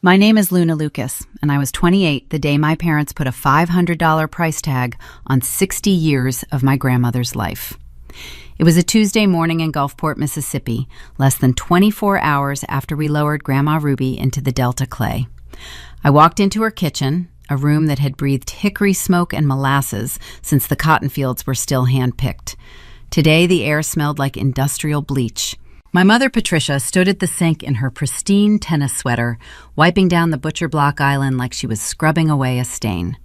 My name is Luna Lucas, and I was 28 the day my parents put a $500 price tag on 60 years of my grandmother's life. It was a Tuesday morning in Gulfport, Mississippi, less than 24 hours after we lowered Grandma Ruby into the Delta clay. I walked into her kitchen, a room that had breathed hickory smoke and molasses since the cotton fields were still hand-picked. Today, the air smelled like industrial bleach. My mother, Patricia, stood at the sink in her pristine tennis sweater, wiping down the butcher block island like she was scrubbing away a stain.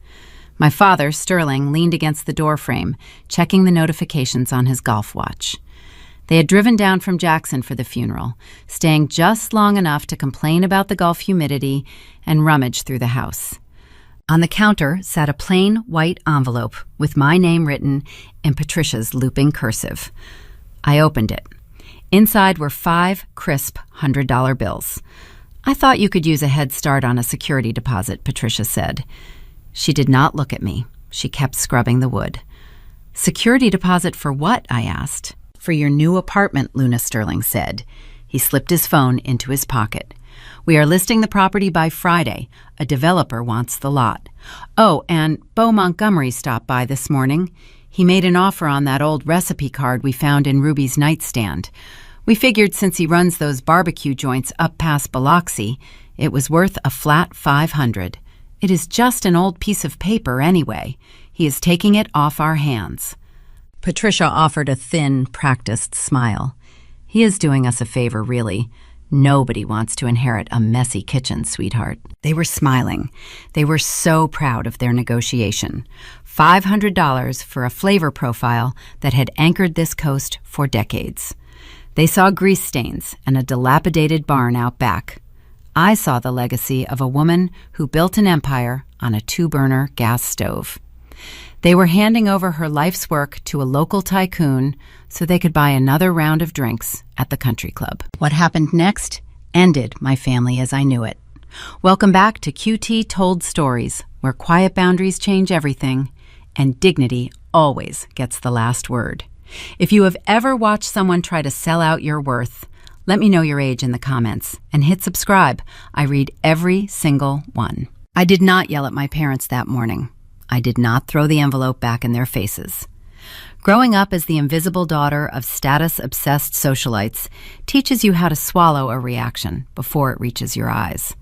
My father, Sterling, leaned against the doorframe, checking the notifications on his golf watch. They had driven down from Jackson for the funeral, staying just long enough to complain about the Gulf humidity and rummage through the house. On the counter sat a plain white envelope with my name written in Patricia's looping cursive. I opened it. Inside were 5 crisp $100 bills. "I thought you could use a head start on a security deposit," Patricia said. She did not look at me. She kept scrubbing the wood. "Security deposit for what?" I asked. "For your new apartment," Luna Sterling said. He slipped his phone into his pocket. "We are listing the property by Friday. A developer wants the lot. Oh, and Bo Montgomery stopped by this morning. He made an offer on that old recipe card we found in Ruby's nightstand. We figured since he runs those barbecue joints up past Biloxi, it was worth a flat $500. It is just an old piece of paper anyway. He is taking it off our hands." Patricia offered a thin, practiced smile. "He is doing us a favor, really. Nobody wants to inherit a messy kitchen, sweetheart." They were smiling. They were so proud of their negotiation. $500 for a flavor profile that had anchored this coast for decades. They saw grease stains and a dilapidated barn out back. I saw the legacy of a woman who built an empire on a 2-burner gas stove. They were handing over her life's work to a local tycoon so they could buy another round of drinks at the country club. What happened next ended my family as I knew it. Welcome back to QT Told Stories, where quiet boundaries change everything, and dignity always gets the last word. If you have ever watched someone try to sell out your worth, let me know your age in the comments, and hit subscribe. I read every single one. I did not yell at my parents that morning. I did not throw the envelope back in their faces. Growing up as the invisible daughter of status-obsessed socialites teaches you how to swallow a reaction before it reaches your eyes.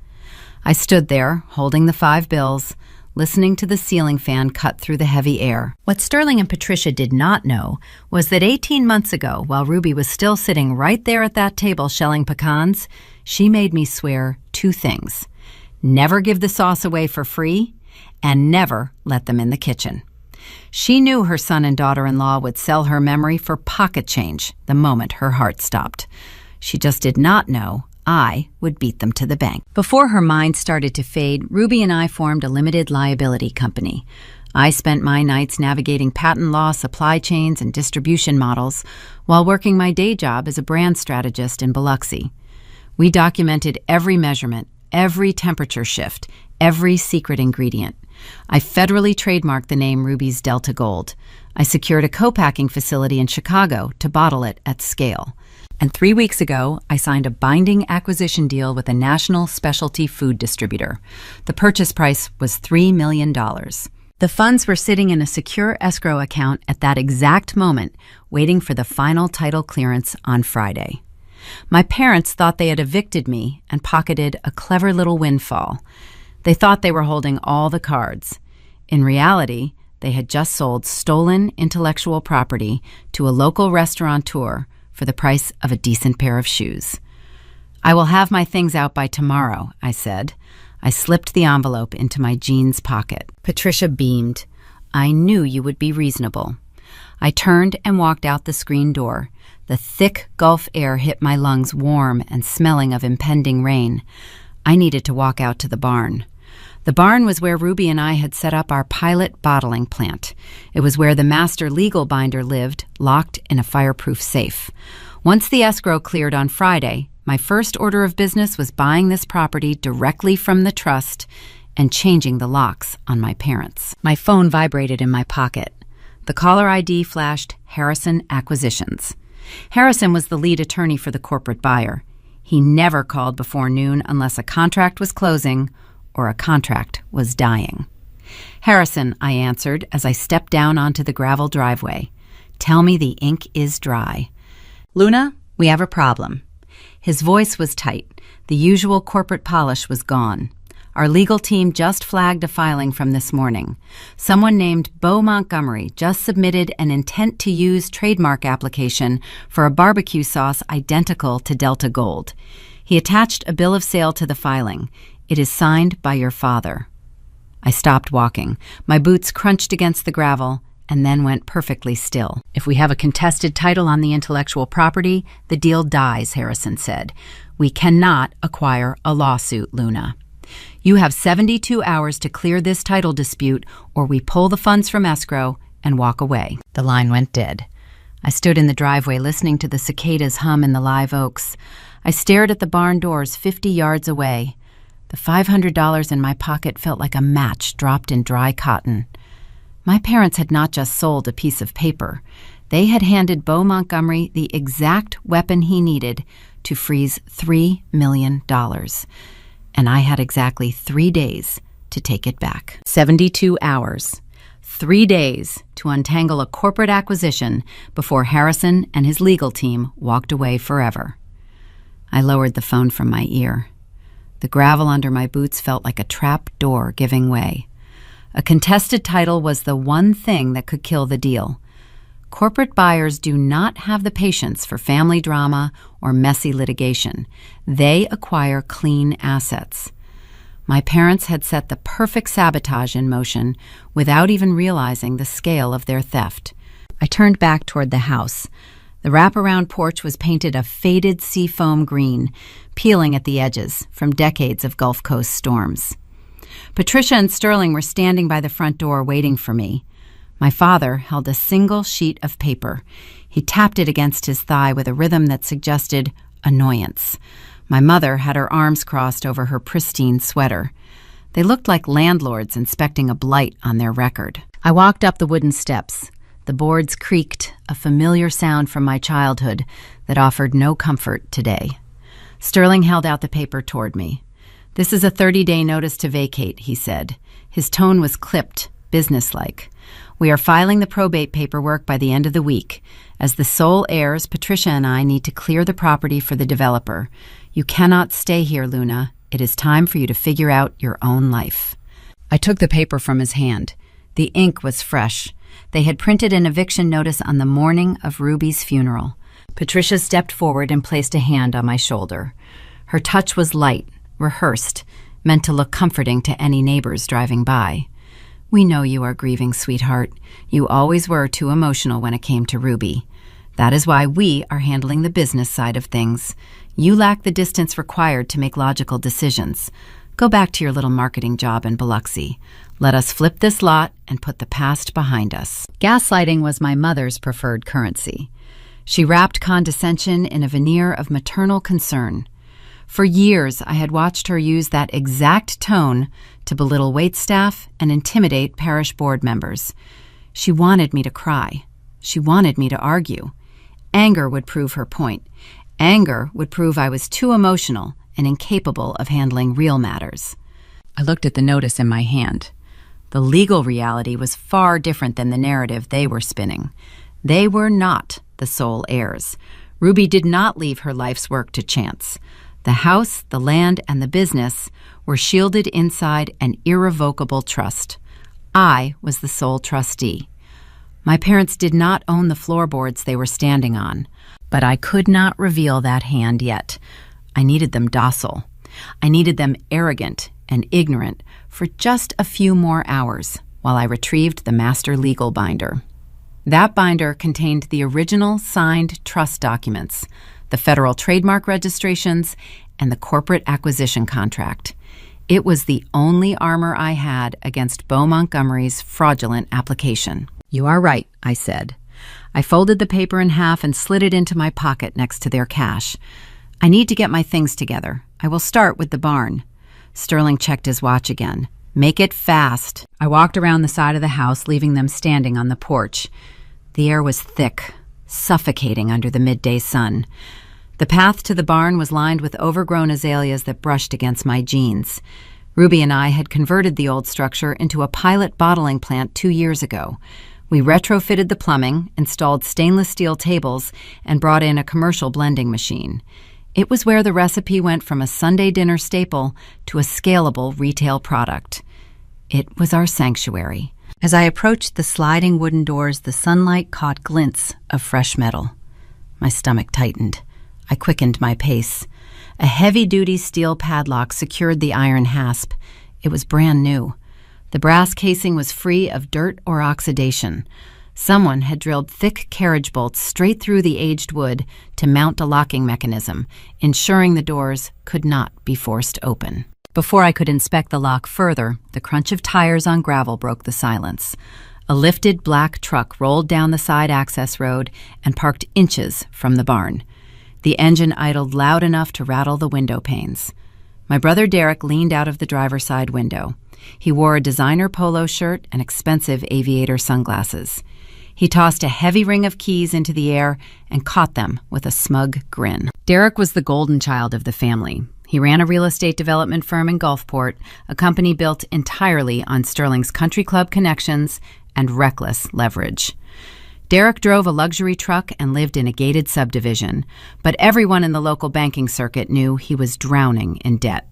I stood there, holding the 5 bills, listening to the ceiling fan cut through the heavy air. What Sterling and Patricia did not know was that 18 months ago, while Ruby was still sitting right there at that table shelling pecans, she made me swear 2 things: never give the sauce away for free, and never let them in the kitchen. She knew her son and daughter-in-law would sell her memory for pocket change the moment her heart stopped. She just did not know I would beat them to the bank. Before her mind started to fade, Ruby and I formed a limited liability company. I spent my nights navigating patent law, supply chains, and distribution models while working my day job as a brand strategist in Biloxi. We documented every measurement, every temperature shift, every secret ingredient. I federally trademarked the name Ruby's Delta Gold. I secured a co-packing facility in Chicago to bottle it at scale. And 3 weeks ago, I signed a binding acquisition deal with a national specialty food distributor. The purchase price was $3 million. The funds were sitting in a secure escrow account at that exact moment, waiting for the final title clearance on Friday. My parents thought they had evicted me and pocketed a clever little windfall. They thought they were holding all the cards. In reality, they had just sold stolen intellectual property to a local restaurateur for the price of a decent pair of shoes. "I will have my things out by tomorrow," I said. I slipped the envelope into my jeans pocket. Patricia beamed. "I knew you would be reasonable." I turned and walked out the screen door. The thick Gulf air hit my lungs warm and smelling of impending rain. I needed to walk out to the barn. The barn was where Ruby and I had set up our pilot bottling plant. It was where the master legal binder lived, locked in a fireproof safe. Once the escrow cleared on Friday, my first order of business was buying this property directly from the trust and changing the locks on my parents. My phone vibrated in my pocket. The caller ID flashed Harrison Acquisitions. Harrison was the lead attorney for the corporate buyer. He never called before noon unless a contract was closing or a contract was dying. "Harrison," I answered as I stepped down onto the gravel driveway. "Tell me the ink is dry." "Luna, we have a problem." His voice was tight. The usual corporate polish was gone. "Our legal team just flagged a filing from this morning. Someone named Bo Montgomery just submitted an intent-to-use trademark application for a barbecue sauce identical to Delta Gold. He attached a bill of sale to the filing. It is signed by your father." I stopped walking. My boots crunched against the gravel and then went perfectly still. "If we have a contested title on the intellectual property, the deal dies," Harrison said. "We cannot acquire a lawsuit, Luna. You have 72 hours to clear this title dispute, or we pull the funds from escrow and walk away." The line went dead. I stood in the driveway listening to the cicadas hum in the live oaks. I stared at the barn doors 50 yards away. The $500 in my pocket felt like a match dropped in dry cotton. My parents had not just sold a piece of paper. They had handed Bo Montgomery the exact weapon he needed to freeze $3 million. And I had exactly 3 days to take it back. 72 hours. 3 days to untangle a corporate acquisition before Harrison and his legal team walked away forever. I lowered the phone from my ear. The gravel under my boots felt like a trap door giving way. A contested title was the one thing that could kill the deal. Corporate buyers do not have the patience for family drama or messy litigation. They acquire clean assets. My parents had set the perfect sabotage in motion without even realizing the scale of their theft. I turned back toward the house. The wraparound porch was painted a faded seafoam green, peeling at the edges from decades of Gulf Coast storms. Patricia and Sterling were standing by the front door waiting for me. My father held a single sheet of paper. He tapped it against his thigh with a rhythm that suggested annoyance. My mother had her arms crossed over her pristine sweater. They looked like landlords inspecting a blight on their record. I walked up the wooden steps. The boards creaked, a familiar sound from my childhood that offered no comfort today. Sterling held out the paper toward me. "This is a 30-day notice to vacate," he said. His tone was clipped, businesslike. "We are filing the probate paperwork by the end of the week. As the sole heirs, Patricia and I need to clear the property for the developer. You cannot stay here, Luna. It is time for you to figure out your own life." I took the paper from his hand. The ink was fresh. They had printed an eviction notice on the morning of Ruby's funeral. Patricia stepped forward and placed a hand on my shoulder. Her touch was light, rehearsed, meant to look comforting to any neighbors driving by. "We know you are grieving, sweetheart. You always were too emotional when it came to Ruby. That is why we are handling the business side of things. You lack the distance required to make logical decisions. Go back to your little marketing job in Biloxi. Let us flip this lot and put the past behind us." Gaslighting was my mother's preferred currency. She wrapped condescension in a veneer of maternal concern. For years, I had watched her use that exact tone to belittle waitstaff and intimidate parish board members. She wanted me to cry. She wanted me to argue. Anger would prove her point. Anger would prove I was too emotional and incapable of handling real matters. I looked at the notice in my hand. The legal reality was far different than the narrative they were spinning. They were not the sole heirs. Ruby did not leave her life's work to chance. The house, the land, and the business were shielded inside an irrevocable trust. I was the sole trustee. My parents did not own the floorboards they were standing on, but I could not reveal that hand yet. I needed them docile. I needed them arrogant and ignorant for just a few more hours while I retrieved the master legal binder. That binder contained the original signed trust documents, the federal trademark registrations, and the corporate acquisition contract. It was the only armor I had against Bo Montgomery's fraudulent application. "You are right," I said. I folded the paper in half and slid it into my pocket next to their cash. "I need to get my things together. I will start with the barn." Sterling checked his watch again. "Make it fast." I walked around the side of the house, leaving them standing on the porch. The air was thick, suffocating under the midday sun. The path to the barn was lined with overgrown azaleas that brushed against my jeans. Ruby and I had converted the old structure into a pilot bottling plant 2 years ago. We retrofitted the plumbing, installed stainless steel tables, and brought in a commercial blending machine. It was where the recipe went from a Sunday dinner staple to a scalable retail product. It was our sanctuary. As I approached the sliding wooden doors, the sunlight caught glints of fresh metal. My stomach tightened. I quickened my pace. A heavy-duty steel padlock secured the iron hasp. It was brand new. The brass casing was free of dirt or oxidation. Someone had drilled thick carriage bolts straight through the aged wood to mount a locking mechanism, ensuring the doors could not be forced open. Before I could inspect the lock further, the crunch of tires on gravel broke the silence. A lifted black truck rolled down the side access road and parked inches from the barn. The engine idled loud enough to rattle the window panes. My brother Derek leaned out of the driver's side window. He wore a designer polo shirt and expensive aviator sunglasses. He tossed a heavy ring of keys into the air and caught them with a smug grin. Derek was the golden child of the family. He ran a real estate development firm in Gulfport, a company built entirely on Sterling's country club connections and reckless leverage. Derek drove a luxury truck and lived in a gated subdivision, but everyone in the local banking circuit knew he was drowning in debt.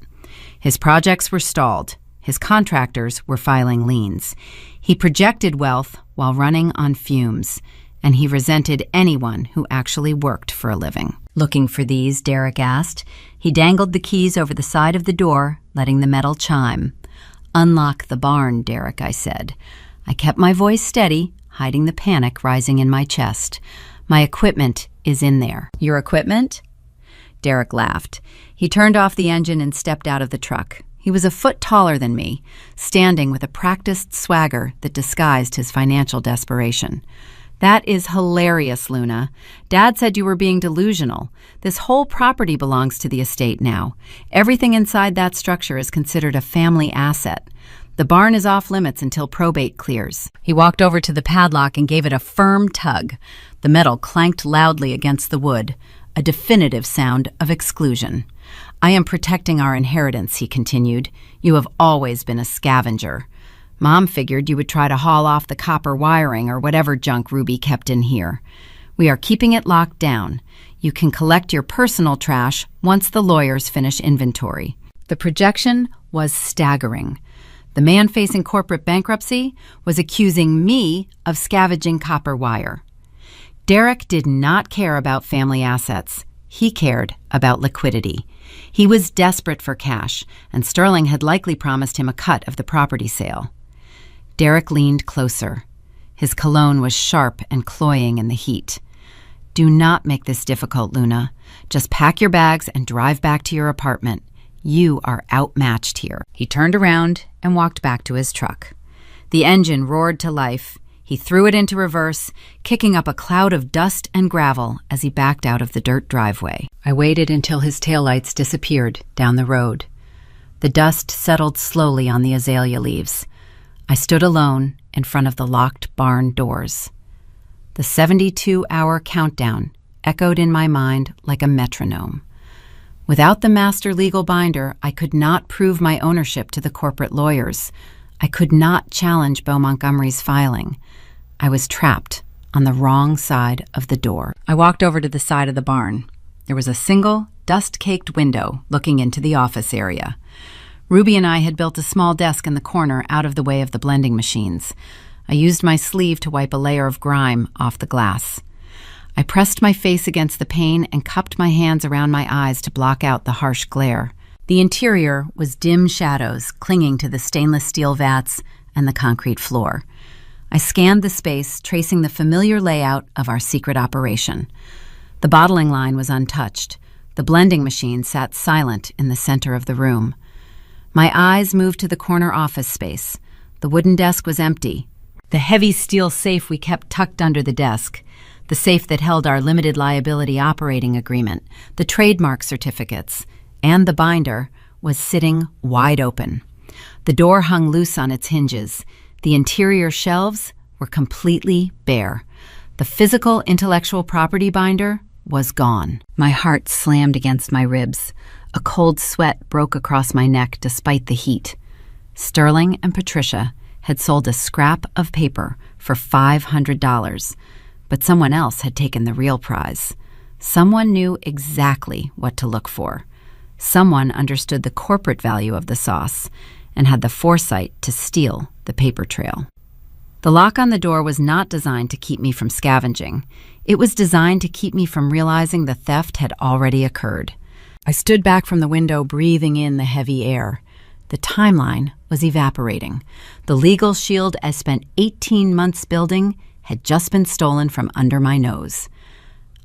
His projects were stalled. His contractors were filing liens. He projected wealth while running on fumes, and he resented anyone who actually worked for a living. Looking for these, Derek asked. He dangled the keys over the side of the door, letting the metal chime. "Unlock the barn, Derek," I said. I kept my voice steady, hiding the panic rising in my chest. "My equipment is in there." "Your equipment?" Derek laughed. He turned off the engine and stepped out of the truck. He was a foot taller than me, standing with a practiced swagger that disguised his financial desperation. "That is hilarious, Luna. Dad said you were being delusional. This whole property belongs to the estate now. Everything inside that structure is considered a family asset. The barn is off limits until probate clears." He walked over to the padlock and gave it a firm tug. The metal clanked loudly against the wood, a definitive sound of exclusion. "I am protecting our inheritance," he continued. "You have always been a scavenger. Mom figured you would try to haul off the copper wiring or whatever junk Ruby kept in here. We are keeping it locked down. You can collect your personal trash once the lawyers finish inventory." The projection was staggering. The man facing corporate bankruptcy was accusing me of scavenging copper wire. Derek did not care about family assets. He cared about liquidity. He was desperate for cash, and Sterling had likely promised him a cut of the property sale. Derek leaned closer. His cologne was sharp and cloying in the heat. "Do not make this difficult, Luna. Just pack your bags and drive back to your apartment. You are outmatched here." He turned around and walked back to his truck. The engine roared to life. He threw it into reverse, kicking up a cloud of dust and gravel as he backed out of the dirt driveway. I waited until his taillights disappeared down the road. The dust settled slowly on the azalea leaves. I stood alone in front of the locked barn doors. The 72-hour countdown echoed in my mind like a metronome. Without the master legal binder, I could not prove my ownership to the corporate lawyers. I could not challenge Beau Montgomery's filing. I was trapped on the wrong side of the door. I walked over to the side of the barn. There was a single, dust-caked window looking into the office area. Ruby and I had built a small desk in the corner out of the way of the blending machines. I used my sleeve to wipe a layer of grime off the glass. I pressed my face against the pane and cupped my hands around my eyes to block out the harsh glare. The interior was dim shadows clinging to the stainless steel vats and the concrete floor. I scanned the space, tracing the familiar layout of our secret operation. The bottling line was untouched. The blending machine sat silent in the center of the room. My eyes moved to the corner office space. The wooden desk was empty. The heavy steel safe we kept tucked under the desk, the safe that held our limited liability operating agreement, the trademark certificates, and the binder, was sitting wide open. The door hung loose on its hinges. The interior shelves were completely bare. The physical intellectual property binder was gone. My heart slammed against my ribs. A cold sweat broke across my neck despite the heat. Sterling and Patricia had sold a scrap of paper for $500, but someone else had taken the real prize. Someone knew exactly what to look for. Someone understood the corporate value of the sauce and had the foresight to steal the paper trail. The lock on the door was not designed to keep me from scavenging. It was designed to keep me from realizing the theft had already occurred. I stood back from the window, breathing in the heavy air. The timeline was evaporating. The legal shield I spent 18 months building had just been stolen from under my nose.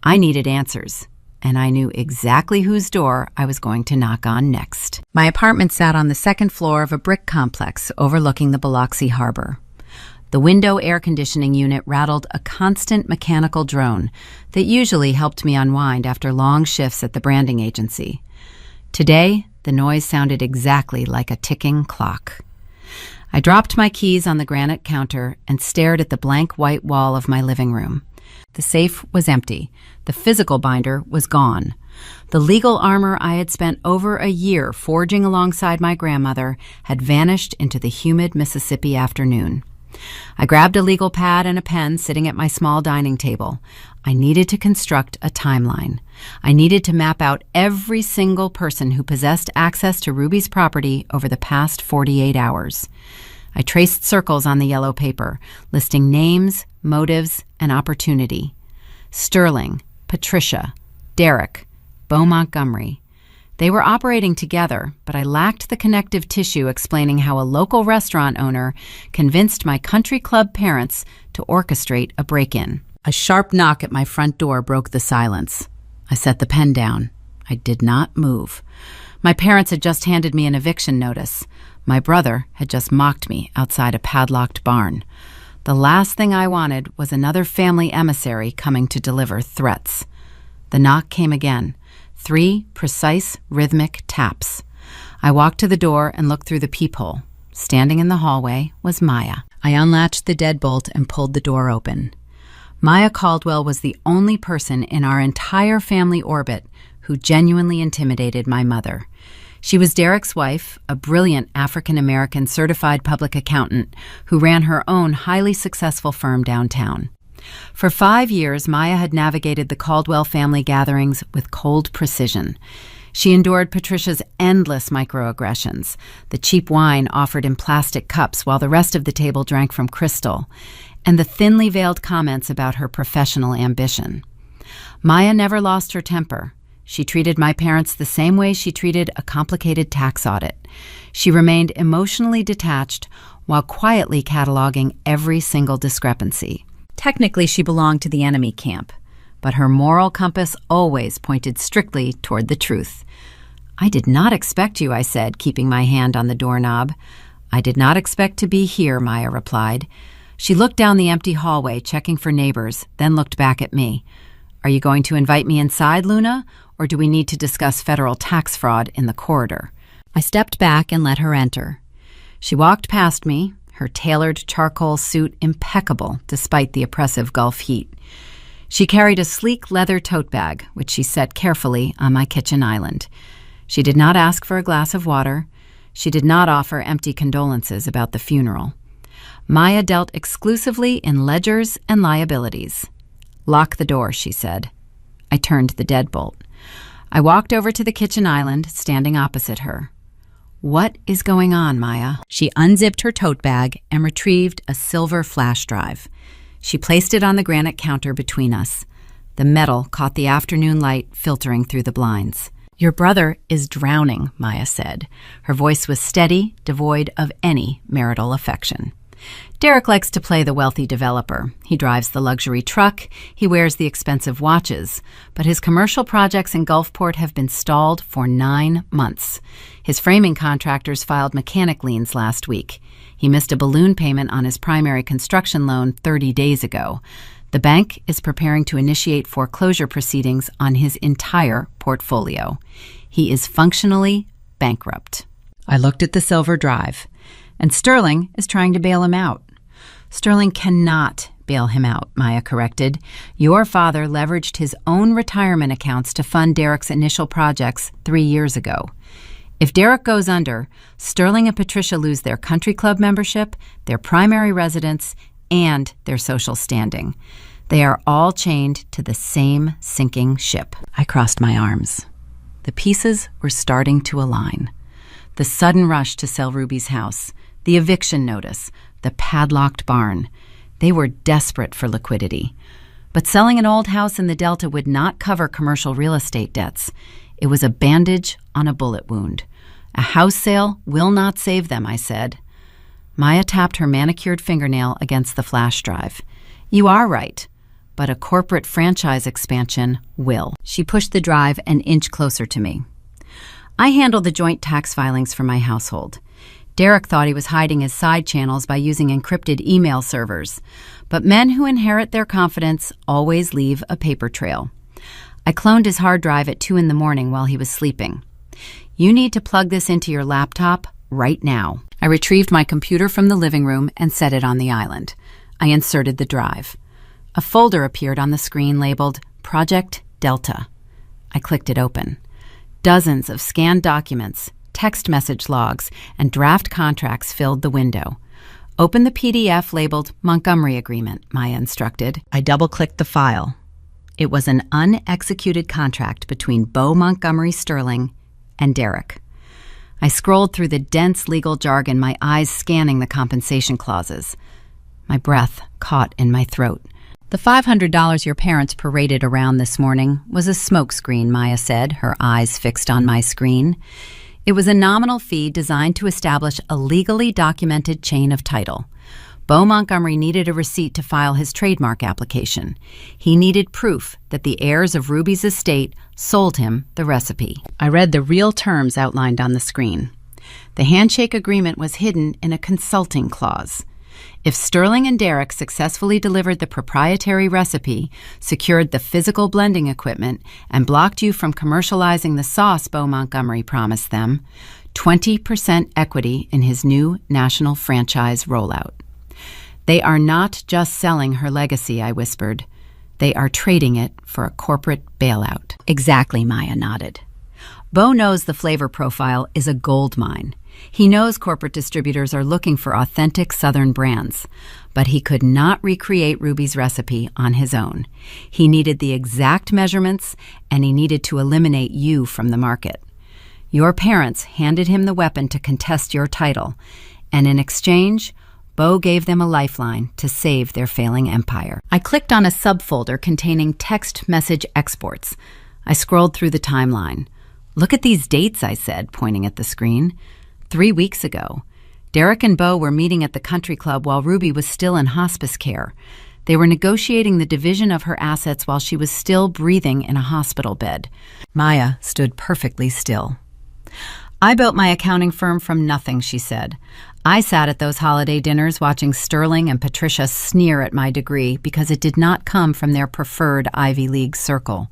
I needed answers, and I knew exactly whose door I was going to knock on next. My apartment sat on the second floor of a brick complex overlooking the Biloxi Harbor. The window air conditioning unit rattled a constant mechanical drone that usually helped me unwind after long shifts at the branding agency. Today, the noise sounded exactly like a ticking clock. I dropped my keys on the granite counter and stared at the blank white wall of my living room. The safe was empty. The physical binder was gone. The legal armor I had spent over a year forging alongside my grandmother had vanished into the humid Mississippi afternoon. I grabbed a legal pad and a pen sitting at my small dining table. I needed to construct a timeline. I needed to map out every single person who possessed access to Ruby's property over the past 48 hours. I traced circles on the yellow paper, listing names, motives, and opportunity. Sterling, Patricia, Derek, Bo Montgomery. They were operating together, but I lacked the connective tissue explaining how a local restaurant owner convinced my country club parents to orchestrate a break-in. A sharp knock at my front door broke the silence. I set the pen down. I did not move. My parents had just handed me an eviction notice. My brother had just mocked me outside a padlocked barn. The last thing I wanted was another family emissary coming to deliver threats. The knock came again. 3 precise, rhythmic taps. I walked to the door and looked through the peephole. Standing in the hallway was Maya. I unlatched the deadbolt and pulled the door open. Maya Caldwell was the only person in our entire family orbit who genuinely intimidated my mother. She was Derek's wife, a brilliant African-American certified public accountant who ran her own highly successful firm downtown. For 5 years, Maya had navigated the Caldwell family gatherings with cold precision. She endured Patricia's endless microaggressions, the cheap wine offered in plastic cups while the rest of the table drank from crystal, and the thinly veiled comments about her professional ambition. Maya never lost her temper. She treated my parents the same way she treated a complicated tax audit. She remained emotionally detached while quietly cataloging every single discrepancy. Technically, she belonged to the enemy camp, but her moral compass always pointed strictly toward the truth. "I did not expect you," I said, keeping my hand on the doorknob. "I did not expect to be here," Maya replied. She looked down the empty hallway, checking for neighbors, then looked back at me. "Are you going to invite me inside, Luna, or do we need to discuss federal tax fraud in the corridor?" I stepped back and let her enter. She walked past me, her tailored charcoal suit impeccable despite the oppressive Gulf heat. She carried a sleek leather tote bag, which she set carefully on my kitchen island. She did not ask for a glass of water. She did not offer empty condolences about the funeral. Maya dealt exclusively in ledgers and liabilities. "Lock the door," she said. I turned the deadbolt. I walked over to the kitchen island, standing opposite her. "What is going on, Maya?" She unzipped her tote bag and retrieved a silver flash drive. She placed it on the granite counter between us. The metal caught the afternoon light filtering through the blinds. "Your brother is drowning," Maya said. Her voice was steady, devoid of any marital affection. "Derek likes to play the wealthy developer. He drives the luxury truck, he wears the expensive watches, but his commercial projects in Gulfport have been stalled for 9 months. His framing contractors filed mechanic liens last week. He missed a balloon payment on his primary construction loan 30 days ago. The bank is preparing to initiate foreclosure proceedings on his entire portfolio. He is functionally bankrupt." I looked at the silver drive. "And Sterling is trying to bail him out." "Sterling cannot bail him out, Maya corrected. Your father leveraged his own retirement accounts to fund Derek's initial projects 3 years ago. If Derek goes under, Sterling and Patricia lose their country club membership, their primary residence, and their social standing. They are all chained to the same sinking ship. I crossed my arms. The pieces were starting to align. The sudden rush to sell Ruby's house, the eviction notice, the padlocked barn. They were desperate for liquidity. But selling an old house in the Delta would not cover commercial real estate debts. It was a bandage on a bullet wound. A house sale will not save them, I said. Maya tapped her manicured fingernail against the flash drive. You are right, but a corporate franchise expansion will. She pushed the drive an inch closer to me. I handle the joint tax filings for my household. Derek thought he was hiding his side channels by using encrypted email servers, but men who inherit their confidence always leave a paper trail. I cloned his hard drive at 2 a.m. while he was sleeping. You need to plug this into your laptop right now. I retrieved my computer from the living room and set it on the island. I inserted the drive. A folder appeared on the screen labeled Project Delta. I clicked it open. Dozens of scanned documents, text message logs, and draft contracts filled the window. Open the PDF labeled Montgomery Agreement, Maya instructed. I double-clicked the file. It was an unexecuted contract between Bo Montgomery Sterling and Derek. I scrolled through the dense legal jargon, my eyes scanning the compensation clauses. My breath caught in my throat. The $500 your parents paraded around this morning was a smokescreen, Maya said, her eyes fixed on my screen. It was a nominal fee designed to establish a legally documented chain of title. Bo Montgomery needed a receipt to file his trademark application. He needed proof that the heirs of Ruby's estate sold him the recipe. I read the real terms outlined on the screen. The handshake agreement was hidden in a consulting clause. If Sterling and Derek successfully delivered the proprietary recipe, secured the physical blending equipment, and blocked you from commercializing the sauce Bo Montgomery promised them, 20% equity in his new national franchise rollout. They are not just selling her legacy, I whispered. They are trading it for a corporate bailout. Exactly, Maya nodded. Bo knows the flavor profile is a gold mine. He knows corporate distributors are looking for authentic Southern brands, but he could not recreate Ruby's recipe on his own. He needed the exact measurements, and he needed to eliminate you from the market. Your parents handed him the weapon to contest your title, and in exchange, Bo gave them a lifeline to save their failing empire. I clicked on a subfolder containing text message exports. I scrolled through the timeline. Look at these dates, I said, pointing at the screen. 3 weeks ago, Derek and Bo were meeting at the country club while Ruby was still in hospice care. They were negotiating the division of her assets while she was still breathing in a hospital bed. Maya stood perfectly still. I built my accounting firm from nothing, she said. I sat at those holiday dinners watching Sterling and Patricia sneer at my degree because it did not come from their preferred Ivy League circle.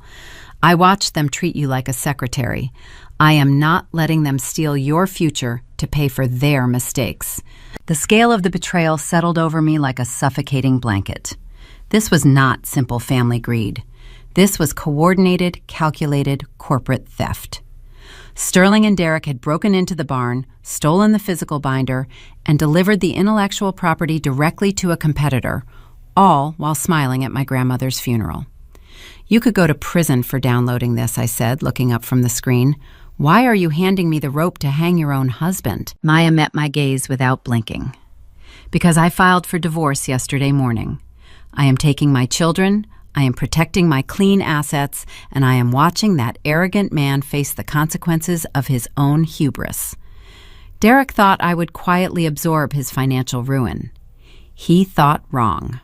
I watched them treat you like a secretary. I am not letting them steal your future to pay for their mistakes. The scale of the betrayal settled over me like a suffocating blanket. This was not simple family greed. This was coordinated, calculated corporate theft. Sterling and Derek had broken into the barn, stolen the physical binder, and delivered the intellectual property directly to a competitor, all while smiling at my grandmother's funeral. You could go to prison for downloading this, I said, looking up from the screen. Why are you handing me the rope to hang your own husband? Maya met my gaze without blinking. Because I filed for divorce yesterday morning. I am taking my children, I am protecting my clean assets, and I am watching that arrogant man face the consequences of his own hubris. Derek thought I would quietly absorb his financial ruin. He thought wrong.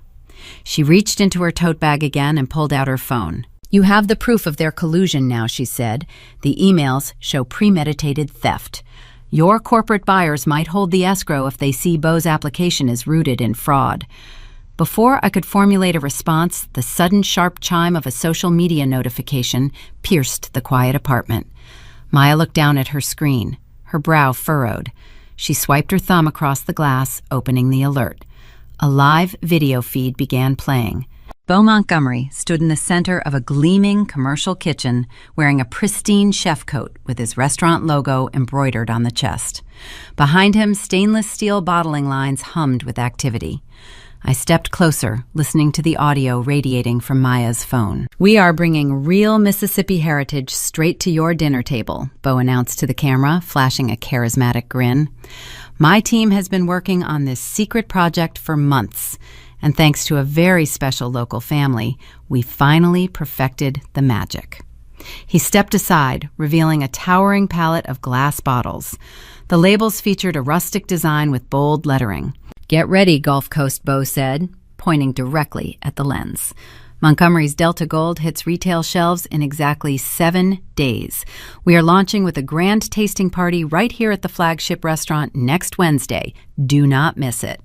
She reached into her tote bag again and pulled out her phone. You have the proof of their collusion now, she said. The emails show premeditated theft. Your corporate buyers might hold the escrow if they see Bo's application is rooted in fraud. Before I could formulate a response, the sudden sharp chime of a social media notification pierced the quiet apartment. Maya looked down at her screen, her brow furrowed. She swiped her thumb across the glass, opening the alert. A live video feed began playing. Bo Montgomery stood in the center of a gleaming commercial kitchen wearing a pristine chef coat with his restaurant logo embroidered on the chest. Behind him, stainless steel bottling lines hummed with activity. I stepped closer, listening to the audio radiating from Maya's phone. "We are bringing real Mississippi heritage straight to your dinner table," Bo announced to the camera, flashing a charismatic grin. "My team has been working on this secret project for months, and thanks to a very special local family, we finally perfected the magic." He stepped aside, revealing a towering palette of glass bottles. The labels featured a rustic design with bold lettering. "Get ready, Gulf Coast," Bo said, pointing directly at the lens. Montgomery's Delta Gold hits retail shelves in exactly 7 days. We are launching with a grand tasting party right here at the flagship restaurant next Wednesday. Do not miss it.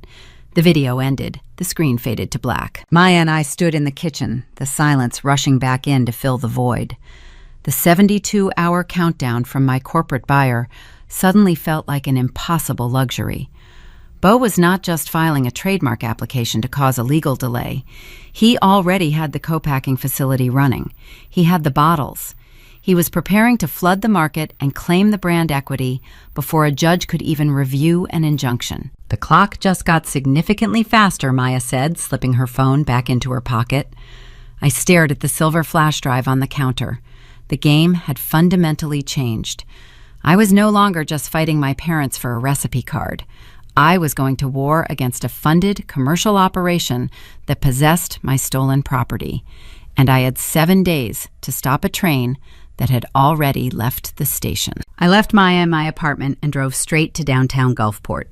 The video ended. The screen faded to black. Maya and I stood in the kitchen, the silence rushing back in to fill the void. The 72-hour countdown from my corporate buyer suddenly felt like an impossible luxury. Bo was not just filing a trademark application to cause a legal delay. He already had the co-packing facility running. He had the bottles. He was preparing to flood the market and claim the brand equity before a judge could even review an injunction. "The clock just got significantly faster," Maya said, slipping her phone back into her pocket. I stared at the silver flash drive on the counter. The game had fundamentally changed. I was no longer just fighting my parents for a recipe card. I was going to war against a funded commercial operation that possessed my stolen property, and I had 7 days to stop a train that had already left the station. I left Maya in my apartment and drove straight to downtown Gulfport.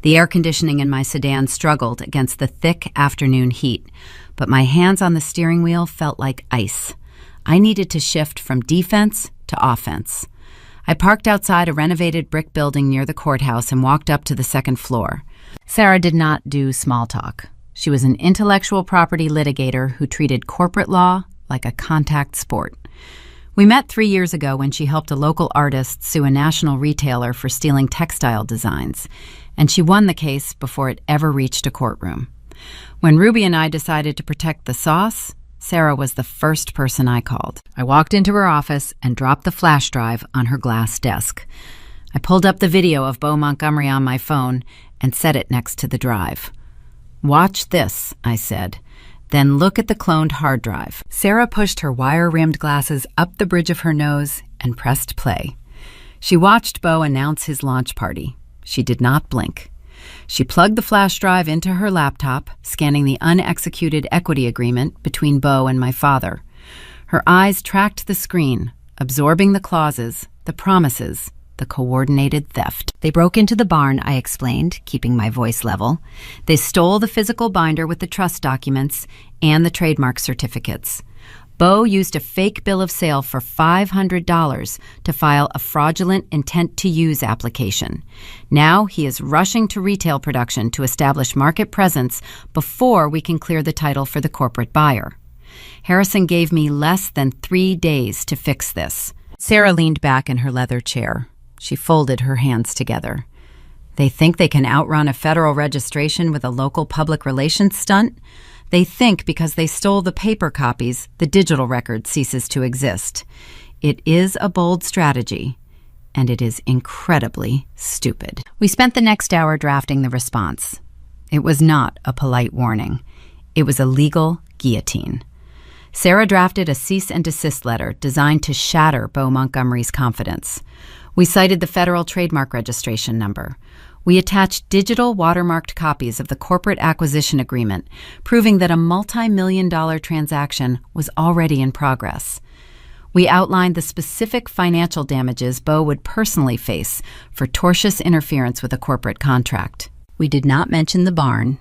The air conditioning in my sedan struggled against the thick afternoon heat, but my hands on the steering wheel felt like ice. I needed to shift from defense to offense. I parked outside a renovated brick building near the courthouse and walked up to the second floor. Sarah did not do small talk. She was an intellectual property litigator who treated corporate law like a contact sport. We met 3 years ago when she helped a local artist sue a national retailer for stealing textile designs, and she won the case before it ever reached a courtroom. When Ruby and I decided to protect the sauce, Sarah was the first person I called. I walked into her office and dropped the flash drive on her glass desk. I pulled up the video of Bo Montgomery on my phone and set it next to the drive. "Watch this," I said. "Then look at the cloned hard drive." Sarah pushed her wire-rimmed glasses up the bridge of her nose and pressed play. She watched Bo announce his launch party. She did not blink. She plugged the flash drive into her laptop, scanning the unexecuted equity agreement between Bo and my father. Her eyes tracked the screen, absorbing the clauses, the promises, the coordinated theft. "They broke into the barn," I explained, keeping my voice level. "They stole the physical binder with the trust documents and the trademark certificates. Bo used a fake bill of sale for $500 to file a fraudulent intent-to-use application. Now he is rushing to retail production to establish market presence before we can clear the title for the corporate buyer. Harrison gave me less than 3 days to fix this." Sarah leaned back in her leather chair. She folded her hands together. "They think they can outrun a federal registration with a local public relations stunt? They think because they stole the paper copies, the digital record ceases to exist. It is a bold strategy, and it is incredibly stupid." We spent the next hour drafting the response. It was not a polite warning. It was a legal guillotine. Sarah drafted a cease and desist letter designed to shatter Bo Montgomery's confidence. We cited the federal trademark registration number. We attached digital watermarked copies of the corporate acquisition agreement, proving that a multi-million-dollar transaction was already in progress. We outlined the specific financial damages Bo would personally face for tortious interference with a corporate contract. We did not mention the barn.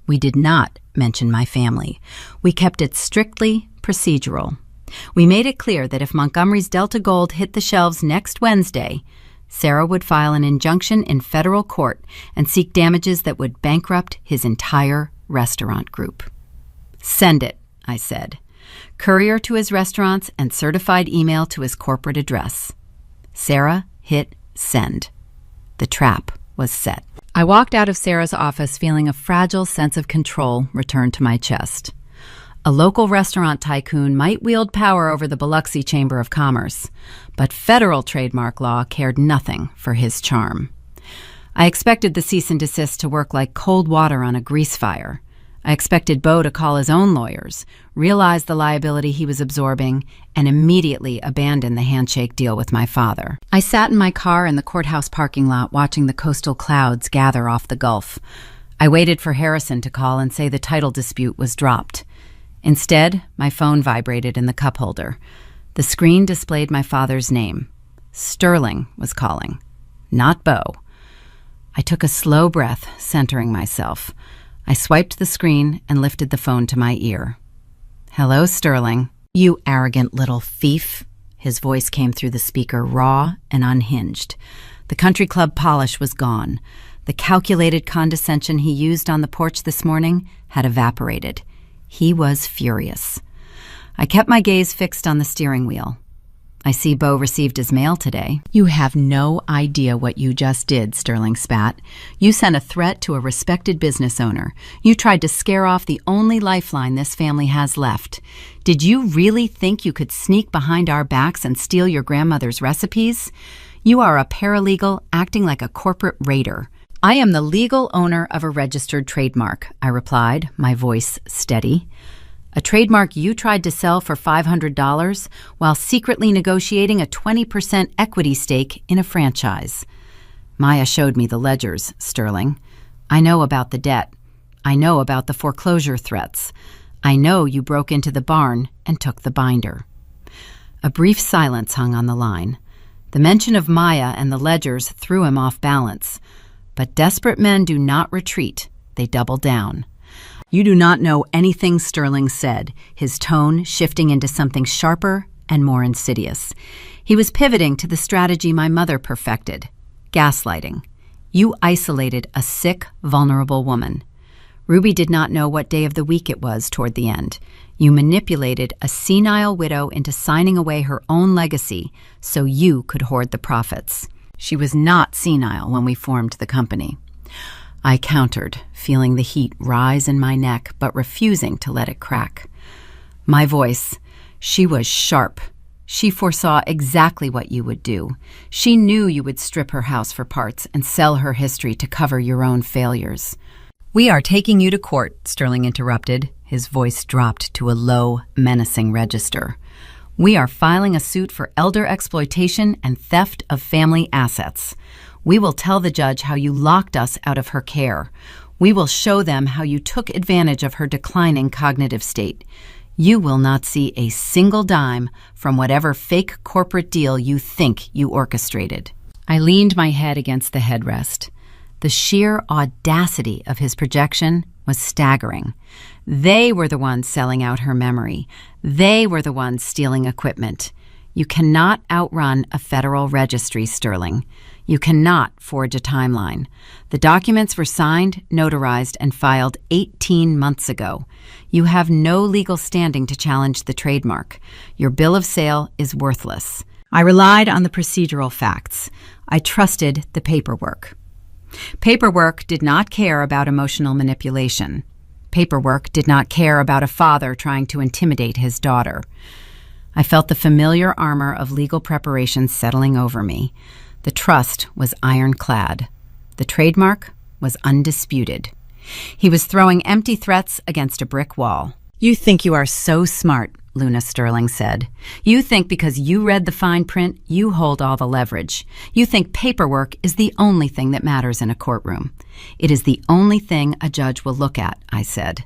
We did not mention my family. We kept it strictly procedural. We made it clear that if Montgomery's Delta Gold hit the shelves next Wednesday, Sarah would file an injunction in federal court and seek damages that would bankrupt his entire restaurant group. "Send it," I said. "Courier to his restaurants and certified email to his corporate address." Sarah hit send. The trap was set. I walked out of Sarah's office feeling a fragile sense of control return to my chest. A local restaurant tycoon might wield power over the Biloxi Chamber of Commerce, but federal trademark law cared nothing for his charm. I expected the cease and desist to work like cold water on a grease fire. I expected Bo to call his own lawyers, realize the liability he was absorbing, and immediately abandon the handshake deal with my father. I sat in my car in the courthouse parking lot watching the coastal clouds gather off the Gulf. I waited for Harrison to call and say the title dispute was dropped. Instead, my phone vibrated in the cup holder. The screen displayed my father's name. Sterling was calling, not Bo. I took a slow breath, centering myself. I swiped the screen and lifted the phone to my ear. "Hello, Sterling." "You arrogant little thief." His voice came through the speaker, raw and unhinged. The country club polish was gone. The calculated condescension he used on the porch this morning had evaporated. He was furious. I kept my gaze fixed on the steering wheel. "I see Bo received his mail today." "You have no idea what you just did," Sterling spat. "You sent a threat to a respected business owner. You tried to scare off the only lifeline this family has left. Did you really think you could sneak behind our backs and steal your grandmother's recipes? You are a paralegal acting like a corporate raider." "I am the legal owner of a registered trademark," I replied, my voice steady. "A trademark you tried to sell for $500 while secretly negotiating a 20% equity stake in a franchise." "Maya showed me the ledgers, Sterling. I know about the debt. I know about the foreclosure threats. I know you broke into the barn and took the binder." A brief silence hung on the line. The mention of Maya and the ledgers threw him off balance. But desperate men do not retreat, they double down. "You do not know anything," Sterling said, his tone shifting into something sharper and more insidious. He was pivoting to the strategy my mother perfected: gaslighting. "You isolated a sick, vulnerable woman. Ruby did not know what day of the week it was toward the end. You manipulated a senile widow into signing away her own legacy so you could hoard the profits. She was not senile when we formed the company." I countered, feeling the heat rise in my neck, but refusing to let it crack. My voice, "She was sharp. She foresaw exactly what you would do. She knew you would strip her house for parts and sell her history to cover your own failures." "We are taking you to court," Sterling interrupted. His voice dropped to a low, menacing register. "We are filing a suit for elder exploitation and theft of family assets. We will tell the judge how you locked us out of her care. We will show them how you took advantage of her declining cognitive state. You will not see a single dime from whatever fake corporate deal you think you orchestrated." I leaned my head against the headrest. The sheer audacity of his projection was staggering. They were the ones selling out her memory. They were the ones stealing equipment. You cannot outrun a federal registry, Sterling. You cannot forge a timeline. The documents were signed, notarized, and filed 18 months ago. You have no legal standing to challenge the trademark. Your bill of sale is worthless. I relied on the procedural facts. I trusted the paperwork. Paperwork did not care about emotional manipulation. Paperwork did not care about a father trying to intimidate his daughter. I felt the familiar armor of legal preparation settling over me. The trust was ironclad. The trademark was undisputed. He was throwing empty threats against a brick wall. "You think you are so smart," Luna Sterling said. "You think because you read the fine print, you hold all the leverage. You think paperwork is the only thing that matters in a courtroom. It is the only thing a judge will look at," I said.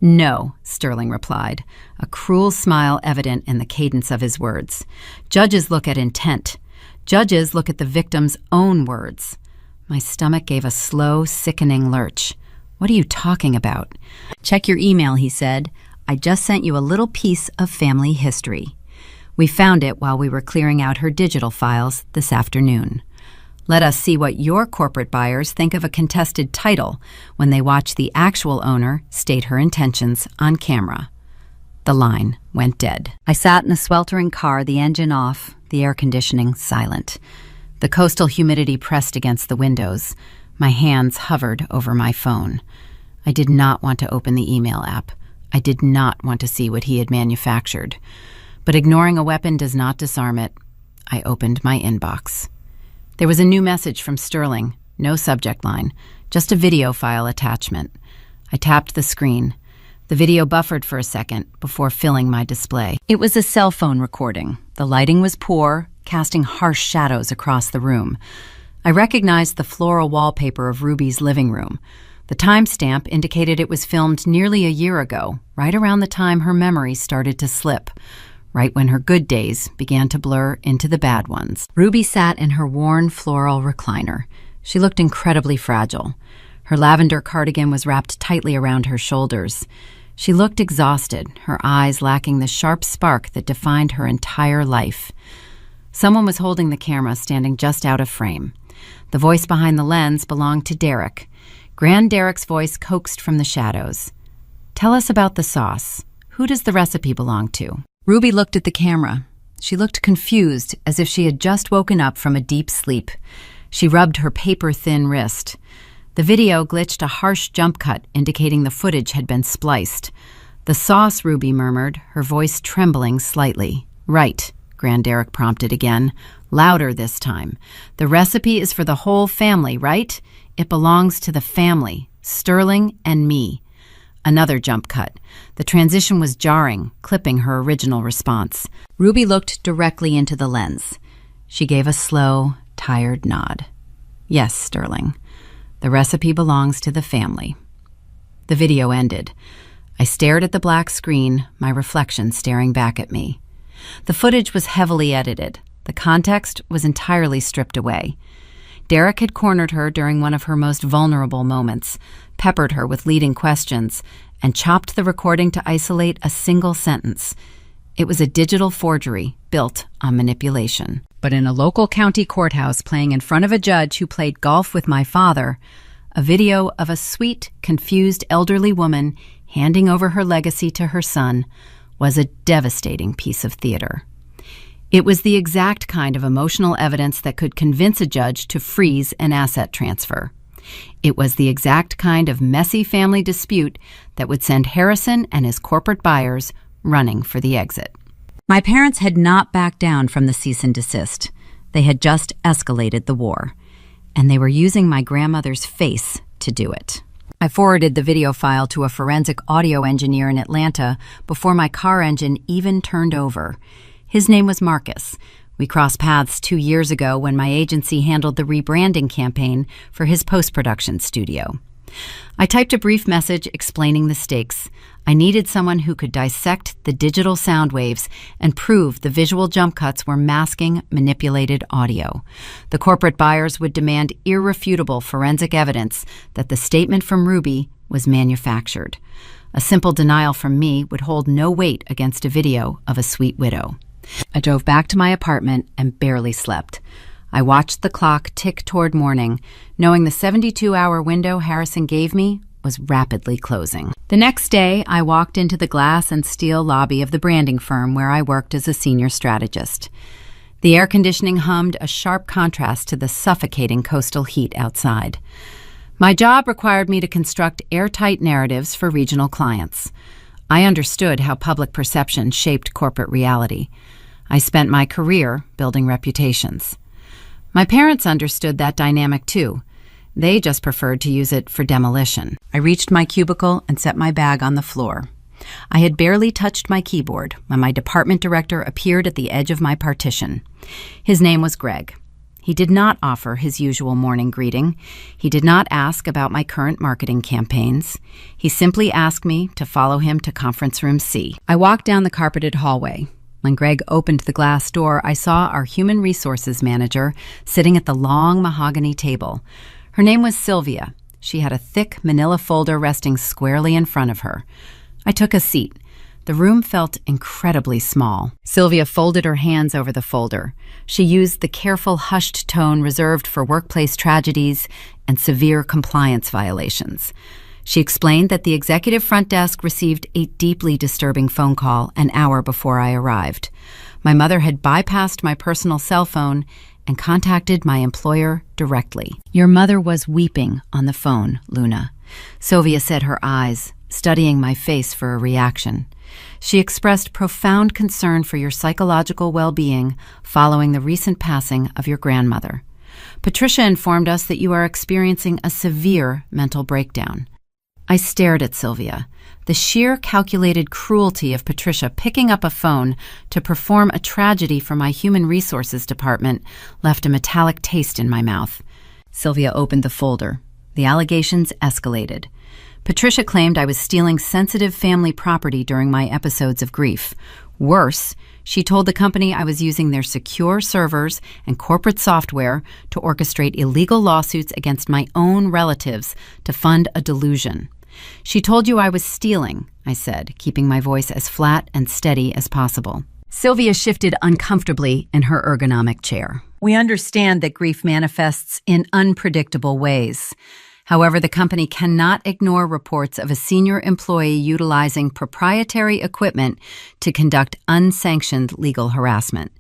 "No," Sterling replied, a cruel smile evident in the cadence of his words. "Judges look at intent. Judges look at the victim's own words." My stomach gave a slow, sickening lurch. "What are you talking about?" "Check your email," he said. "I just sent you a little piece of family history. We found it while we were clearing out her digital files this afternoon. Let us see what your corporate buyers think of a contested title when they watch the actual owner state her intentions on camera." The line went dead. I sat in a sweltering car, the engine off, the air conditioning silent. The coastal humidity pressed against the windows. My hands hovered over my phone. I did not want to open the email app. I did not want to see what he had manufactured. But ignoring a weapon does not disarm it. I opened my inbox. There was a new message from Sterling, no subject line, just a video file attachment. I tapped the screen. The video buffered for a second before filling my display. It was a cell phone recording. The lighting was poor, casting harsh shadows across the room. I recognized the floral wallpaper of Ruby's living room. The timestamp indicated it was filmed nearly a year ago, right around the time her memory started to slip, right when her good days began to blur into the bad ones. Ruby sat in her worn floral recliner. She looked incredibly fragile. Her lavender cardigan was wrapped tightly around her shoulders. She looked exhausted, her eyes lacking the sharp spark that defined her entire life. Someone was holding the camera, standing just out of frame. The voice behind the lens belonged to Derek. Grand Derek's voice coaxed from the shadows. "Tell us about the sauce. Who does the recipe belong to?" Ruby looked at the camera. She looked confused, as if she had just woken up from a deep sleep. She rubbed her paper-thin wrist. The video glitched a harsh jump cut, indicating the footage had been spliced. "The sauce," Ruby murmured, her voice trembling slightly. "Right," Grand Derek prompted again, louder this time. "The recipe is for the whole family, right? It belongs to the family, Sterling and me." Another jump cut. The transition was jarring, clipping her original response. Ruby looked directly into the lens. She gave a slow, tired nod. "Yes, Sterling. The recipe belongs to the family." The video ended. I stared at the black screen, my reflection staring back at me. The footage was heavily edited. The context was entirely stripped away. Derek had cornered her during one of her most vulnerable moments, peppered her with leading questions, and chopped the recording to isolate a single sentence. It was a digital forgery built on manipulation. But in a local county courthouse playing in front of a judge who played golf with my father, a video of a sweet, confused elderly woman handing over her legacy to her son was a devastating piece of theater. It was the exact kind of emotional evidence that could convince a judge to freeze an asset transfer. It was the exact kind of messy family dispute that would send Harrison and his corporate buyers running for the exit. My parents had not backed down from the cease and desist. They had just escalated the war, and they were using my grandmother's face to do it. I forwarded the video file to a forensic audio engineer in Atlanta before my car engine even turned over. His name was Marcus. We crossed paths 2 years ago when my agency handled the rebranding campaign for his post-production studio. I typed a brief message explaining the stakes. I needed someone who could dissect the digital sound waves and prove the visual jump cuts were masking manipulated audio. The corporate buyers would demand irrefutable forensic evidence that the statement from Ruby was manufactured. A simple denial from me would hold no weight against a video of a sweet widow. I drove back to my apartment and barely slept. I watched the clock tick toward morning, knowing the 72-hour window Harrison gave me was rapidly closing. The next day, I walked into the glass and steel lobby of the branding firm where I worked as a senior strategist. The air conditioning hummed, a sharp contrast to the suffocating coastal heat outside. My job required me to construct airtight narratives for regional clients. I understood how public perception shaped corporate reality. I spent my career building reputations. My parents understood that dynamic too. They just preferred to use it for demolition. I reached my cubicle and set my bag on the floor. I had barely touched my keyboard when my department director appeared at the edge of my partition. His name was Greg. He did not offer his usual morning greeting. He did not ask about my current marketing campaigns. He simply asked me to follow him to conference room C. I walked down the carpeted hallway. When Greg opened the glass door, I saw our human resources manager sitting at the long mahogany table. Her name was Sylvia. She had a thick manila folder resting squarely in front of her. I took a seat. The room felt incredibly small. Sylvia folded her hands over the folder. She used the careful, hushed tone reserved for workplace tragedies and severe compliance violations. She explained that the executive front desk received a deeply disturbing phone call an hour before I arrived. My mother had bypassed my personal cell phone and contacted my employer directly. Your mother was weeping on the phone, Luna. Sylvia said, her eyes studying my face for a reaction. She expressed profound concern for your psychological well-being following the recent passing of your grandmother. Patricia informed us that you are experiencing a severe mental breakdown. I stared at Sylvia. The sheer calculated cruelty of Patricia picking up a phone to perform a tragedy for my human resources department left a metallic taste in my mouth. Sylvia opened the folder. The allegations escalated. Patricia claimed I was stealing sensitive family property during my episodes of grief. Worse, she told the company I was using their secure servers and corporate software to orchestrate illegal lawsuits against my own relatives to fund a delusion. She told you I was stealing, I said, keeping my voice as flat and steady as possible. Sylvia shifted uncomfortably in her ergonomic chair. We understand that grief manifests in unpredictable ways. However, the company cannot ignore reports of a senior employee utilizing proprietary equipment to conduct unsanctioned legal harassment.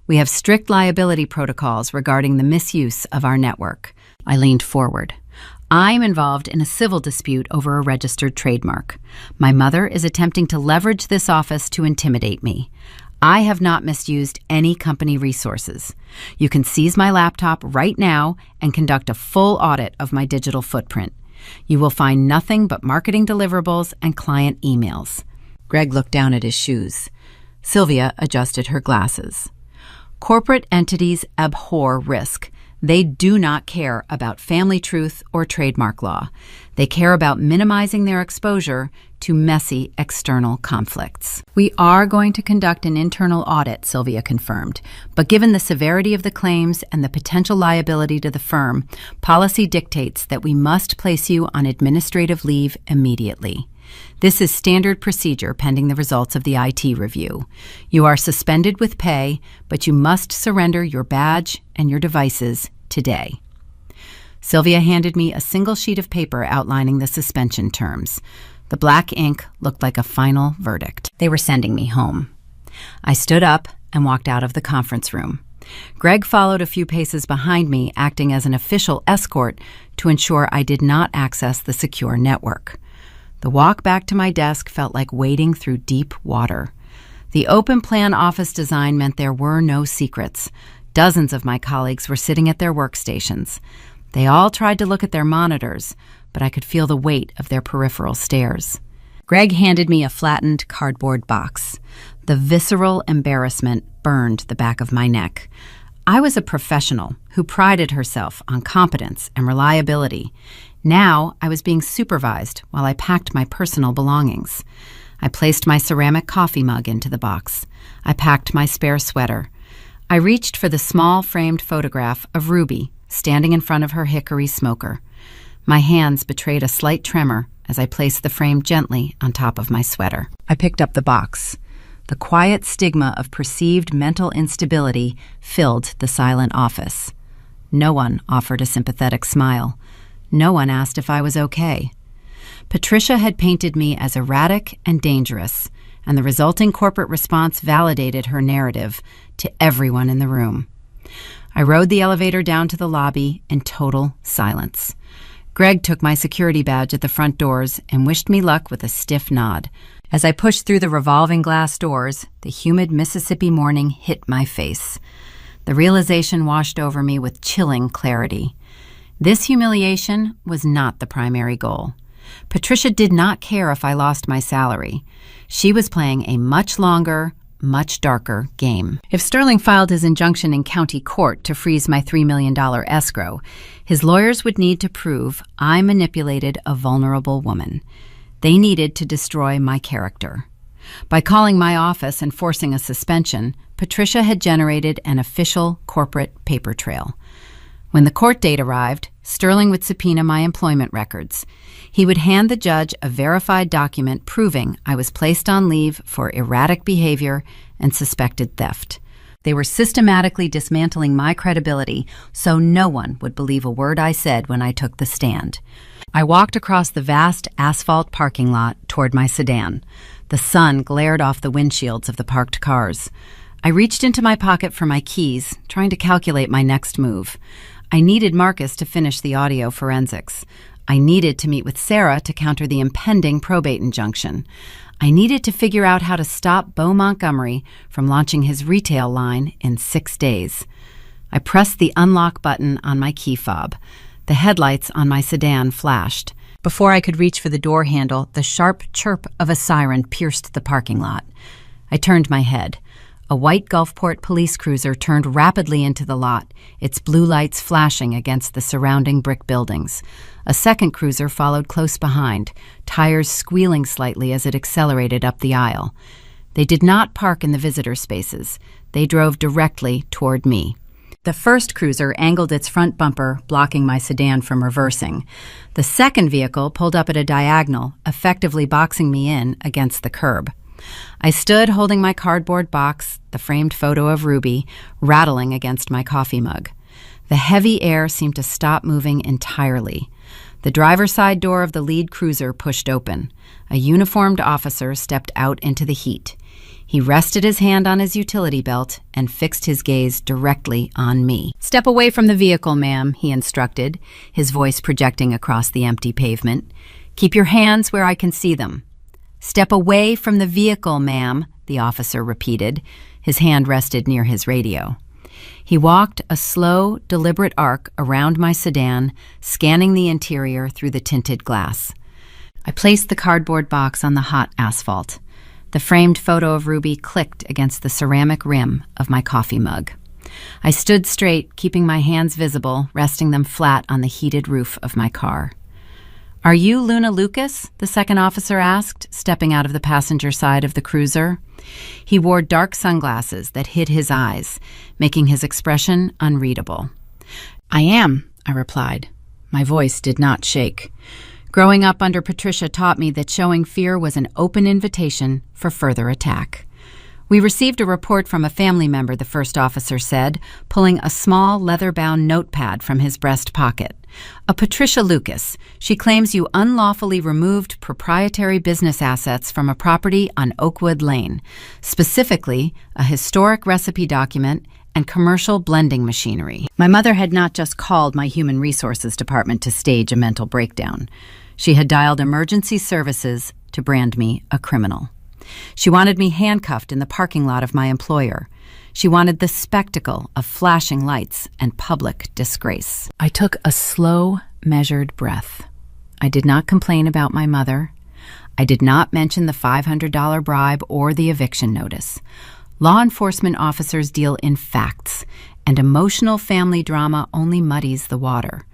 We have strict liability protocols regarding the misuse of our network. I leaned forward. I'm involved in a civil dispute over a registered trademark. My mother is attempting to leverage this office to intimidate me. I have not misused any company resources. You can seize my laptop right now and conduct a full audit of my digital footprint. You will find nothing but marketing deliverables and client emails. Greg looked down at his shoes. Sylvia adjusted her glasses. Corporate entities abhor risk. They do not care about family truth or trademark law. They care about minimizing their exposure to messy external conflicts. We are going to conduct an internal audit, Sylvia confirmed, but given the severity of the claims and the potential liability to the firm, policy dictates that we must place you on administrative leave immediately. This is standard procedure pending the results of the IT review. You are suspended with pay, but you must surrender your badge and your devices today. Sylvia handed me a single sheet of paper outlining the suspension terms. The black ink looked like a final verdict. They were sending me home. I stood up and walked out of the conference room. Greg followed a few paces behind me, acting as an official escort to ensure I did not access the secure network. The walk back to my desk felt like wading through deep water. The open plan office design meant there were no secrets. Dozens of my colleagues were sitting at their workstations. They all tried to look at their monitors, but I could feel the weight of their peripheral stares. Greg handed me a flattened cardboard box. The visceral embarrassment burned the back of my neck. I was a professional who prided herself on competence and reliability. Now I was being supervised while I packed my personal belongings. I placed my ceramic coffee mug into the box. I packed my spare sweater. I reached for the small framed photograph of Ruby standing in front of her hickory smoker. My hands betrayed a slight tremor as I placed the frame gently on top of my sweater. I picked up the box. The quiet stigma of perceived mental instability filled the silent office. No one offered a sympathetic smile. No one asked if I was okay. Patricia had painted me as erratic and dangerous, and the resulting corporate response validated her narrative to everyone in the room. I rode the elevator down to the lobby in total silence. Greg took my security badge at the front doors and wished me luck with a stiff nod. As I pushed through the revolving glass doors, the humid Mississippi morning hit my face. The realization washed over me with chilling clarity. This humiliation was not the primary goal. Patricia did not care if I lost my salary. She was playing a much longer, much darker game. If Sterling filed his injunction in county court to freeze my $3 million escrow, his lawyers would need to prove I manipulated a vulnerable woman. They needed to destroy my character. By calling my office and forcing a suspension, Patricia had generated an official corporate paper trail. When the court date arrived, Sterling would subpoena my employment records. He would hand the judge a verified document proving I was placed on leave for erratic behavior and suspected theft. They were systematically dismantling my credibility so no one would believe a word I said when I took the stand. I walked across the vast asphalt parking lot toward my sedan. The sun glared off the windshields of the parked cars. I reached into my pocket for my keys, trying to calculate my next move. I needed Marcus to finish the audio forensics. I needed to meet with Sarah to counter the impending probate injunction. I needed to figure out how to stop Beau Montgomery from launching his retail line in 6 days. I pressed the unlock button on my key fob. The headlights on my sedan flashed. Before I could reach for the door handle, the sharp chirp of a siren pierced the parking lot. I turned my head. A white Gulfport police cruiser turned rapidly into the lot, its blue lights flashing against the surrounding brick buildings. A second cruiser followed close behind, tires squealing slightly as it accelerated up the aisle. They did not park in the visitor spaces. They drove directly toward me. The first cruiser angled its front bumper, blocking my sedan from reversing. The second vehicle pulled up at a diagonal, effectively boxing me in against the curb. I stood holding my cardboard box, the framed photo of Ruby, rattling against my coffee mug. The heavy air seemed to stop moving entirely. The driver's side door of the lead cruiser pushed open. A uniformed officer stepped out into the heat. He rested his hand on his utility belt and fixed his gaze directly on me. "Step away from the vehicle, ma'am," he instructed, his voice projecting across the empty pavement. "Keep your hands where I can see them." "Step away from the vehicle, ma'am," the officer repeated. His hand rested near his radio. He walked a slow, deliberate arc around my sedan, scanning the interior through the tinted glass. I placed the cardboard box on the hot asphalt. The framed photo of Ruby clicked against the ceramic rim of my coffee mug. I stood straight, keeping my hands visible, resting them flat on the heated roof of my car. "Are you Luna Lucas?" the second officer asked, stepping out of the passenger side of the cruiser. He wore dark sunglasses that hid his eyes, making his expression unreadable. "I am," I replied. My voice did not shake. Growing up under Patricia taught me that showing fear was an open invitation for further attack. "We received a report from a family member," the first officer said, pulling a small leather-bound notepad from his breast pocket. "A Patricia Lucas. She claims you unlawfully removed proprietary business assets from a property on Oakwood Lane, specifically a historic recipe document and commercial blending machinery." My mother had not just called my human resources department to stage a mental breakdown. She had dialed emergency services to brand me a criminal. She wanted me handcuffed in the parking lot of my employer. She wanted the spectacle of flashing lights and public disgrace. I took a slow, measured breath. I did not complain about my mother. I did not mention the $500 bribe or the eviction notice. Law enforcement officers deal in facts, and emotional family drama only muddies the water.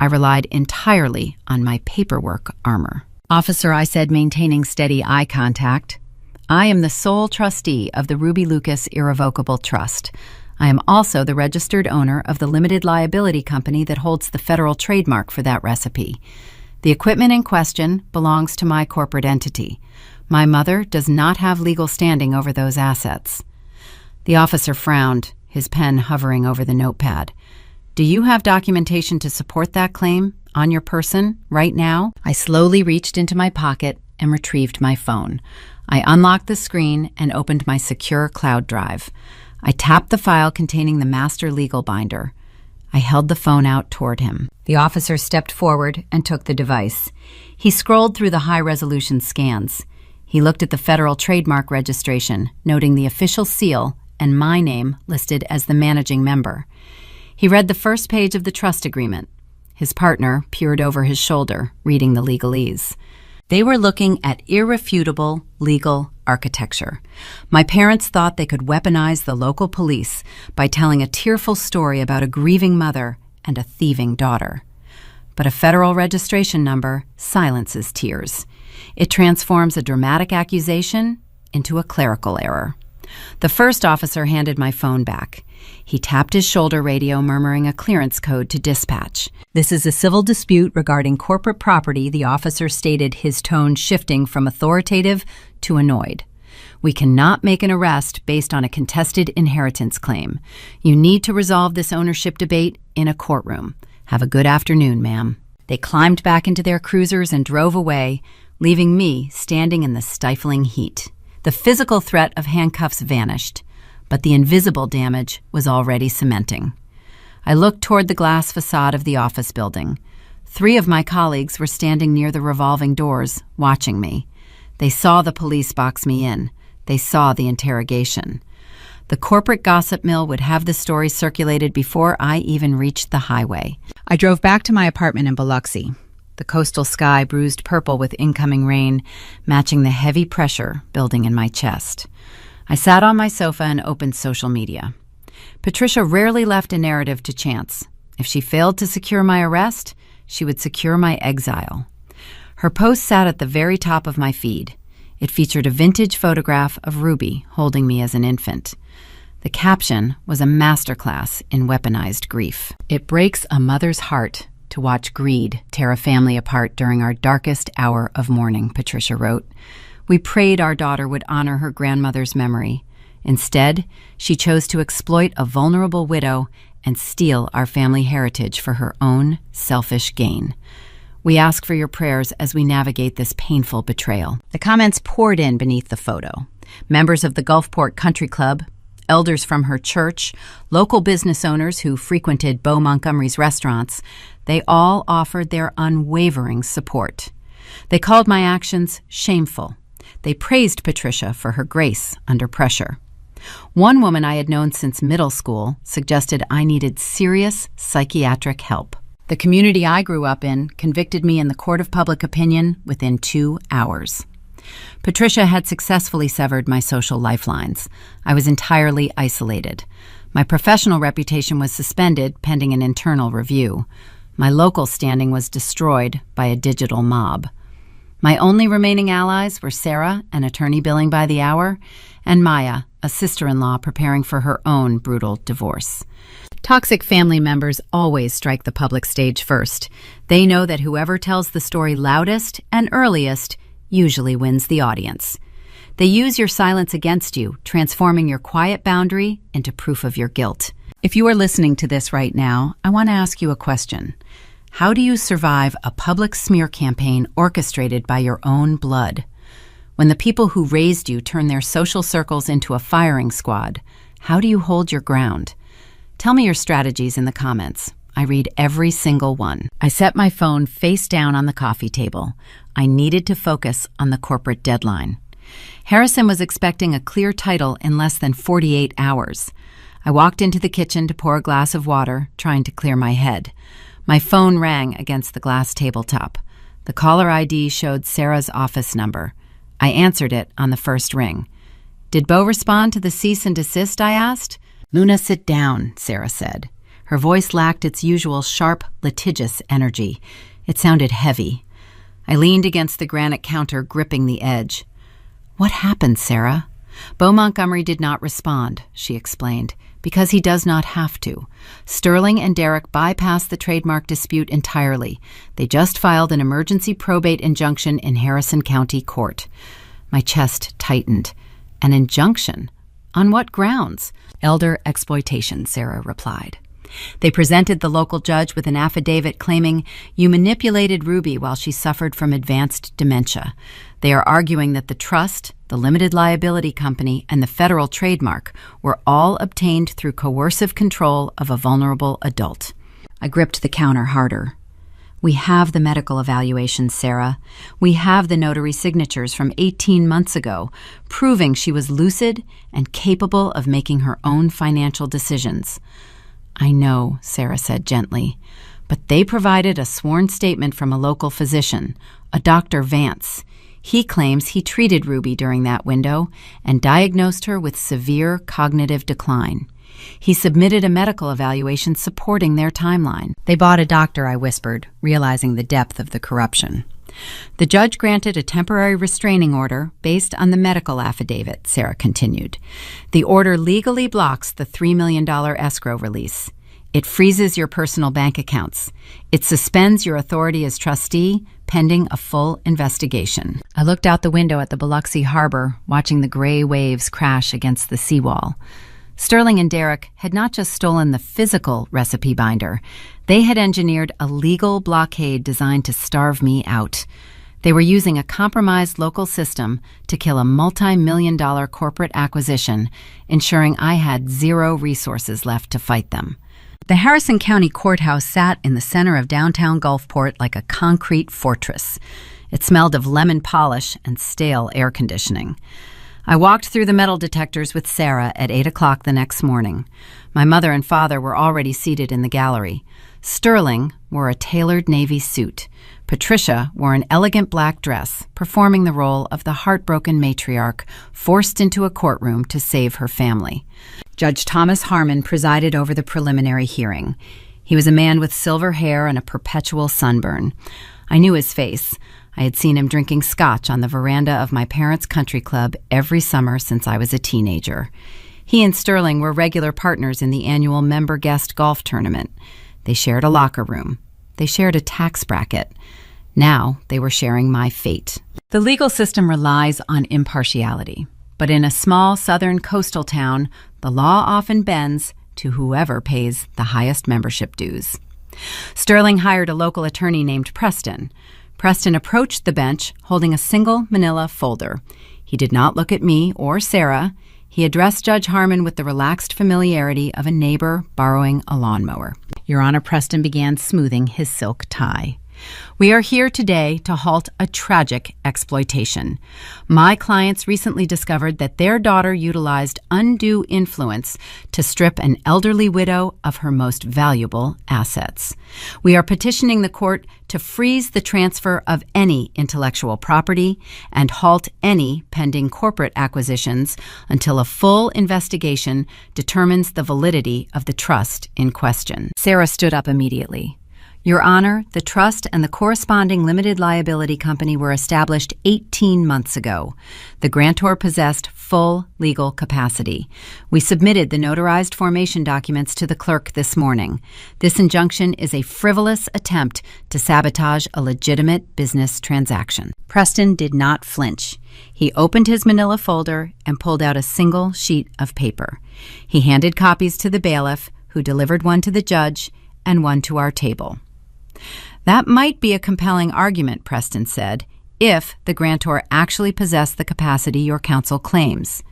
I relied entirely on my paperwork armor. "Officer," I said, maintaining steady eye contact, "I am the sole trustee of the Ruby Lucas Irrevocable Trust. I am also the registered owner of the limited liability company that holds the federal trademark for that recipe. The equipment in question belongs to my corporate entity. My mother does not have legal standing over those assets." The officer frowned, his pen hovering over the notepad. "Do you have documentation to support that claim on your person right now?" I slowly reached into my pocket and retrieved my phone. I unlocked the screen and opened my secure cloud drive. I tapped the file containing the master legal binder. I held the phone out toward him. The officer stepped forward and took the device. He scrolled through the high-resolution scans. He looked at the federal trademark registration, noting the official seal and my name listed as the managing member. He read the first page of the trust agreement. His partner peered over his shoulder, reading the legalese. They were looking at irrefutable legal architecture. My parents thought they could weaponize the local police by telling a tearful story about a grieving mother and a thieving daughter. But a federal registration number silences tears. It transforms a dramatic accusation into a clerical error. The first officer handed my phone back. He tapped his shoulder radio, murmuring a clearance code to dispatch. "This is a civil dispute regarding corporate property," the officer stated, his tone shifting from authoritative to annoyed. "We cannot make an arrest based on a contested inheritance claim. You need to resolve this ownership debate in a courtroom. Have a good afternoon, ma'am." They climbed back into their cruisers and drove away, leaving me standing in the stifling heat. The physical threat of handcuffs vanished, but the invisible damage was already cementing. I looked toward the glass facade of the office building. 3 of my colleagues were standing near the revolving doors, watching me. They saw the police box me in. They saw the interrogation. The corporate gossip mill would have the story circulated before I even reached the highway. I drove back to my apartment in Biloxi. The coastal sky bruised purple with incoming rain, matching the heavy pressure building in my chest. I sat on my sofa and opened social media. Patricia rarely left a narrative to chance. If she failed to secure my arrest, she would secure my exile. Her post sat at the very top of my feed. It featured a vintage photograph of Ruby holding me as an infant. The caption was a masterclass in weaponized grief. It breaks a mother's heart to watch greed tear a family apart during our darkest hour of mourning, Patricia wrote. We prayed our daughter would honor her grandmother's memory. Instead, she chose to exploit a vulnerable widow and steal our family heritage for her own selfish gain. We ask for your prayers as we navigate this painful betrayal. The comments poured in beneath the photo. Members of the Gulfport Country Club, elders from her church, local business owners who frequented Bo Montgomery's restaurants, they all offered their unwavering support. They called my actions shameful. They praised Patricia for her grace under pressure. One woman I had known since middle school suggested I needed serious psychiatric help. The community I grew up in convicted me in the court of public opinion within 2 hours. Patricia had successfully severed my social lifelines. I was entirely isolated. My professional reputation was suspended pending an internal review. My local standing was destroyed by a digital mob. My only remaining allies were Sarah, an attorney billing by the hour, and Maya, a sister-in-law preparing for her own brutal divorce. Toxic family members always strike the public stage first. They know that whoever tells the story loudest and earliest usually wins the audience. They use your silence against you, transforming your quiet boundary into proof of your guilt. If you are listening to this right now, I want to ask you a question. How do you survive a public smear campaign orchestrated by your own blood? When the people who raised you turn their social circles into a firing squad, how do you hold your ground? Tell me your strategies in the comments. I read every single one. I set my phone face down on the coffee table. I needed to focus on the corporate deadline. Harrison was expecting a clear title in less than 48 hours. I walked into the kitchen to pour a glass of water, trying to clear my head. My phone rang against the glass tabletop. The caller ID showed Sarah's office number. I answered it on the first ring. Did Bo respond to the cease and desist, I asked? Luna, sit down, Sarah said. Her voice lacked its usual sharp, litigious energy. It sounded heavy. I leaned against the granite counter, gripping the edge. What happened, Sarah? Bo Montgomery did not respond, she explained, because he does not have to. Sterling and Derek bypassed the trademark dispute entirely. They just filed an emergency probate injunction in Harrison County Court. My chest tightened. An injunction? On what grounds? Elder exploitation, Sarah replied. They presented the local judge with an affidavit claiming you manipulated Ruby while she suffered from advanced dementia. They are arguing that the trust, the limited liability company, and the federal trademark were all obtained through coercive control of a vulnerable adult. I gripped the counter harder. We have the medical evaluation, Sarah. We have the notary signatures from 18 months ago, proving she was lucid and capable of making her own financial decisions. I know, Sarah said gently, but they provided a sworn statement from a local physician, a Dr. Vance. He claims he treated Ruby during that window and diagnosed her with severe cognitive decline. He submitted a medical evaluation supporting their timeline. They bought a doctor, I whispered, realizing the depth of the corruption. The judge granted a temporary restraining order based on the medical affidavit, Sarah continued. The order legally blocks the $3 million escrow release. It freezes your personal bank accounts. It suspends your authority as trustee, pending a full investigation. I looked out the window at the Biloxi harbor, watching the gray waves crash against the seawall. Sterling and Derek had not just stolen the physical recipe binder, they had engineered a legal blockade designed to starve me out. They were using a compromised local system to kill a multi-million-dollar corporate acquisition, ensuring I had zero resources left to fight them. The Harrison County Courthouse sat in the center of downtown Gulfport like a concrete fortress. It smelled of lemon polish and stale air conditioning. I walked through the metal detectors with Sarah at 8 o'clock the next morning. My mother and father were already seated in the gallery. Sterling wore a tailored navy suit. Patricia wore an elegant black dress, performing the role of the heartbroken matriarch forced into a courtroom to save her family. Judge Thomas Harmon presided over the preliminary hearing. He was a man with silver hair and a perpetual sunburn. I knew his face. I had seen him drinking scotch on the veranda of my parents' country club every summer since I was a teenager. He and Sterling were regular partners in the annual member-guest golf tournament. They shared a locker room. They shared a tax bracket. Now they were sharing my fate. The legal system relies on impartiality, but in a small southern coastal town, the law often bends to whoever pays the highest membership dues. Sterling hired a local attorney named Preston. Preston approached the bench holding a single manila folder. He did not look at me or Sarah. He addressed Judge Harmon with the relaxed familiarity of a neighbor borrowing a lawnmower. Your Honor, Preston began smoothing his silk tie. We are here today to halt a tragic exploitation. My clients recently discovered that their daughter utilized undue influence to strip an elderly widow of her most valuable assets. We are petitioning the court to freeze the transfer of any intellectual property and halt any pending corporate acquisitions until a full investigation determines the validity of the trust in question. Sarah stood up immediately. Your Honor, the trust and the corresponding limited liability company were established 18 months ago. The grantor possessed full legal capacity. We submitted the notarized formation documents to the clerk this morning. This injunction is a frivolous attempt to sabotage a legitimate business transaction. Preston did not flinch. He opened his manila folder and pulled out a single sheet of paper. He handed copies to the bailiff, who delivered one to the judge and one to our table. That might be a compelling argument, Preston said, if the grantor actually possessed the capacity your counsel claims.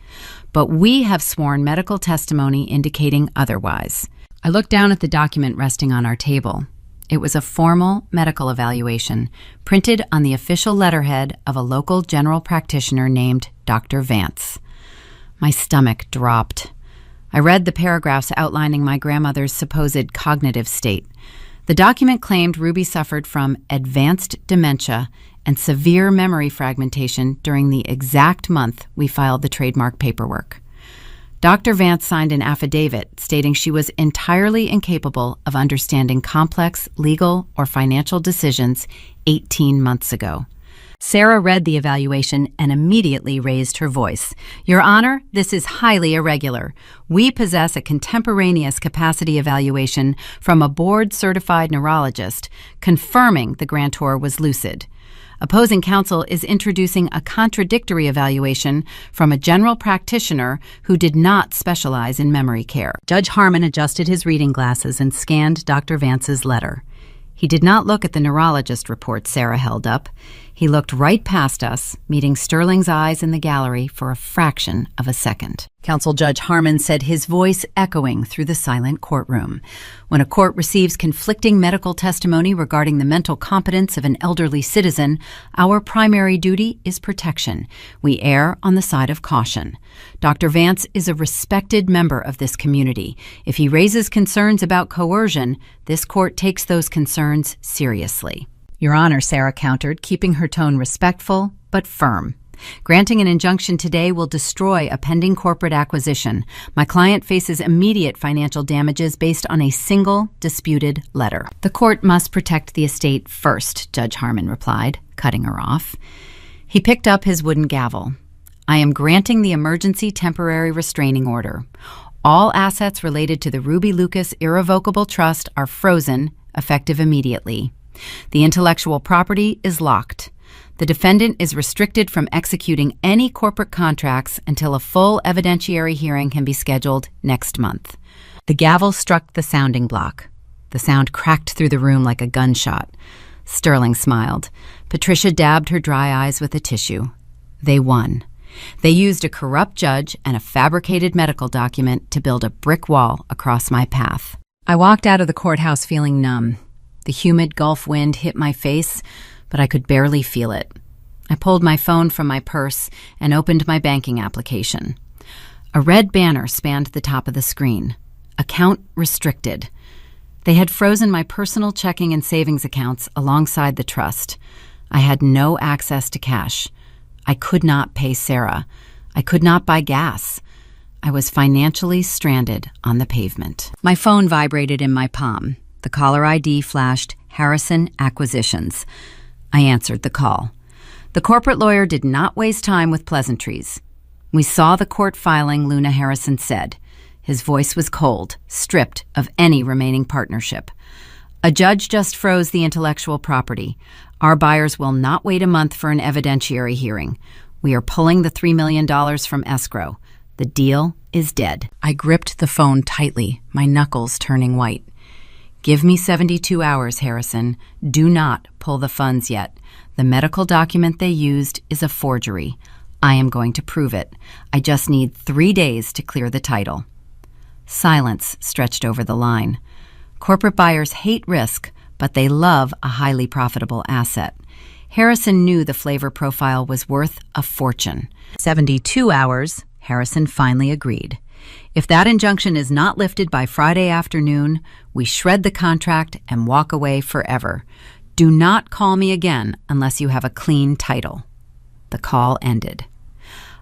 But we have sworn medical testimony indicating otherwise. I looked down at the document resting on our table. It was a formal medical evaluation printed on the official letterhead of a local general practitioner named Dr. Vance. My stomach dropped. I read the paragraphs outlining my grandmother's supposed cognitive state. The document claimed Ruby suffered from advanced dementia and severe memory fragmentation during the exact month we filed the trademark paperwork. Dr. Vance signed an affidavit stating she was entirely incapable of understanding complex legal or financial decisions 18 months ago. Sarah read the evaluation and immediately raised her voice. Your Honor, this is highly irregular. We possess a contemporaneous capacity evaluation from a board-certified neurologist confirming the grantor was lucid. Opposing counsel is introducing a contradictory evaluation from a general practitioner who did not specialize in memory care. Judge Harmon adjusted his reading glasses and scanned Dr. Vance's letter. He did not look at the neurologist report Sarah held up. He looked right past us, meeting Sterling's eyes in the gallery for a fraction of a second. Counsel Judge Harmon said, his voice echoing through the silent courtroom. When a court receives conflicting medical testimony regarding the mental competence of an elderly citizen, our primary duty is protection. We err on the side of caution. Dr. Vance is a respected member of this community. If he raises concerns about coercion, this court takes those concerns seriously. Your Honor, Sarah countered, keeping her tone respectful but firm. Granting an injunction today will destroy a pending corporate acquisition. My client faces immediate financial damages based on a single disputed letter. The court must protect the estate first, Judge Harmon replied, cutting her off. He picked up his wooden gavel. I am granting the emergency temporary restraining order. All assets related to the Ruby Lucas Irrevocable Trust are frozen, effective immediately. The intellectual property is locked. The defendant is restricted from executing any corporate contracts until a full evidentiary hearing can be scheduled next month. The gavel struck the sounding block. The sound cracked through the room like a gunshot. Sterling smiled. Patricia dabbed her dry eyes with a tissue. They won. They used a corrupt judge and a fabricated medical document to build a brick wall across my path. I walked out of the courthouse feeling numb. The humid Gulf wind hit my face, but I could barely feel it. I pulled my phone from my purse and opened my banking application. A red banner spanned the top of the screen. Account restricted. They had frozen my personal checking and savings accounts alongside the trust. I had no access to cash. I could not pay Sarah. I could not buy gas. I was financially stranded on the pavement. My phone vibrated in my palm. The caller ID flashed Harrison Acquisitions. I answered the call. The corporate lawyer did not waste time with pleasantries. We saw the court filing, Luna Harrison said. His voice was cold, stripped of any remaining partnership. A judge just froze the intellectual property. Our buyers will not wait a month for an evidentiary hearing. We are pulling the $3 million from escrow. The deal is dead. I gripped the phone tightly, my knuckles turning white. Give me 72 hours, Harrison. Do not pull the funds yet. The medical document they used is a forgery. I am going to prove it. I just need 3 days to clear the title. Silence stretched over the line. Corporate buyers hate risk, but they love a highly profitable asset. Harrison knew the flavor profile was worth a fortune. 72 hours, Harrison finally agreed. If that injunction is not lifted by Friday afternoon, we shred the contract and walk away forever. Do not call me again unless you have a clean title. The call ended.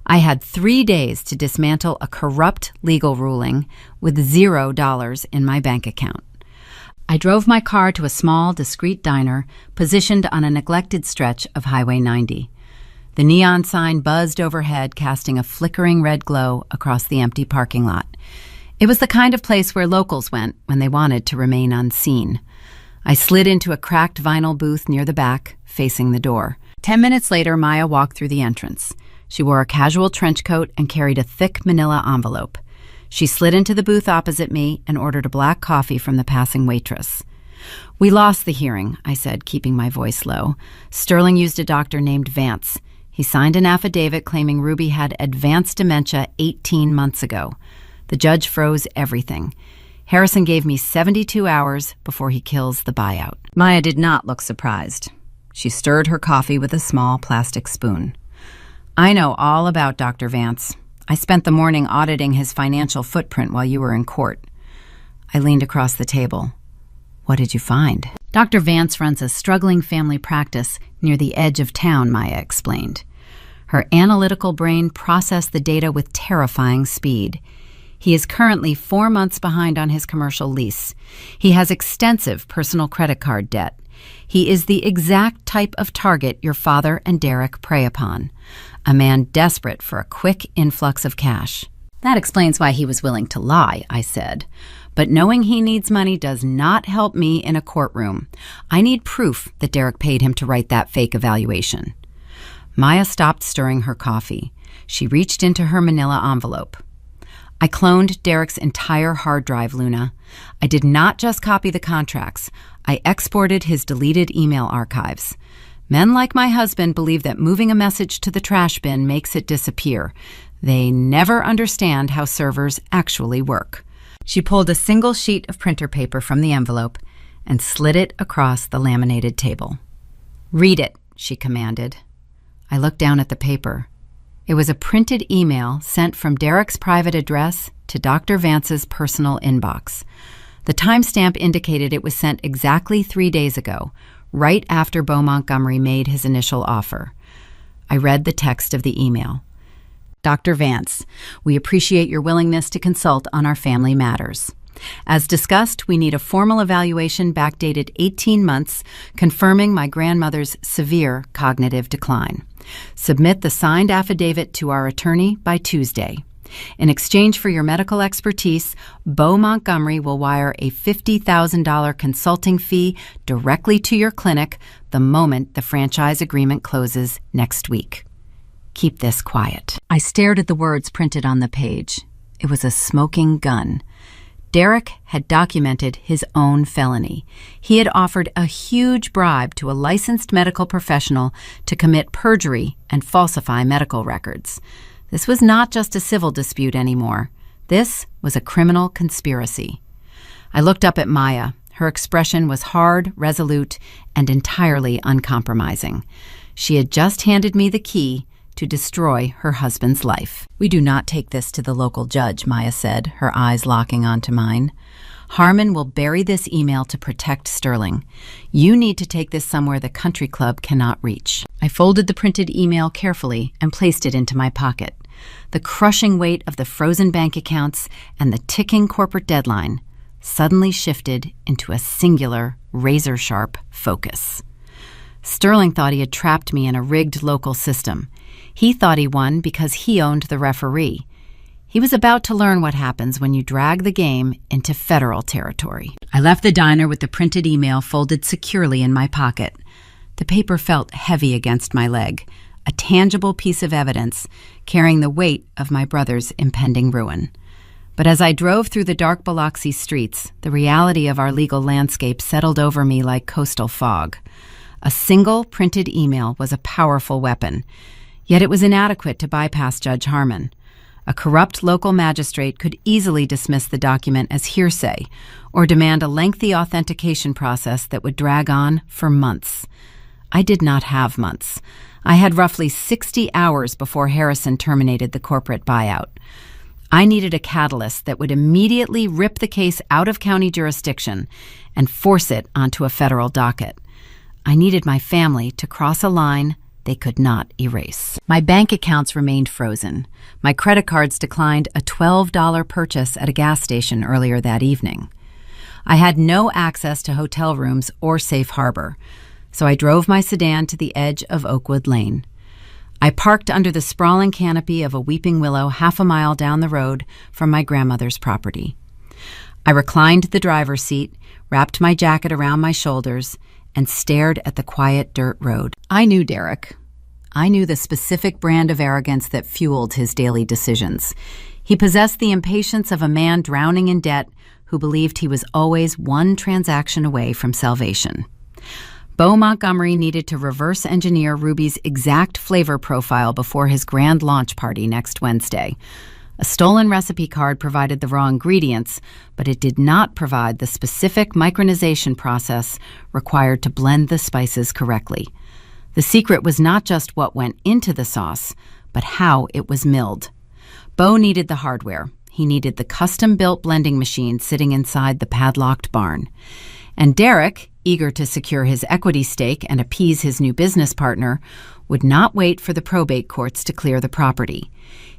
I had 3 days to dismantle a corrupt legal ruling with $0 in my bank account. I drove my car to a small, discreet diner positioned on a neglected stretch of Highway 90. The neon sign buzzed overhead, casting a flickering red glow across the empty parking lot. It was the kind of place where locals went when they wanted to remain unseen. I slid into a cracked vinyl booth near the back, facing the door. 10 minutes later, Maya walked through the entrance. She wore a casual trench coat and carried a thick manila envelope. She slid into the booth opposite me and ordered a black coffee from the passing waitress. We lost the hearing, I said, keeping my voice low. Sterling used a doctor named Vance. He signed an affidavit claiming Ruby had advanced dementia 18 months ago. The judge froze everything. Harrison gave me 72 hours before he kills the buyout. Maya did not look surprised. She stirred her coffee with a small plastic spoon. I know all about Dr. Vance. I spent the morning auditing his financial footprint while you were in court. I leaned across the table. What did you find? Dr. Vance runs a struggling family practice near the edge of town, Maya explained. Her analytical brain processed the data with terrifying speed. He is currently 4 months behind on his commercial lease. He has extensive personal credit card debt. He is the exact type of target your father and Derek prey upon. A man desperate for a quick influx of cash. That explains why he was willing to lie, I said. But knowing he needs money does not help me in a courtroom. I need proof that Derek paid him to write that fake evaluation. Maya stopped stirring her coffee. She reached into her manila envelope. I cloned Derek's entire hard drive, Luna. I did not just copy the contracts. I exported his deleted email archives. Men like my husband believe that moving a message to the trash bin makes it disappear. They never understand how servers actually work. She pulled a single sheet of printer paper from the envelope and slid it across the laminated table. Read it, she commanded. I looked down at the paper. It was a printed email sent from Derek's private address to Dr. Vance's personal inbox. The timestamp indicated it was sent exactly 3 days ago, right after Beau Montgomery made his initial offer. I read the text of the email. Dr. Vance, we appreciate your willingness to consult on our family matters. As discussed, we need a formal evaluation backdated 18 months, confirming my grandmother's severe cognitive decline. Submit the signed affidavit to our attorney by Tuesday. In exchange for your medical expertise, Beau Montgomery will wire a $50,000 consulting fee directly to your clinic the moment the franchise agreement closes next week. Keep this quiet. I stared at the words printed on the page. It was a smoking gun. Derek had documented his own felony. He had offered a huge bribe to a licensed medical professional to commit perjury and falsify medical records. This was not just a civil dispute anymore. This was a criminal conspiracy. I looked up at Maya. Her expression was hard, resolute, and entirely uncompromising. She had just handed me the key to destroy her husband's life. "We do not take this to the local judge," Maya said, her eyes locking onto mine. "Harmon will bury this email to protect Sterling. You need to take this somewhere the country club cannot reach." I folded the printed email carefully and placed it into my pocket. The crushing weight of the frozen bank accounts and the ticking corporate deadline suddenly shifted into a singular, razor-sharp focus. Sterling thought he had trapped me in a rigged local system. He thought he won because he owned the referee. He was about to learn what happens when you drag the game into federal territory. I left the diner with the printed email folded securely in my pocket. The paper felt heavy against my leg, a tangible piece of evidence carrying the weight of my brother's impending ruin. But as I drove through the dark Biloxi streets, the reality of our legal landscape settled over me like coastal fog. A single printed email was a powerful weapon, yet it was inadequate to bypass Judge Harmon. A corrupt local magistrate could easily dismiss the document as hearsay or demand a lengthy authentication process that would drag on for months. I did not have months. I had roughly 60 hours before Harrison terminated the corporate buyout. I needed a catalyst that would immediately rip the case out of county jurisdiction and force it onto a federal docket. I needed my family to cross a line they could not erase. My bank accounts remained frozen. My credit cards declined a $12 purchase at a gas station earlier that evening. I had no access to hotel rooms or safe harbor, so I drove my sedan to the edge of Oakwood Lane. I parked under the sprawling canopy of a weeping willow half a mile down the road from my grandmother's property. I reclined the driver's seat, wrapped my jacket around my shoulders, and stared at the quiet dirt road. I knew Derek. I knew the specific brand of arrogance that fueled his daily decisions. He possessed the impatience of a man drowning in debt who believed he was always one transaction away from salvation. Bo Montgomery needed to reverse engineer Ruby's exact flavor profile before his grand launch party next Wednesday. A stolen recipe card provided the raw ingredients, but it did not provide the specific micronization process required to blend the spices correctly. The secret was not just what went into the sauce, but how it was milled. Bo needed the hardware. He needed the custom-built blending machine sitting inside the padlocked barn. And Derek, eager to secure his equity stake and appease his new business partner, would not wait for the probate courts to clear the property.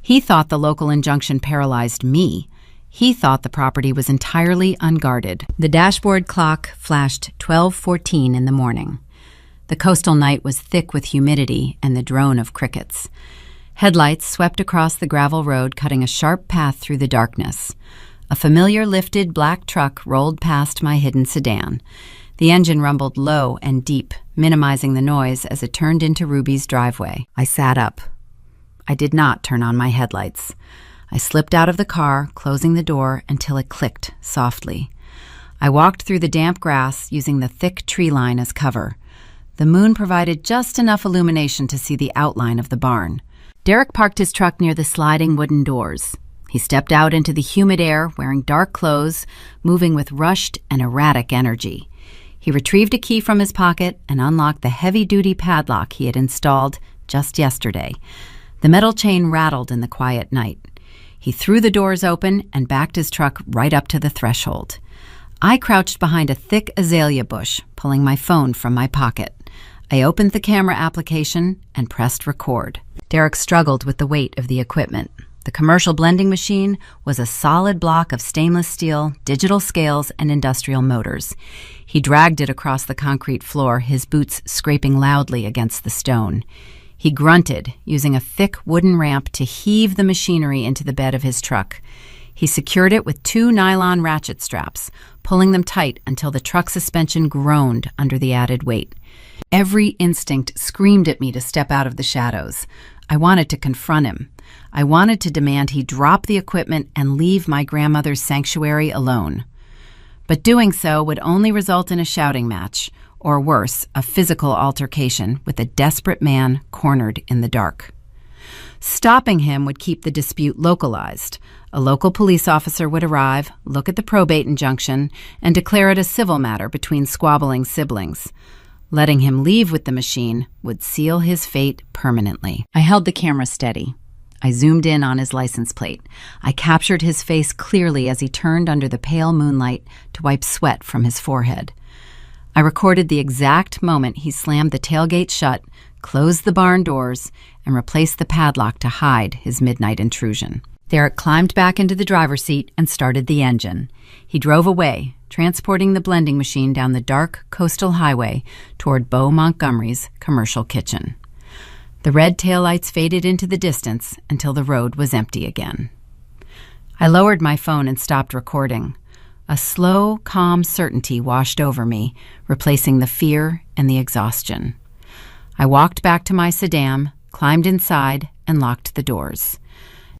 He thought the local injunction paralyzed me. He thought the property was entirely unguarded. The dashboard clock flashed 12:14 in the morning. The coastal night was thick with humidity and the drone of crickets. Headlights swept across the gravel road, cutting a sharp path through the darkness. A familiar lifted black truck rolled past my hidden sedan. The engine rumbled low and deep, minimizing the noise as it turned into Ruby's driveway. I sat up. I did not turn on my headlights. I slipped out of the car, closing the door until it clicked softly. I walked through the damp grass, using the thick tree line as cover. The moon provided just enough illumination to see the outline of the barn. Derek parked his truck near the sliding wooden doors. He stepped out into the humid air, wearing dark clothes, moving with rushed and erratic energy. He retrieved a key from his pocket and unlocked the heavy-duty padlock he had installed just yesterday. The metal chain rattled in the quiet night. He threw the doors open and backed his truck right up to the threshold. I crouched behind a thick azalea bush, pulling my phone from my pocket. I opened the camera application and pressed record. Derek struggled with the weight of the equipment. The commercial blending machine was a solid block of stainless steel, digital scales, and industrial motors. He dragged it across the concrete floor, his boots scraping loudly against the stone. He grunted, using a thick wooden ramp to heave the machinery into the bed of his truck. He secured it with 2 nylon ratchet straps, pulling them tight until the truck suspension groaned under the added weight. Every instinct screamed at me to step out of the shadows. I wanted to confront him. I wanted to demand he drop the equipment and leave my grandmother's sanctuary alone. But doing so would only result in a shouting match, or worse, a physical altercation with a desperate man cornered in the dark. Stopping him would keep the dispute localized. A local police officer would arrive, look at the probate injunction, and declare it a civil matter between squabbling siblings. Letting him leave with the machine would seal his fate permanently. I held the camera steady. I zoomed in on his license plate. I captured his face clearly as he turned under the pale moonlight to wipe sweat from his forehead. I recorded the exact moment he slammed the tailgate shut, closed the barn doors, and replaced the padlock to hide his midnight intrusion. Derek climbed back into the driver's seat and started the engine. He drove away, transporting the blending machine down the dark coastal highway toward Bo Montgomery's commercial kitchen. The red taillights faded into the distance until the road was empty again. I lowered my phone and stopped recording. A slow, calm certainty washed over me, replacing the fear and the exhaustion. I walked back to my sedan, climbed inside, and locked the doors.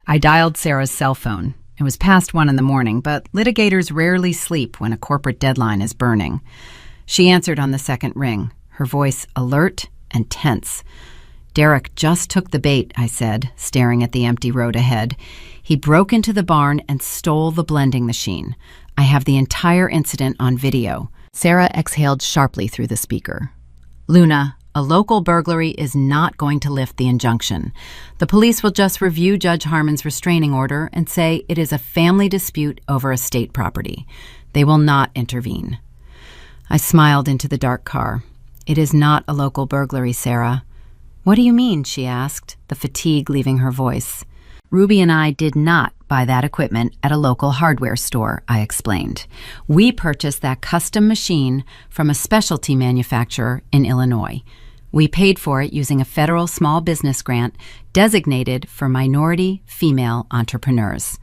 I dialed Sarah's cell phone. It was past 1 a.m, but litigators rarely sleep when a corporate deadline is burning. She answered on the second ring, her voice alert and tense. "Derek just took the bait," I said, staring at the empty road ahead. "He broke into the barn and stole the blending machine. I have the entire incident on video." Sarah exhaled sharply through the speaker. "Luna, a local burglary is not going to lift the injunction. The police will just review Judge Harmon's restraining order and say it is a family dispute over a state property. They will not intervene." I smiled into the dark car. "It is not a local burglary, Sarah." "What do you mean?" she asked, the fatigue leaving her voice. "Ruby and I did not buy that equipment at a local hardware store," I explained. "We purchased that custom machine from a specialty manufacturer in Illinois. We paid for it using a federal small business grant designated for minority female entrepreneurs.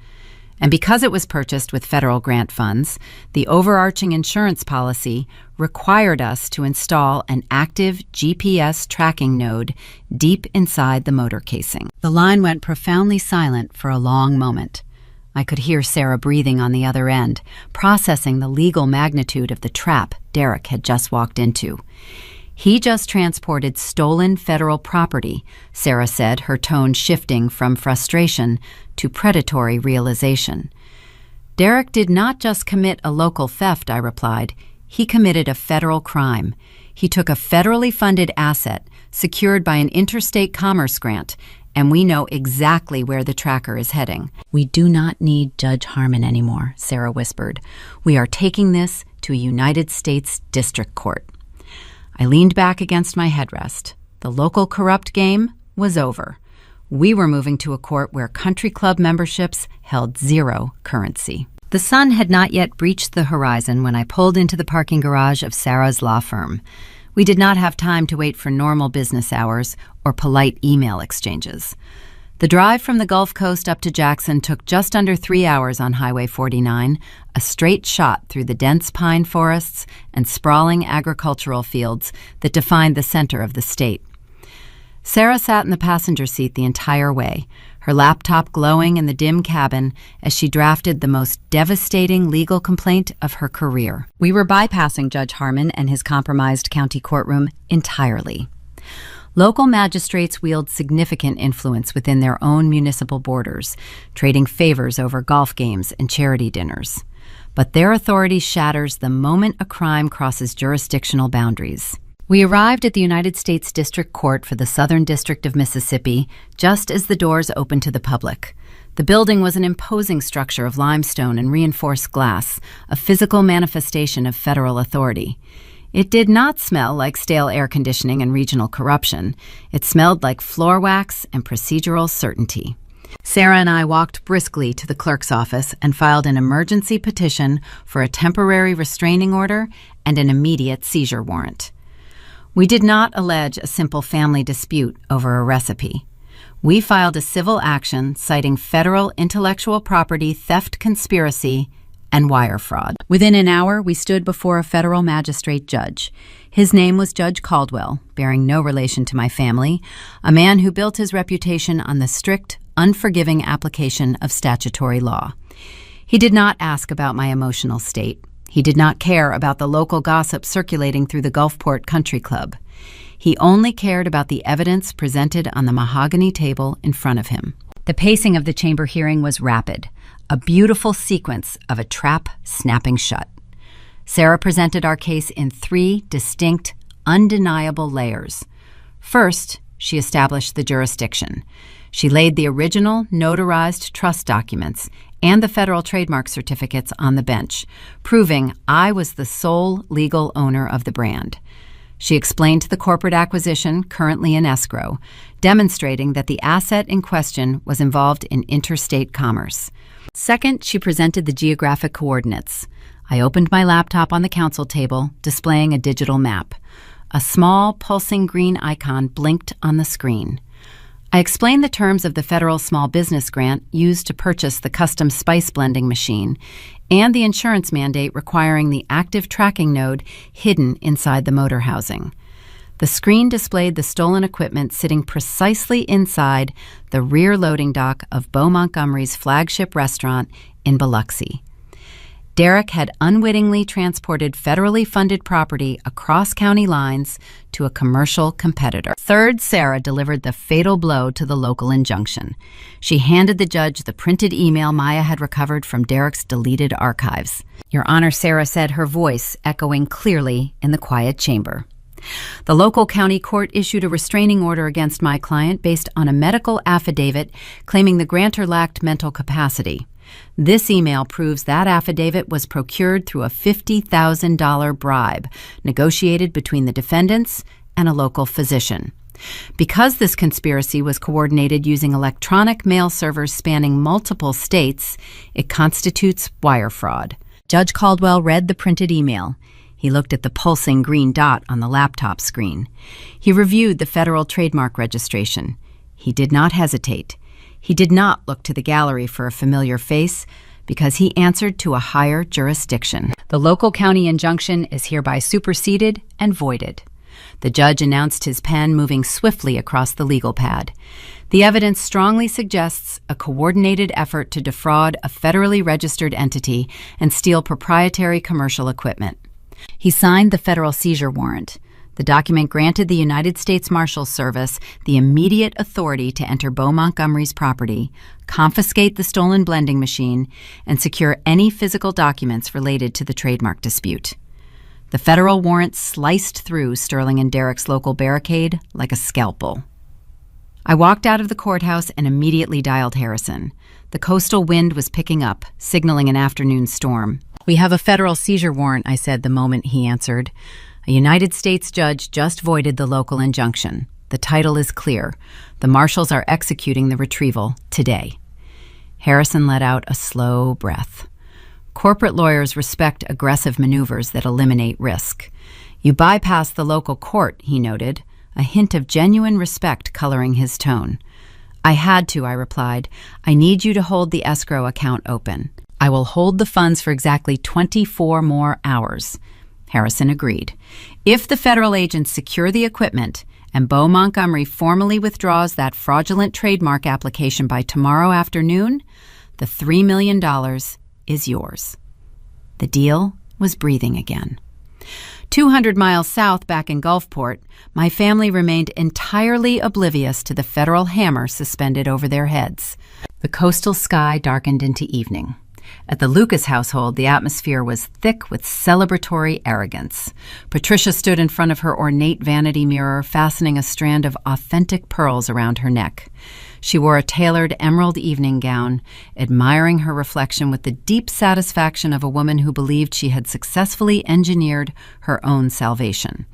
And because it was purchased with federal grant funds, the overarching insurance policy required us to install an active GPS tracking node deep inside the motor casing." The line went profoundly silent for a long moment. I could hear Sarah breathing on the other end, processing the legal magnitude of the trap Derek had just walked into. "He just transported stolen federal property," Sarah said, her tone shifting from frustration to predatory realization. "Derek did not just commit a local theft," I replied. "He committed a federal crime. He took a federally funded asset secured by an interstate commerce grant, and we know exactly where the tracker is heading." "We do not need Judge Harmon anymore," Sarah whispered. "We are taking this to a United States District Court." I leaned back against my headrest. The local corrupt game was over. We were moving to a court where country club memberships held zero currency. The sun had not yet breached the horizon when I pulled into the parking garage of Sarah's law firm. We did not have time to wait for normal business hours or polite email exchanges. The drive from the Gulf Coast up to Jackson took just under 3 hours on Highway 49, a straight shot through the dense pine forests and sprawling agricultural fields that defined the center of the state. Sarah sat in the passenger seat the entire way, her laptop glowing in the dim cabin as she drafted the most devastating legal complaint of her career. We were bypassing Judge Harmon and his compromised county courtroom entirely. Local magistrates wield significant influence within their own municipal borders, trading favors over golf games and charity dinners. But their authority shatters the moment a crime crosses jurisdictional boundaries. We arrived at the United States District Court for the Southern District of Mississippi just as the doors opened to the public. The building was an imposing structure of limestone and reinforced glass, a physical manifestation of federal authority. It did not smell like stale air conditioning and regional corruption. It smelled like floor wax and procedural certainty. Sarah and I walked briskly to the clerk's office and filed an emergency petition for a temporary restraining order and an immediate seizure warrant. We did not allege a simple family dispute over a recipe. We filed a civil action citing federal intellectual property theft conspiracy and wire fraud. Within an hour, we stood before a federal magistrate judge. His name was Judge Caldwell, bearing no relation to my family, a man who built his reputation on the strict, unforgiving application of statutory law. He did not ask about my emotional state. He did not care about the local gossip circulating through the Gulfport Country Club. He only cared about the evidence presented on the mahogany table in front of him. The pacing of the chamber hearing was rapid, a beautiful sequence of a trap snapping shut. Sarah presented our case in 3 distinct, undeniable layers. First, she established the jurisdiction. She laid the original notarized trust documents and the federal trademark certificates on the bench, proving I was the sole legal owner of the brand. She explained the corporate acquisition currently in escrow, demonstrating that the asset in question was involved in interstate commerce. Second, she presented the geographic coordinates. I opened my laptop on the counsel table, displaying a digital map. A small, pulsing green icon blinked on the screen. I explained the terms of the federal small business grant used to purchase the custom spice blending machine and the insurance mandate requiring the active tracking node hidden inside the motor housing. The screen displayed the stolen equipment sitting precisely inside the rear loading dock of Bo Montgomery's flagship restaurant in Biloxi. Derek had unwittingly transported federally funded property across county lines to a commercial competitor. Third, Sarah delivered the fatal blow to the local injunction. She handed the judge the printed email Maya had recovered from Derek's deleted archives. "Your Honor," Sarah said, her voice echoing clearly in the quiet chamber. The local county court issued a restraining order against my client based on a medical affidavit claiming the grantor lacked mental capacity. This email proves that affidavit was procured through a $50,000 bribe negotiated between the defendants and a local physician. Because this conspiracy was coordinated using electronic mail servers spanning multiple states, it constitutes wire fraud. Judge Caldwell read the printed email. He looked at the pulsing green dot on the laptop screen. He reviewed the federal trademark registration. He did not hesitate. He did not look to the gallery for a familiar face because he answered to a higher jurisdiction. The local county injunction is hereby superseded and voided. The judge announced his pen moving swiftly across the legal pad. The evidence strongly suggests a coordinated effort to defraud a federally registered entity and steal proprietary commercial equipment. He signed the federal seizure warrant. The document granted the United States Marshals Service the immediate authority to enter Bo Montgomery's property, confiscate the stolen blending machine, and secure any physical documents related to the trademark dispute. The federal warrant sliced through Sterling and Derek's local barricade like a scalpel. I walked out of the courthouse and immediately dialed Harrison. The coastal wind was picking up, signaling an afternoon storm. "We have a federal seizure warrant," I said the moment he answered. "A United States judge just voided the local injunction. The title is clear. The marshals are executing the retrieval today." Harrison let out a slow breath. Corporate lawyers respect aggressive maneuvers that eliminate risk. "You bypassed the local court," he noted, a hint of genuine respect coloring his tone. "I had to," I replied. "I need you to hold the escrow account open. I will hold the funds for exactly 24 more hours." Harrison agreed. "If the federal agents secure the equipment and Bo Montgomery formally withdraws that fraudulent trademark application by tomorrow afternoon, the $3 million is yours." The deal was breathing again. 200 miles south, back in Gulfport, my family remained entirely oblivious to the federal hammer suspended over their heads. The coastal sky darkened into evening. At the Lucas household, the atmosphere was thick with celebratory arrogance. Patricia stood in front of her ornate vanity mirror, fastening a strand of authentic pearls around her neck. She wore a tailored emerald evening gown, admiring her reflection with the deep satisfaction of a woman who believed she had successfully engineered her own salvation.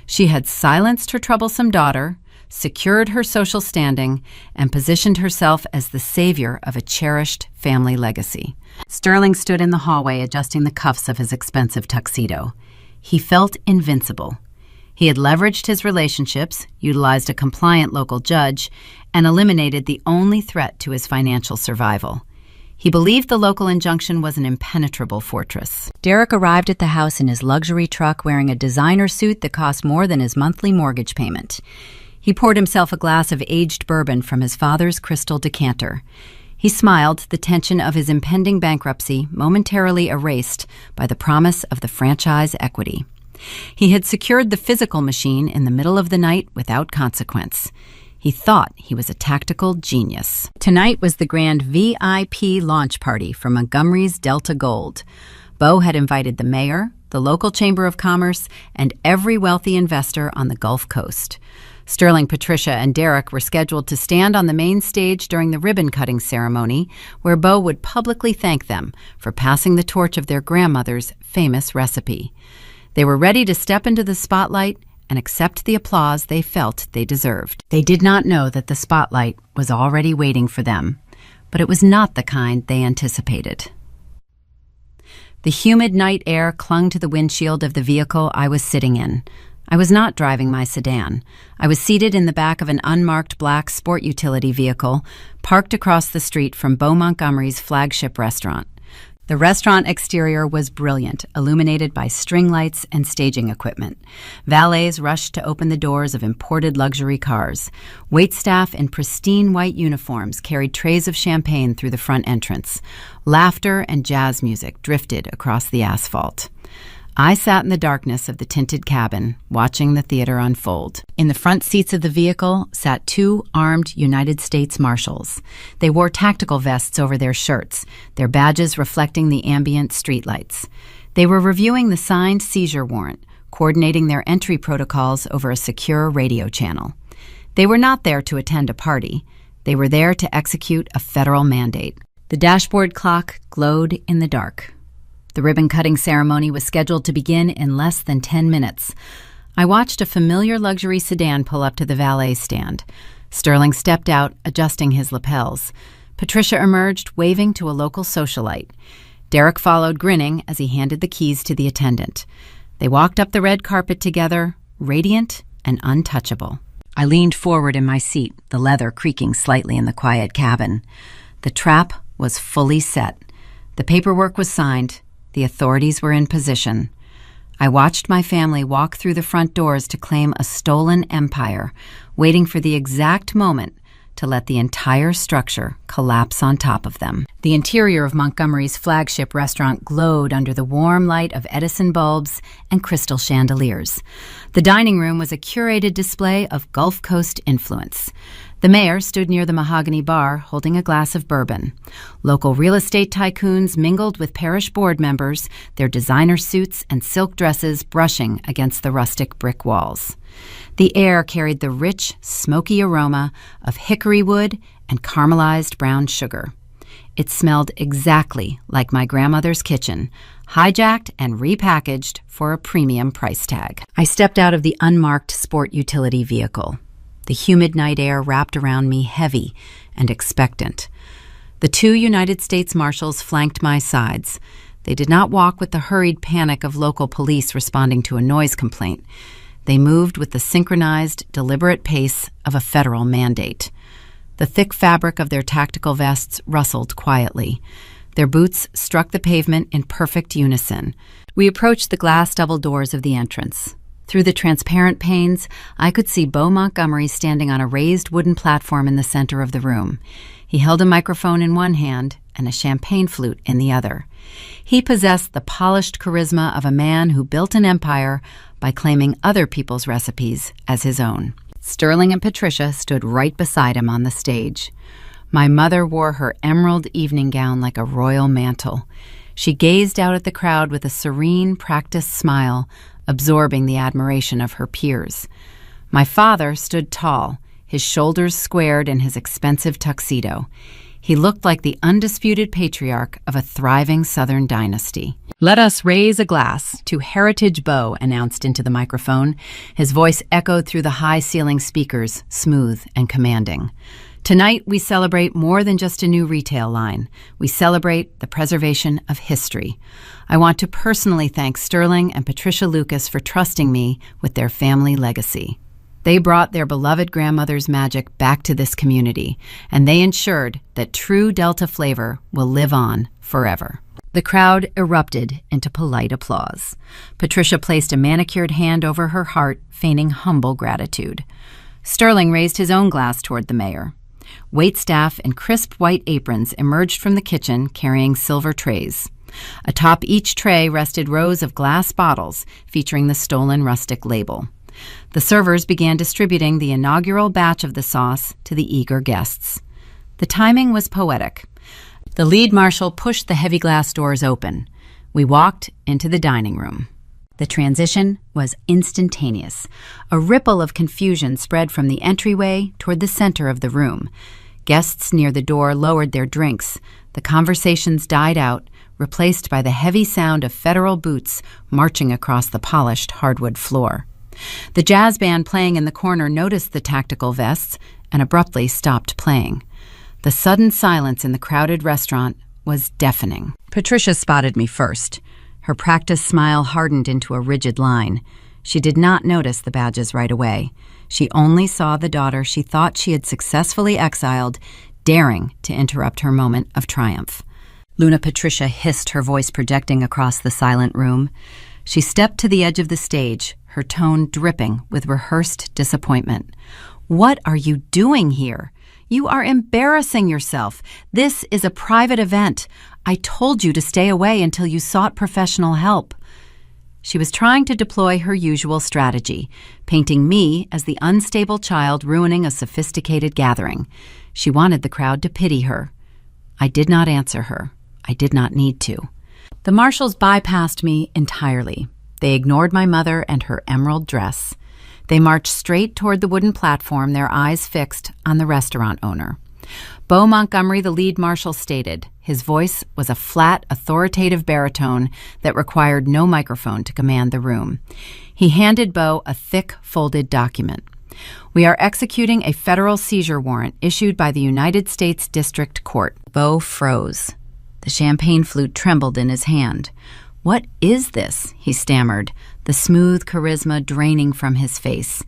She had silenced her troublesome daughter, secured her social standing, and positioned herself as the savior of a cherished family legacy. Sterling stood in the hallway adjusting the cuffs of his expensive tuxedo. He felt invincible. He had leveraged his relationships, utilized a compliant local judge, and eliminated the only threat to his financial survival. He believed the local injunction was an impenetrable fortress. Derek arrived at the house in his luxury truck wearing a designer suit that cost more than his monthly mortgage payment. He poured himself a glass of aged bourbon from his father's crystal decanter. He smiled, the tension of his impending bankruptcy momentarily erased by the promise of the franchise equity. He had secured the physical machine in the middle of the night without consequence. He thought he was a tactical genius. Tonight was the grand VIP launch party for Montgomery's Delta Gold. Bo had invited the mayor, the local chamber of commerce, and every wealthy investor on the Gulf Coast. Sterling, Patricia, and Derek were scheduled to stand on the main stage during the ribbon-cutting ceremony, where Bo would publicly thank them for passing the torch of their grandmother's famous recipe. They were ready to step into the spotlight and accept the applause they felt they deserved. They did not know that the spotlight was already waiting for them, but it was not the kind they anticipated. The humid night air clung to the windshield of the vehicle I was sitting in. I was not driving my sedan. I was seated in the back of an unmarked black sport utility vehicle parked across the street from Bo Montgomery's flagship restaurant. The restaurant exterior was brilliant, illuminated by string lights and staging equipment. Valets rushed to open the doors of imported luxury cars. Waitstaff in pristine white uniforms carried trays of champagne through the front entrance. Laughter and jazz music drifted across the asphalt. I sat in the darkness of the tinted cabin, watching the theater unfold. In the front seats of the vehicle sat two armed United States Marshals. They wore tactical vests over their shirts, their badges reflecting the ambient streetlights. They were reviewing the signed seizure warrant, coordinating their entry protocols over a secure radio channel. They were not there to attend a party. They were there to execute a federal mandate. The dashboard clock glowed in the dark. The ribbon-cutting ceremony was scheduled to begin in less than 10 minutes. I watched a familiar luxury sedan pull up to the valet stand. Sterling stepped out, adjusting his lapels. Patricia emerged, waving to a local socialite. Derek followed, grinning, as he handed the keys to the attendant. They walked up the red carpet together, radiant and untouchable. I leaned forward in my seat, the leather creaking slightly in the quiet cabin. The trap was fully set. The paperwork was signed. The authorities were in position. I watched my family walk through the front doors to claim a stolen empire, waiting for the exact moment to let the entire structure collapse on top of them. The interior of Montgomery's flagship restaurant glowed under the warm light of Edison bulbs and crystal chandeliers. The dining room was a curated display of Gulf Coast influence. The mayor stood near the mahogany bar, holding a glass of bourbon. Local real estate tycoons mingled with parish board members, their designer suits and silk dresses brushing against the rustic brick walls. The air carried the rich, smoky aroma of hickory wood and caramelized brown sugar. It smelled exactly like my grandmother's kitchen, hijacked and repackaged for a premium price tag. I stepped out of the unmarked sport utility vehicle. The humid night air wrapped around me heavy and expectant. The two United States Marshals flanked my sides. They did not walk with the hurried panic of local police responding to a noise complaint. They moved with the synchronized, deliberate pace of a federal mandate. The thick fabric of their tactical vests rustled quietly. Their boots struck the pavement in perfect unison. We approached the glass double doors of the entrance. Through the transparent panes, I could see Bo Montgomery standing on a raised wooden platform in the center of the room. He held a microphone in one hand and a champagne flute in the other. He possessed the polished charisma of a man who built an empire by claiming other people's recipes as his own. Sterling and Patricia stood right beside him on the stage. My mother wore her emerald evening gown like a royal mantle. She gazed out at the crowd with a serene, practiced smile, absorbing the admiration of her peers. My father stood tall, his shoulders squared in his expensive tuxedo. He looked like the undisputed patriarch of a thriving Southern dynasty. "Let us raise a glass to Heritage Bo," announced into the microphone. His voice echoed through the high-ceiling speakers, smooth and commanding. Tonight, we celebrate more than just a new retail line. We celebrate the preservation of history. I want to personally thank Sterling and Patricia Lucas for trusting me with their family legacy. They brought their beloved grandmother's magic back to this community, and they ensured that true Delta flavor will live on forever. The crowd erupted into polite applause. Patricia placed a manicured hand over her heart, feigning humble gratitude. Sterling raised his own glass toward the mayor. Waitstaff in crisp white aprons emerged from the kitchen carrying silver trays. Atop each tray rested rows of glass bottles featuring the Stolen Rustic label. The servers began distributing the inaugural batch of the sauce to the eager guests. The timing was poetic. The lead marshal pushed the heavy glass doors open. We walked into the dining room. The transition was instantaneous. A ripple of confusion spread from the entryway toward the center of the room. Guests near the door lowered their drinks. The conversations died out, replaced by the heavy sound of federal boots marching across the polished hardwood floor. The jazz band playing in the corner noticed the tactical vests and abruptly stopped playing. The sudden silence in the crowded restaurant was deafening. Patricia spotted me first. Her practiced smile hardened into a rigid line. She did not notice the badges right away. She only saw the daughter she thought she had successfully exiled, daring to interrupt her moment of triumph. Luna Patricia hissed, her voice projecting across the silent room. She stepped to the edge of the stage, her tone dripping with rehearsed disappointment. "What are you doing here? You are embarrassing yourself. This is a private event. I told you to stay away until you sought professional help." She was trying to deploy her usual strategy, painting me as the unstable child ruining a sophisticated gathering. She wanted the crowd to pity her. I did not answer her. I did not need to. The marshals bypassed me entirely. They ignored my mother and her emerald dress. They marched straight toward the wooden platform, their eyes fixed on the restaurant owner. Bo Montgomery, the lead marshal, stated. His voice was a flat, authoritative baritone that required no microphone to command the room. He handed Bo a thick, folded document. "We are executing a federal seizure warrant issued by the United States District Court." Bo froze. The champagne flute trembled in his hand. "What is this?" he stammered, the smooth charisma draining from his face.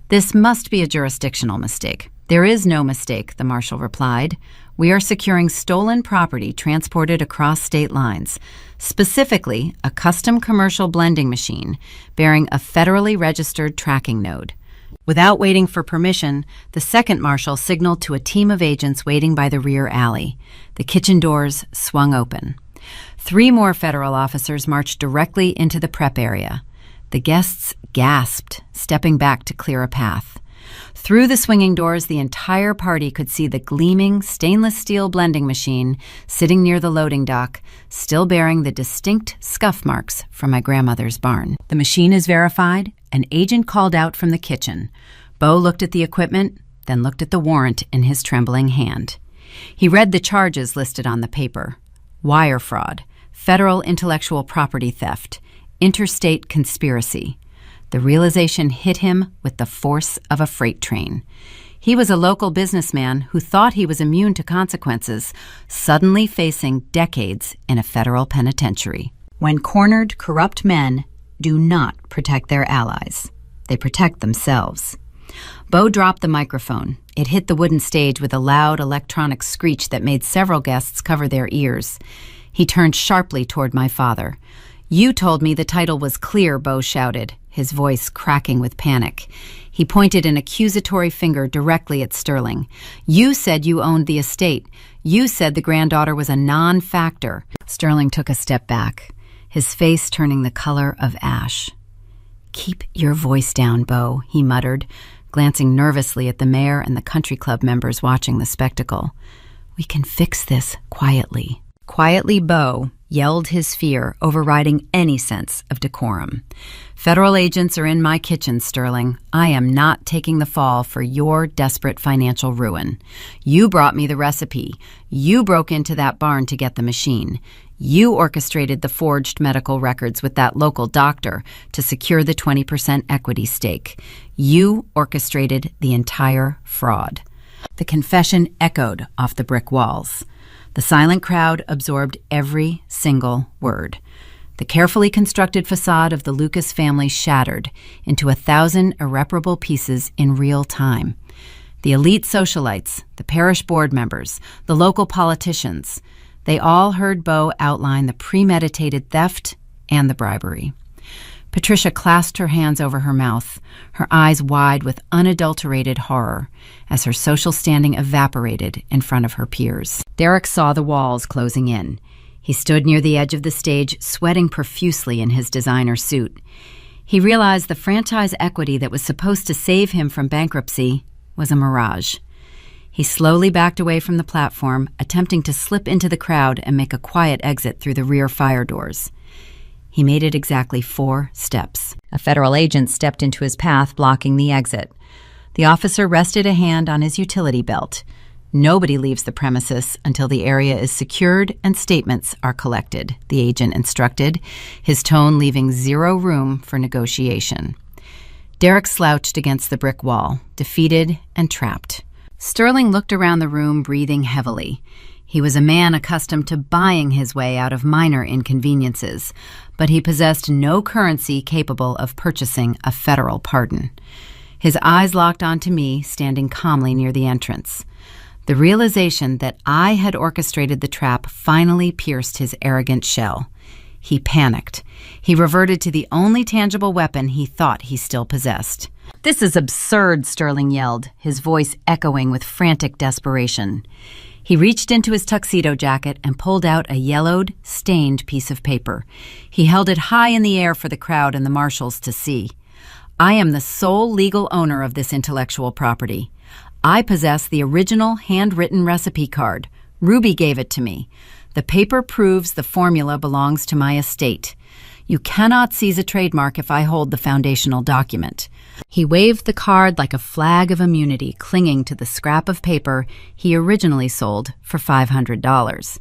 "This must be a jurisdictional mistake." "There is no mistake," the marshal replied. "We are securing stolen property transported across state lines, specifically a custom commercial blending machine bearing a federally registered tracking node." Without waiting for permission, the second marshal signaled to a team of agents waiting by the rear alley. The kitchen doors swung open. 3 more federal officers marched directly into the prep area. The guests gasped, stepping back to clear a path. Through the swinging doors, the entire party could see the gleaming stainless steel blending machine sitting near the loading dock, still bearing the distinct scuff marks from my grandmother's barn. "The machine is verified." An agent called out from the kitchen. Bo looked at the equipment, then looked at the warrant in his trembling hand. He read the charges listed on the paper. Wire fraud, federal intellectual property theft, interstate conspiracy. The realization hit him with the force of a freight train. He was a local businessman who thought he was immune to consequences, suddenly facing decades in a federal penitentiary. When cornered, corrupt men do not protect their allies. They protect themselves. Bo dropped the microphone. It hit the wooden stage with a loud electronic screech that made several guests cover their ears. He turned sharply toward my father. "You told me the title was clear," Bo shouted, his voice cracking with panic. He pointed an accusatory finger directly at Sterling. "You said you owned the estate. You said the granddaughter was a non-factor." Sterling took a step back, his face turning the color of ash. "Keep your voice down, Bo," he muttered, glancing nervously at the mayor and the country club members watching the spectacle. "We can fix this quietly." Quietly, Bo yelled his fear, overriding any sense of decorum. "Federal agents are in my kitchen, Sterling. I am not taking the fall for your desperate financial ruin. You brought me the recipe. You broke into that barn to get the machine. You orchestrated the forged medical records with that local doctor to secure the 20% equity stake. You orchestrated the entire fraud." The confession echoed off the brick walls. The silent crowd absorbed every single word. The carefully constructed facade of the Lucas family shattered into 1,000 irreparable pieces in real time. The elite socialites, the parish board members, the local politicians, they all heard Bo outline the premeditated theft and the bribery. Patricia clasped her hands over her mouth, her eyes wide with unadulterated horror, as her social standing evaporated in front of her peers. Derek saw the walls closing in. He stood near the edge of the stage, sweating profusely in his designer suit. He realized the franchise equity that was supposed to save him from bankruptcy was a mirage. He slowly backed away from the platform, attempting to slip into the crowd and make a quiet exit through the rear fire doors. He made it exactly 4 steps. A federal agent stepped into his path, blocking the exit. The officer rested a hand on his utility belt. Nobody leaves the premises until the area is secured and statements are collected, the agent instructed, his tone leaving zero room for negotiation. Derek slouched against the brick wall, defeated and trapped. Sterling looked around the room, breathing heavily. He was a man accustomed to buying his way out of minor inconveniences, but he possessed no currency capable of purchasing a federal pardon. His eyes locked onto me, standing calmly near the entrance. The realization that I had orchestrated the trap finally pierced his arrogant shell. He panicked. He reverted to the only tangible weapon he thought he still possessed. "This is absurd," Sterling yelled, his voice echoing with frantic desperation. He reached into his tuxedo jacket and pulled out a yellowed, stained piece of paper. He held it high in the air for the crowd and the marshals to see. "I am the sole legal owner of this intellectual property. I possess the original handwritten recipe card. Ruby gave it to me. The paper proves the formula belongs to my estate. You cannot seize a trademark if I hold the foundational document." He waved the card like a flag of immunity, clinging to the scrap of paper he originally sold for $500.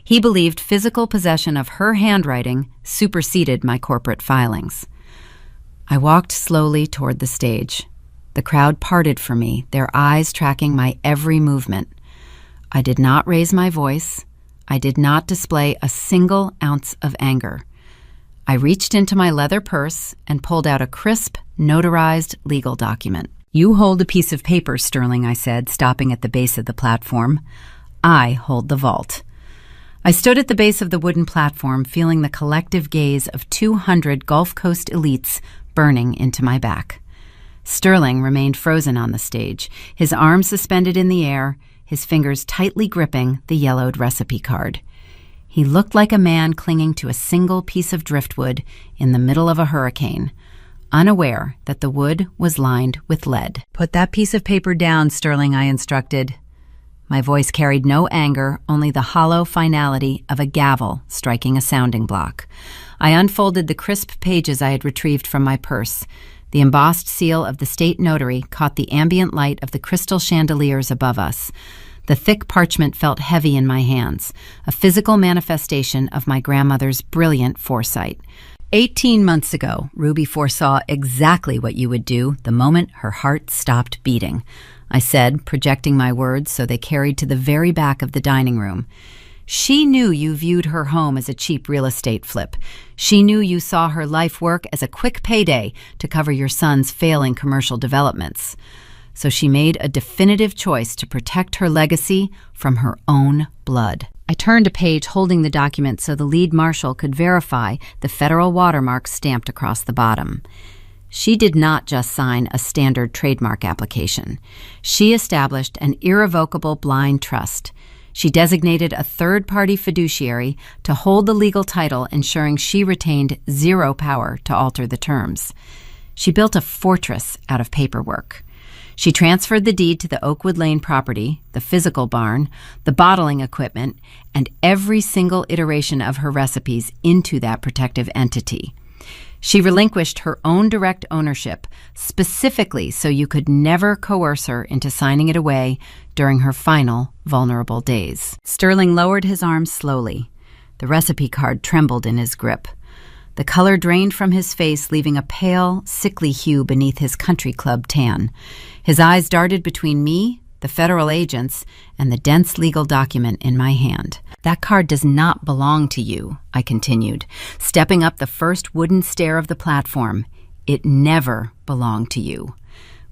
He believed physical possession of her handwriting superseded my corporate filings. I walked slowly toward the stage. The crowd parted for me, their eyes tracking my every movement. I did not raise my voice. I did not display a single ounce of anger. I reached into my leather purse and pulled out a crisp, notarized legal document. "You hold a piece of paper, Sterling," I said, stopping at the base of the platform. "I hold the vault." I stood at the base of the wooden platform, feeling the collective gaze of 200 Gulf Coast elites burning into my back. Sterling remained frozen on the stage, his arms suspended in the air, his fingers tightly gripping the yellowed recipe card. He looked like a man clinging to a single piece of driftwood in the middle of a hurricane, unaware that the wood was lined with lead. "Put that piece of paper down, Sterling," I instructed. My voice carried no anger, only the hollow finality of a gavel striking a sounding block. I unfolded the crisp pages I had retrieved from my purse. The embossed seal of the state notary caught the ambient light of the crystal chandeliers above us. The thick parchment felt heavy in my hands, a physical manifestation of my grandmother's brilliant foresight. 18 months ago, Ruby foresaw exactly what you would do the moment her heart stopped beating, I said, projecting my words so they carried to the very back of the dining room. She knew you viewed her home as a cheap real estate flip. She knew you saw her life work as a quick payday to cover your son's failing commercial developments. So she made a definitive choice to protect her legacy from her own blood. I turned a page holding the document so the lead marshal could verify the federal watermark stamped across the bottom. She did not just sign a standard trademark application. She established an irrevocable blind trust. She designated a third-party fiduciary to hold the legal title, ensuring she retained zero power to alter the terms. She built a fortress out of paperwork. She transferred the deed to the Oakwood Lane property, the physical barn, the bottling equipment, and every single iteration of her recipes into that protective entity. She relinquished her own direct ownership, specifically so you could never coerce her into signing it away during her final vulnerable days. Sterling lowered his arms slowly. The recipe card trembled in his grip. The color drained from his face, leaving a pale, sickly hue beneath his country club tan. His eyes darted between me the federal agents, and the dense legal document in my hand. "That card does not belong to you," I continued, stepping up the first wooden stair of the platform. "It never belonged to you.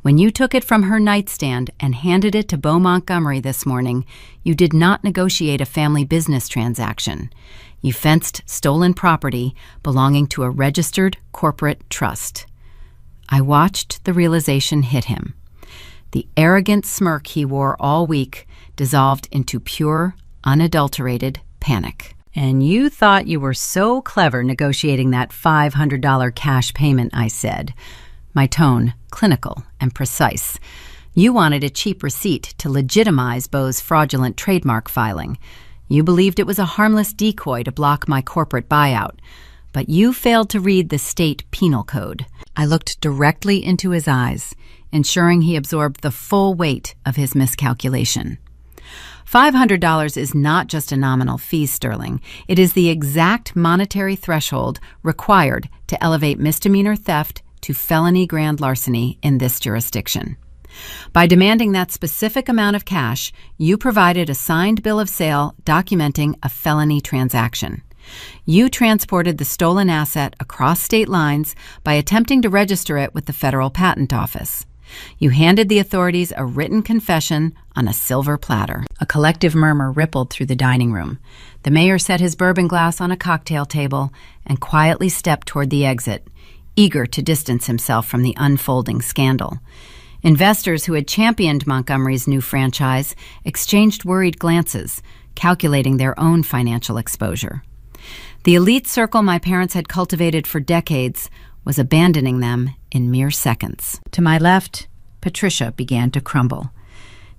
When you took it from her nightstand and handed it to Beau Montgomery this morning, you did not negotiate a family business transaction. You fenced stolen property belonging to a registered corporate trust." I watched the realization hit him. The arrogant smirk he wore all week dissolved into pure, unadulterated panic. "And you thought you were so clever negotiating that $500 cash payment," I said, my tone clinical and precise. "You wanted a cheap receipt to legitimize Beau's fraudulent trademark filing. You believed it was a harmless decoy to block my corporate buyout. But you failed to read the state penal code." I looked directly into his eyes, ensuring he absorbed the full weight of his miscalculation. $500 is not just a nominal fee, Sterling. It is the exact monetary threshold required to elevate misdemeanor theft to felony grand larceny in this jurisdiction. By demanding that specific amount of cash, you provided a signed bill of sale documenting a felony transaction. You transported the stolen asset across state lines by attempting to register it with the Federal Patent Office. You handed the authorities a written confession on a silver platter. A collective murmur rippled through the dining room. The mayor set his bourbon glass on a cocktail table and quietly stepped toward the exit, eager to distance himself from the unfolding scandal. Investors who had championed Montgomery's new franchise exchanged worried glances, calculating their own financial exposure. The elite circle my parents had cultivated for decades was abandoning them in mere seconds. To my left, Patricia began to crumble.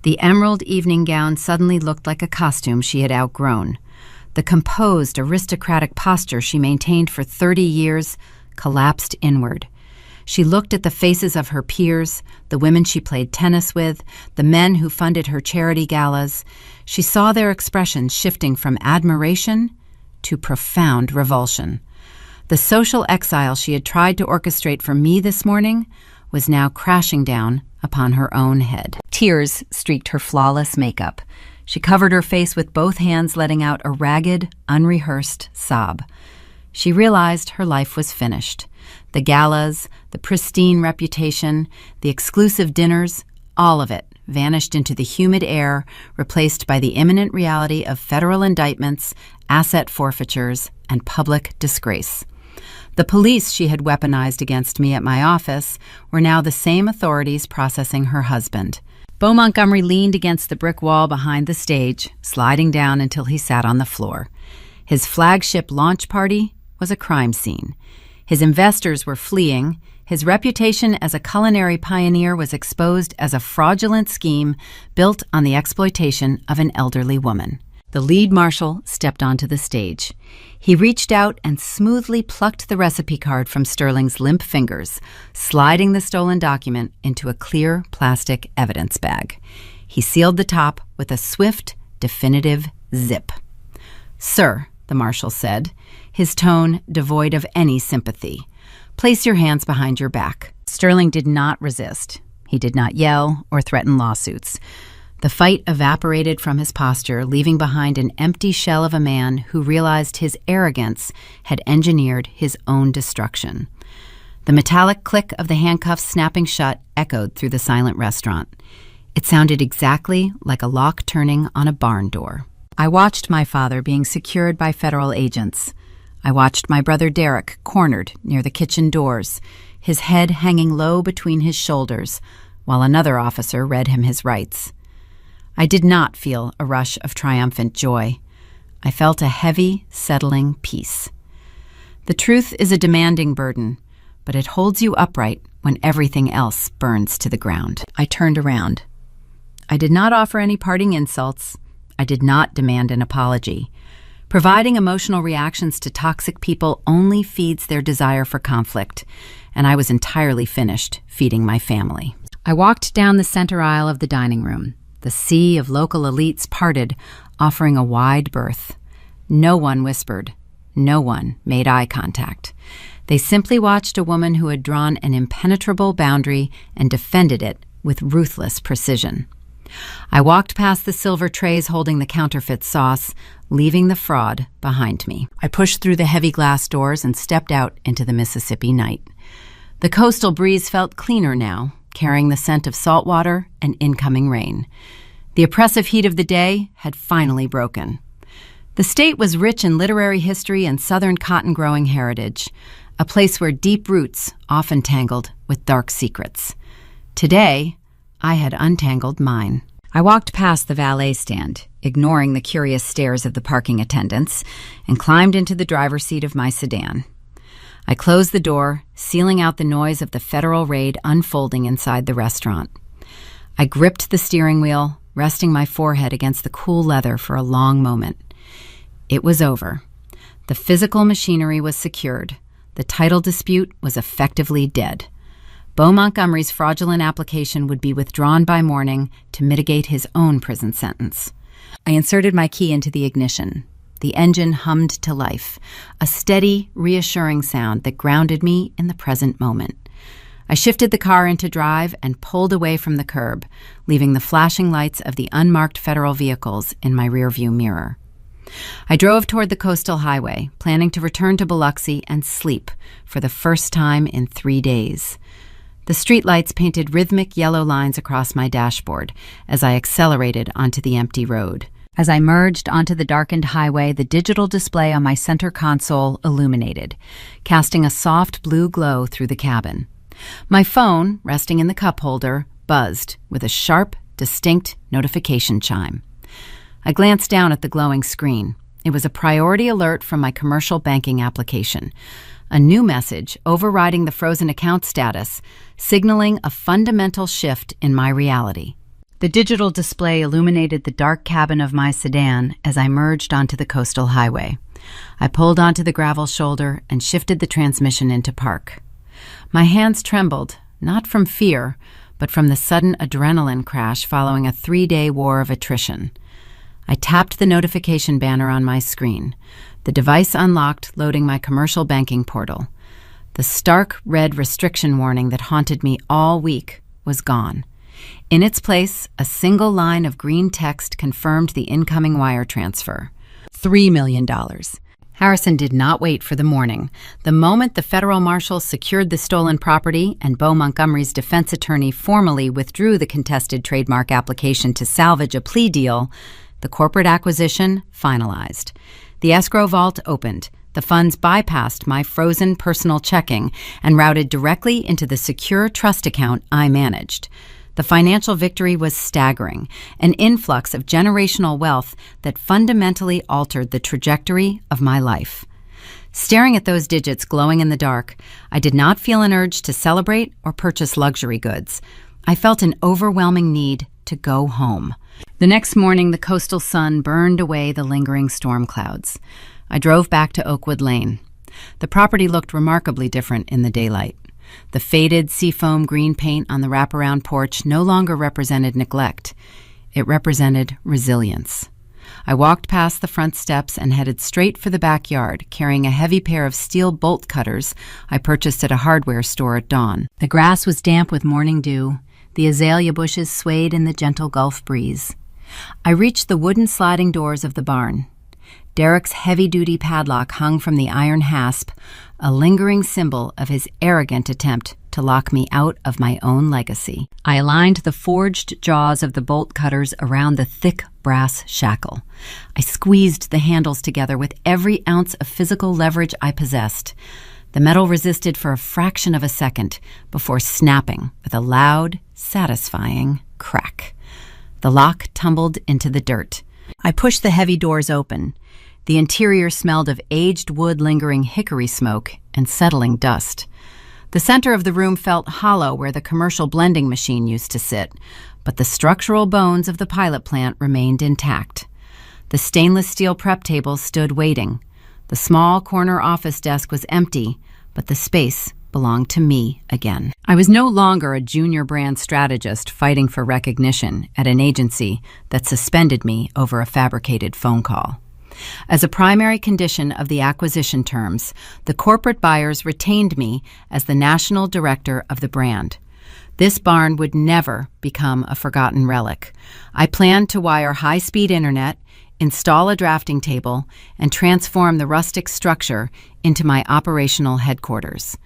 The emerald evening gown suddenly looked like a costume she had outgrown. The composed, aristocratic posture she maintained for 30 years collapsed inward. She looked at the faces of her peers, the women she played tennis with, the men who funded her charity galas. She saw their expressions shifting from admiration to profound revulsion. The social exile she had tried to orchestrate for me this morning was now crashing down upon her own head. Tears streaked her flawless makeup. She covered her face with both hands, letting out a ragged, unrehearsed sob. She realized her life was finished. The galas, the pristine reputation, the exclusive dinners, all of it vanished into the humid air, replaced by the imminent reality of federal indictments, asset forfeitures, and public disgrace. The police she had weaponized against me at my office were now the same authorities processing her husband. Beau Montgomery leaned against the brick wall behind the stage, sliding down until he sat on the floor. His flagship launch party was a crime scene. His investors were fleeing. His reputation as a culinary pioneer was exposed as a fraudulent scheme built on the exploitation of an elderly woman. The lead marshal stepped onto the stage. He reached out and smoothly plucked the recipe card from Sterling's limp fingers, sliding the stolen document into a clear plastic evidence bag. He sealed the top with a swift, definitive zip. "Sir," the marshal said, his tone devoid of any sympathy, "place your hands behind your back." Sterling did not resist. He did not yell or threaten lawsuits. The fight evaporated from his posture, leaving behind an empty shell of a man who realized his arrogance had engineered his own destruction. The metallic click of the handcuffs snapping shut echoed through the silent restaurant. It sounded exactly like a lock turning on a barn door. I watched my father being secured by federal agents. I watched my brother Derek cornered near the kitchen doors, his head hanging low between his shoulders, while another officer read him his rights. I did not feel a rush of triumphant joy. I felt a heavy, settling peace. The truth is a demanding burden, but it holds you upright when everything else burns to the ground. I turned around. I did not offer any parting insults. I did not demand an apology. Providing emotional reactions to toxic people only feeds their desire for conflict, and I was entirely finished feeding my family. I walked down the center aisle of the dining room. The sea of local elites parted, offering a wide berth. No one whispered. No one made eye contact. They simply watched a woman who had drawn an impenetrable boundary and defended it with ruthless precision. I walked past the silver trays holding the counterfeit sauce, leaving the fraud behind me. I pushed through the heavy glass doors and stepped out into the Mississippi night. The coastal breeze felt cleaner now, carrying the scent of salt water and incoming rain. The oppressive heat of the day had finally broken. The state was rich in literary history and Southern cotton-growing heritage, a place where deep roots often tangled with dark secrets. Today, I had untangled mine. I walked past the valet stand, ignoring the curious stares of the parking attendants, and climbed into the driver's seat of my sedan. I closed the door, sealing out the noise of the federal raid unfolding inside the restaurant. I gripped the steering wheel, resting my forehead against the cool leather for a long moment. It was over. The physical machinery was secured. The title dispute was effectively dead. Bo Montgomery's fraudulent application would be withdrawn by morning to mitigate his own prison sentence. I inserted my key into the ignition. The engine hummed to life, a steady, reassuring sound that grounded me in the present moment. I shifted the car into drive and pulled away from the curb, leaving the flashing lights of the unmarked federal vehicles in my rearview mirror. I drove toward the coastal highway, planning to return to Biloxi and sleep for the first time in 3 days. The streetlights painted rhythmic yellow lines across my dashboard as I accelerated onto the empty road. As I merged onto the darkened highway, the digital display on my center console illuminated, casting a soft blue glow through the cabin. My phone, resting in the cup holder, buzzed with a sharp, distinct notification chime. I glanced down at the glowing screen. It was a priority alert from my commercial banking application. A new message overriding the frozen account status, signaling a fundamental shift in my reality. The digital display illuminated the dark cabin of my sedan as I merged onto the coastal highway. I pulled onto the gravel shoulder and shifted the transmission into park. My hands trembled, not from fear, but from the sudden adrenaline crash following a 3-day war of attrition. I tapped the notification banner on my screen. The device unlocked, loading my commercial banking portal. The stark red restriction warning that haunted me all week was gone. In its place, a single line of green text confirmed the incoming wire transfer. $3 million. Harrison did not wait for the morning. The moment the federal marshals secured the stolen property and Bo Montgomery's defense attorney formally withdrew the contested trademark application to salvage a plea deal, the corporate acquisition finalized. The escrow vault opened. The funds bypassed my frozen personal checking and routed directly into the secure trust account I managed. The financial victory was staggering, an influx of generational wealth that fundamentally altered the trajectory of my life. Staring at those digits glowing in the dark, I did not feel an urge to celebrate or purchase luxury goods. I felt an overwhelming need to go home. The next morning, the coastal sun burned away the lingering storm clouds. I drove back to Oakwood Lane. The property looked remarkably different in the daylight. The faded seafoam green paint on the wraparound porch no longer represented neglect. It represented resilience. I walked past the front steps and headed straight for the backyard, carrying a heavy pair of steel bolt cutters I purchased at a hardware store at dawn. The grass was damp with morning dew. The azalea bushes swayed in the gentle Gulf breeze. I reached the wooden sliding doors of the barn. Derek's heavy-duty padlock hung from the iron hasp, a lingering symbol of his arrogant attempt to lock me out of my own legacy. I aligned the forged jaws of the bolt cutters around the thick brass shackle. I squeezed the handles together with every ounce of physical leverage I possessed. The metal resisted for a fraction of a second before snapping with a loud, satisfying crack. The lock tumbled into the dirt. I pushed the heavy doors open. The interior smelled of aged wood lingering hickory smoke and settling dust. The center of the room felt hollow where the commercial blending machine used to sit, but the structural bones of the pilot plant remained intact. The stainless steel prep table stood waiting. The small corner office desk was empty, but the space belonged to me again. I was no longer a junior brand strategist fighting for recognition at an agency that suspended me over a fabricated phone call. As a primary condition of the acquisition terms, the corporate buyers retained me as the national director of the brand. This barn would never become a forgotten relic. I planned to wire high-speed internet, install a drafting table, and transform the rustic structure into my operational headquarters.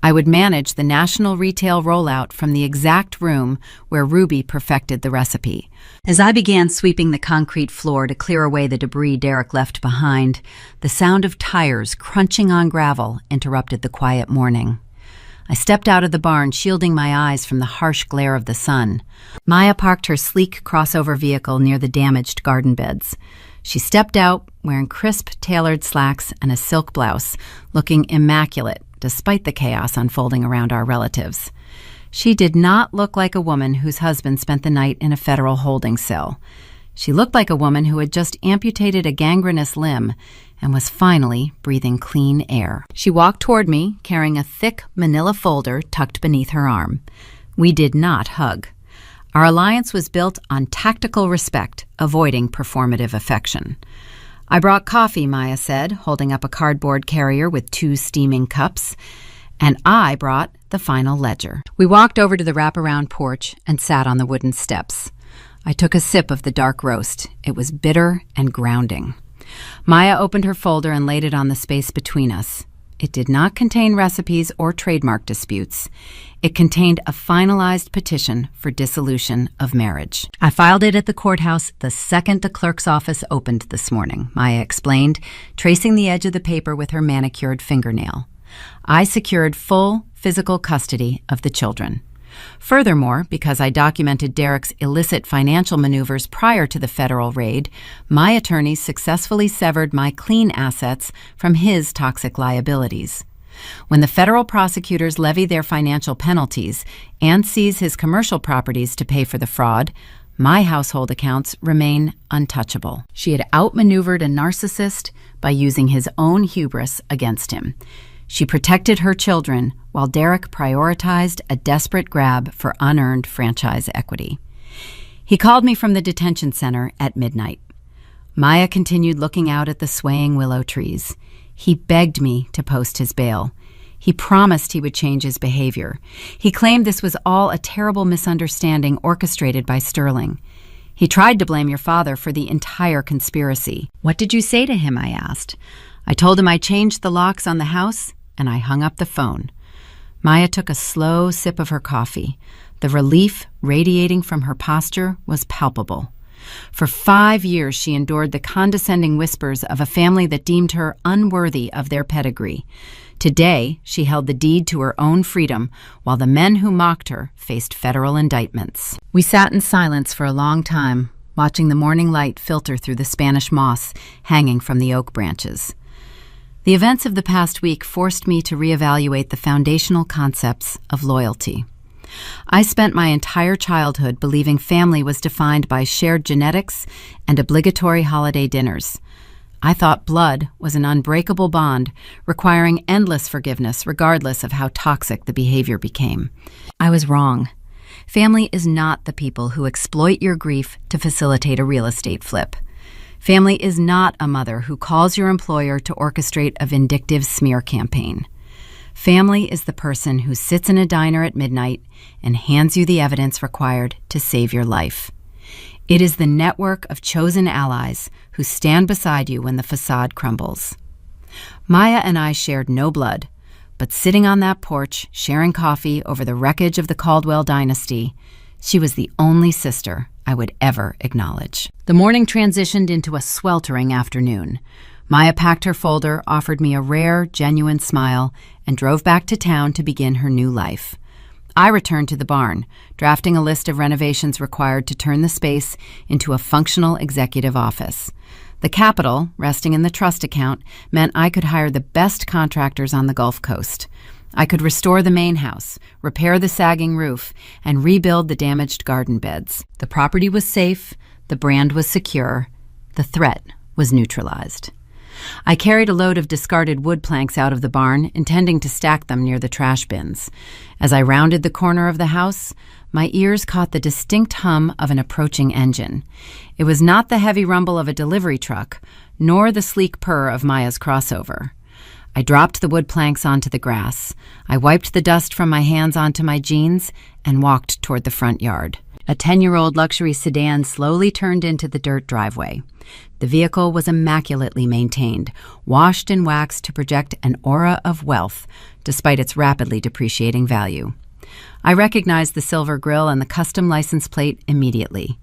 I would manage the national retail rollout from the exact room where Ruby perfected the recipe. As I began sweeping the concrete floor to clear away the debris Derek left behind, the sound of tires crunching on gravel interrupted the quiet morning. I stepped out of the barn, shielding my eyes from the harsh glare of the sun. Maya parked her sleek crossover vehicle near the damaged garden beds. She stepped out, wearing crisp, tailored slacks and a silk blouse, looking immaculate despite the chaos unfolding around our relatives. She did not look like a woman whose husband spent the night in a federal holding cell. She looked like a woman who had just amputated a gangrenous limb and was finally breathing clean air. She walked toward me, carrying a thick manila folder tucked beneath her arm. We did not hug. Our alliance was built on tactical respect, avoiding performative affection. "I brought coffee," Maya said, holding up a cardboard carrier with 2 steaming cups. "And I brought the final ledger." We walked over to the wraparound porch and sat on the wooden steps. I took a sip of the dark roast. It was bitter and grounding. Maya opened her folder and laid it on the space between us. It did not contain recipes or trademark disputes. It contained a finalized petition for dissolution of marriage. "I filed it at the courthouse the second the clerk's office opened this morning," Maya explained, tracing the edge of the paper with her manicured fingernail. "I secured full physical custody of the children. Furthermore, because I documented Derek's illicit financial maneuvers prior to the federal raid, my attorneys successfully severed my clean assets from his toxic liabilities. When the federal prosecutors levy their financial penalties and seize his commercial properties to pay for the fraud, my household accounts remain untouchable." She had outmaneuvered a narcissist by using his own hubris against him. She protected her children while Derek prioritized a desperate grab for unearned franchise equity. He called me from the detention center at midnight. Maya continued looking out at the swaying willow trees. He begged me to post his bail. He promised he would change his behavior. He claimed this was all a terrible misunderstanding orchestrated by Sterling. He tried to blame your father for the entire conspiracy. "What did you say to him?" I asked. "I told him I changed the locks on the house, and I hung up the phone." Maya took a slow sip of her coffee. The relief radiating from her posture was palpable. For 5 years, she endured the condescending whispers of a family that deemed her unworthy of their pedigree. Today, she held the deed to her own freedom, while the men who mocked her faced federal indictments. We sat in silence for a long time, watching the morning light filter through the Spanish moss hanging from the oak branches. The events of the past week forced me to reevaluate the foundational concepts of loyalty. I spent my entire childhood believing family was defined by shared genetics and obligatory holiday dinners. I thought blood was an unbreakable bond, requiring endless forgiveness regardless of how toxic the behavior became. I was wrong. Family is not the people who exploit your grief to facilitate a real estate flip. Family is not a mother who calls your employer to orchestrate a vindictive smear campaign. Family is the person who sits in a diner at midnight and hands you the evidence required to save your life. It is the network of chosen allies who stand beside you when the facade crumbles. Maya and I shared no blood, but sitting on that porch, sharing coffee over the wreckage of the Caldwell dynasty, she was the only sister I would ever acknowledge. The morning transitioned into a sweltering afternoon. Maya packed her folder, offered me a rare, genuine smile, and drove back to town to begin her new life. I returned to the barn, drafting a list of renovations required to turn the space into a functional executive office. The capital, resting in the trust account, meant I could hire the best contractors on the Gulf Coast. I could restore the main house, repair the sagging roof, and rebuild the damaged garden beds. The property was safe, the brand was secure, the threat was neutralized. I carried a load of discarded wood planks out of the barn, intending to stack them near the trash bins. As I rounded the corner of the house, my ears caught the distinct hum of an approaching engine. It was not the heavy rumble of a delivery truck, nor the sleek purr of Maya's crossover. I dropped the wood planks onto the grass. I wiped the dust from my hands onto my jeans and walked toward the front yard. A 10-year-old luxury sedan slowly turned into the dirt driveway. The vehicle was immaculately maintained, washed and waxed to project an aura of wealth, despite its rapidly depreciating value. I recognized the silver grille and the custom license plate immediately.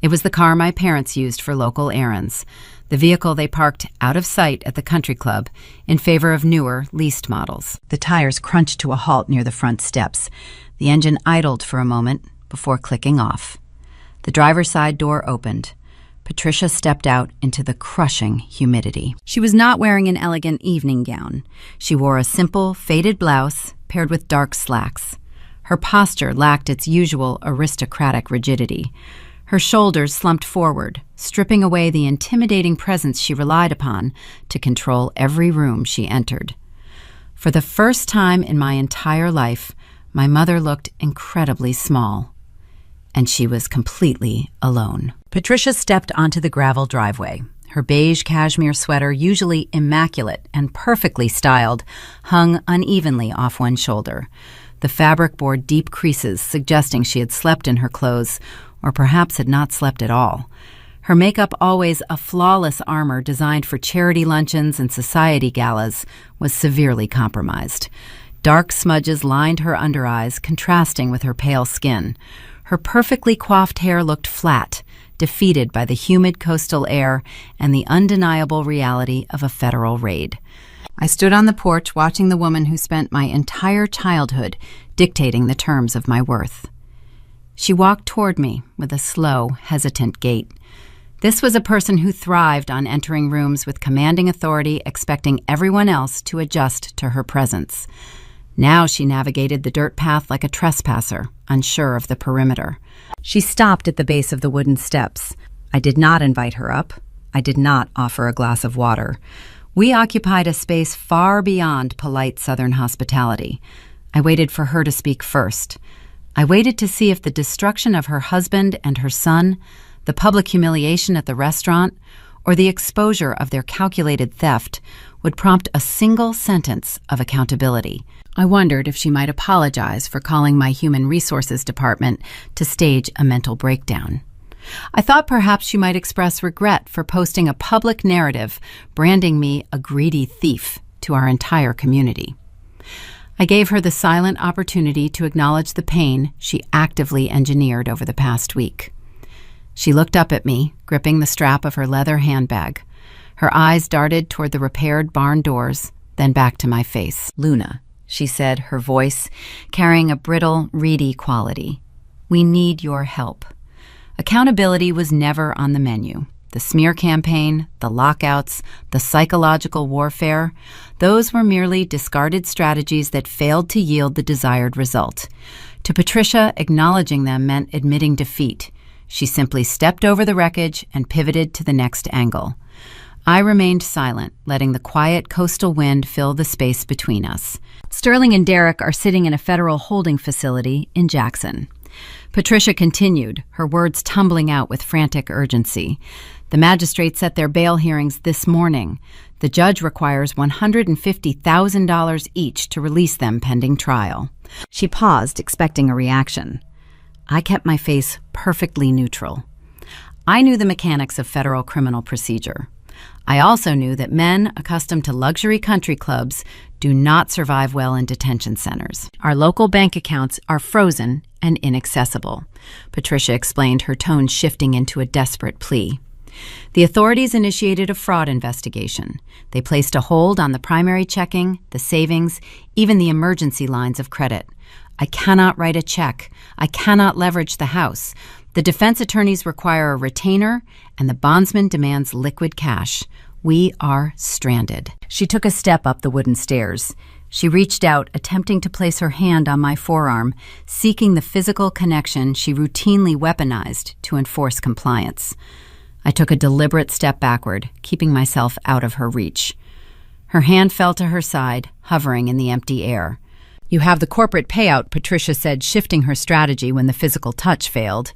It was the car my parents used for local errands, the vehicle they parked out of sight at the country club in favor of newer, leased models. The tires crunched to a halt near the front steps. The engine idled for a moment before clicking off. The driver's side door opened. Patricia stepped out into the crushing humidity. She was not wearing an elegant evening gown. She wore a simple, faded blouse paired with dark slacks. Her posture lacked its usual aristocratic rigidity. Her shoulders slumped forward, stripping away the intimidating presence she relied upon to control every room she entered. For the first time in my entire life, my mother looked incredibly small, and she was completely alone. Patricia stepped onto the gravel driveway. Her beige cashmere sweater, usually immaculate and perfectly styled, hung unevenly off one shoulder. The fabric bore deep creases, suggesting she had slept in her clothes, or perhaps had not slept at all. Her makeup, always a flawless armor designed for charity luncheons and society galas, was severely compromised. Dark smudges lined her under eyes, contrasting with her pale skin. Her perfectly coiffed hair looked flat, defeated by the humid coastal air and the undeniable reality of a federal raid. I stood on the porch watching the woman who spent my entire childhood dictating the terms of my worth. She walked toward me with a slow, hesitant gait. This was a person who thrived on entering rooms with commanding authority, expecting everyone else to adjust to her presence. Now she navigated the dirt path like a trespasser, unsure of the perimeter. She stopped at the base of the wooden steps. I did not invite her up. I did not offer a glass of water. We occupied a space far beyond polite Southern hospitality. I waited for her to speak first. I waited to see if the destruction of her husband and her son, the public humiliation at the restaurant, or the exposure of their calculated theft would prompt a single sentence of accountability. I wondered if she might apologize for calling my human resources department to stage a mental breakdown. I thought perhaps she might express regret for posting a public narrative branding me a greedy thief to our entire community. I gave her the silent opportunity to acknowledge the pain she actively engineered over the past week. She looked up at me, gripping the strap of her leather handbag. Her eyes darted toward the repaired barn doors, then back to my face. "Luna," she said, her voice carrying a brittle, reedy quality. "We need your help." Accountability was never on the menu. The smear campaign, the lockouts, the psychological warfare, those were merely discarded strategies that failed to yield the desired result. To Patricia, acknowledging them meant admitting defeat. She simply stepped over the wreckage and pivoted to the next angle. I remained silent, letting the quiet coastal wind fill the space between us. Sterling and Derek are sitting in a federal holding facility in Jackson. Patricia continued, her words tumbling out with frantic urgency. The magistrate set their bail hearings this morning. The judge requires $150,000 each to release them pending trial. She paused, expecting a reaction. I kept my face perfectly neutral. I knew the mechanics of federal criminal procedure. I also knew that men accustomed to luxury country clubs do not survive well in detention centers. Our local bank accounts are frozen and inaccessible, Patricia explained, her tone shifting into a desperate plea. The authorities initiated a fraud investigation. They placed a hold on the primary checking, the savings, even the emergency lines of credit. I cannot write a check. I cannot leverage the house. The defense attorneys require a retainer, and the bondsman demands liquid cash. We are stranded. She took a step up the wooden stairs. She reached out, attempting to place her hand on my forearm, seeking the physical connection she routinely weaponized to enforce compliance. I took a deliberate step backward, keeping myself out of her reach. Her hand fell to her side, hovering in the empty air. "You have the corporate payout," Patricia said, shifting her strategy when the physical touch failed.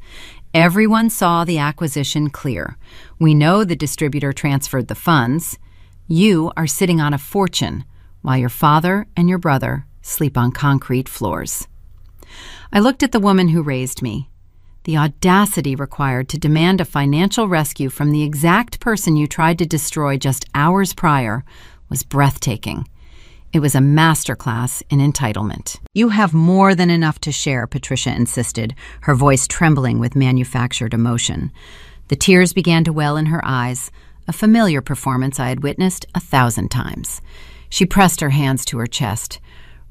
"Everyone saw the acquisition clear. We know the distributor transferred the funds. You are sitting on a fortune. while your father and your brother sleep on concrete floors. I looked at the woman who raised me. The audacity required to demand a financial rescue from the exact person you tried to destroy just hours prior was breathtaking. It was a masterclass in entitlement. "You have more than enough to share," Patricia insisted, her voice trembling with manufactured emotion. The tears began to well in her eyes, a familiar performance I had witnessed 1,000 times. She pressed her hands to her chest.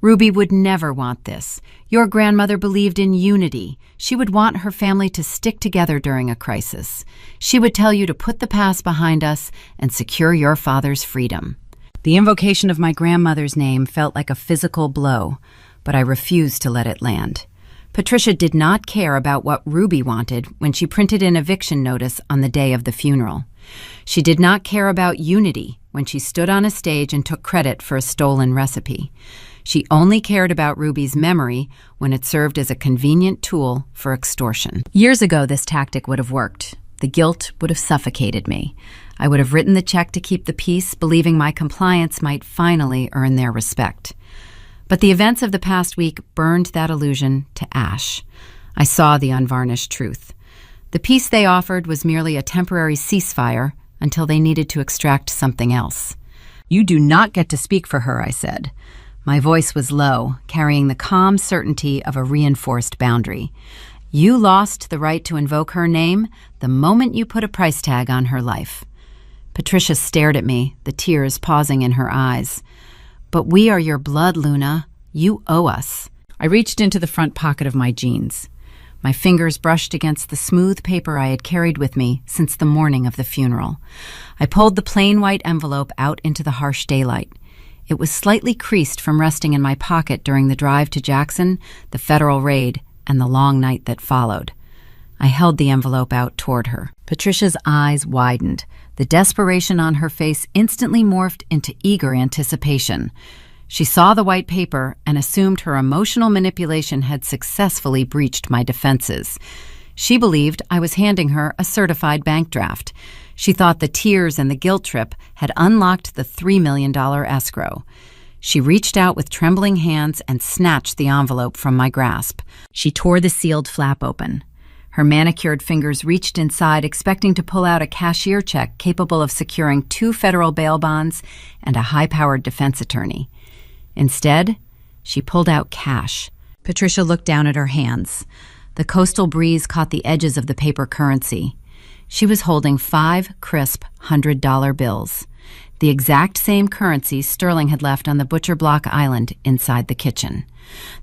"Ruby would never want this. Your grandmother believed in unity. She would want her family to stick together during a crisis. She would tell you to put the past behind us and secure your father's freedom." The invocation of my grandmother's name felt like a physical blow, but I refused to let it land. Patricia did not care about what Ruby wanted when she printed an eviction notice on the day of the funeral. She did not care about unity when she stood on a stage and took credit for a stolen recipe. She only cared about Ruby's memory when it served as a convenient tool for extortion. Years ago, this tactic would have worked. The guilt would have suffocated me. I would have written the check to keep the peace, believing my compliance might finally earn their respect. But the events of the past week burned that illusion to ash. I saw the unvarnished truth. The peace they offered was merely a temporary ceasefire until they needed to extract something else. "You do not get to speak for her," I said. My voice was low, carrying the calm certainty of a reinforced boundary. "You lost the right to invoke her name the moment you put a price tag on her life." Patricia stared at me, the tears pausing in her eyes. "But we are your blood, Luna. You owe us." I reached into the front pocket of my jeans. My fingers brushed against the smooth paper I had carried with me since the morning of the funeral. I pulled the plain white envelope out into the harsh daylight. It was slightly creased from resting in my pocket during the drive to Jackson, the federal raid, and the long night that followed. I held the envelope out toward her. Patricia's eyes widened. The desperation on her face instantly morphed into eager anticipation. She saw the white paper and assumed her emotional manipulation had successfully breached my defenses. She believed I was handing her a certified bank draft. She thought the tears and the guilt trip had unlocked the $3 million escrow. She reached out with trembling hands and snatched the envelope from my grasp. She tore the sealed flap open. Her manicured fingers reached inside, expecting to pull out a cashier check capable of securing 2 federal bail bonds and a high-powered defense attorney. Instead, she pulled out cash. Patricia looked down at her hands. The coastal breeze caught the edges of the paper currency. She was holding 5 crisp $100 bills, the exact same currency Sterling had left on the Butcher Block Island inside the kitchen.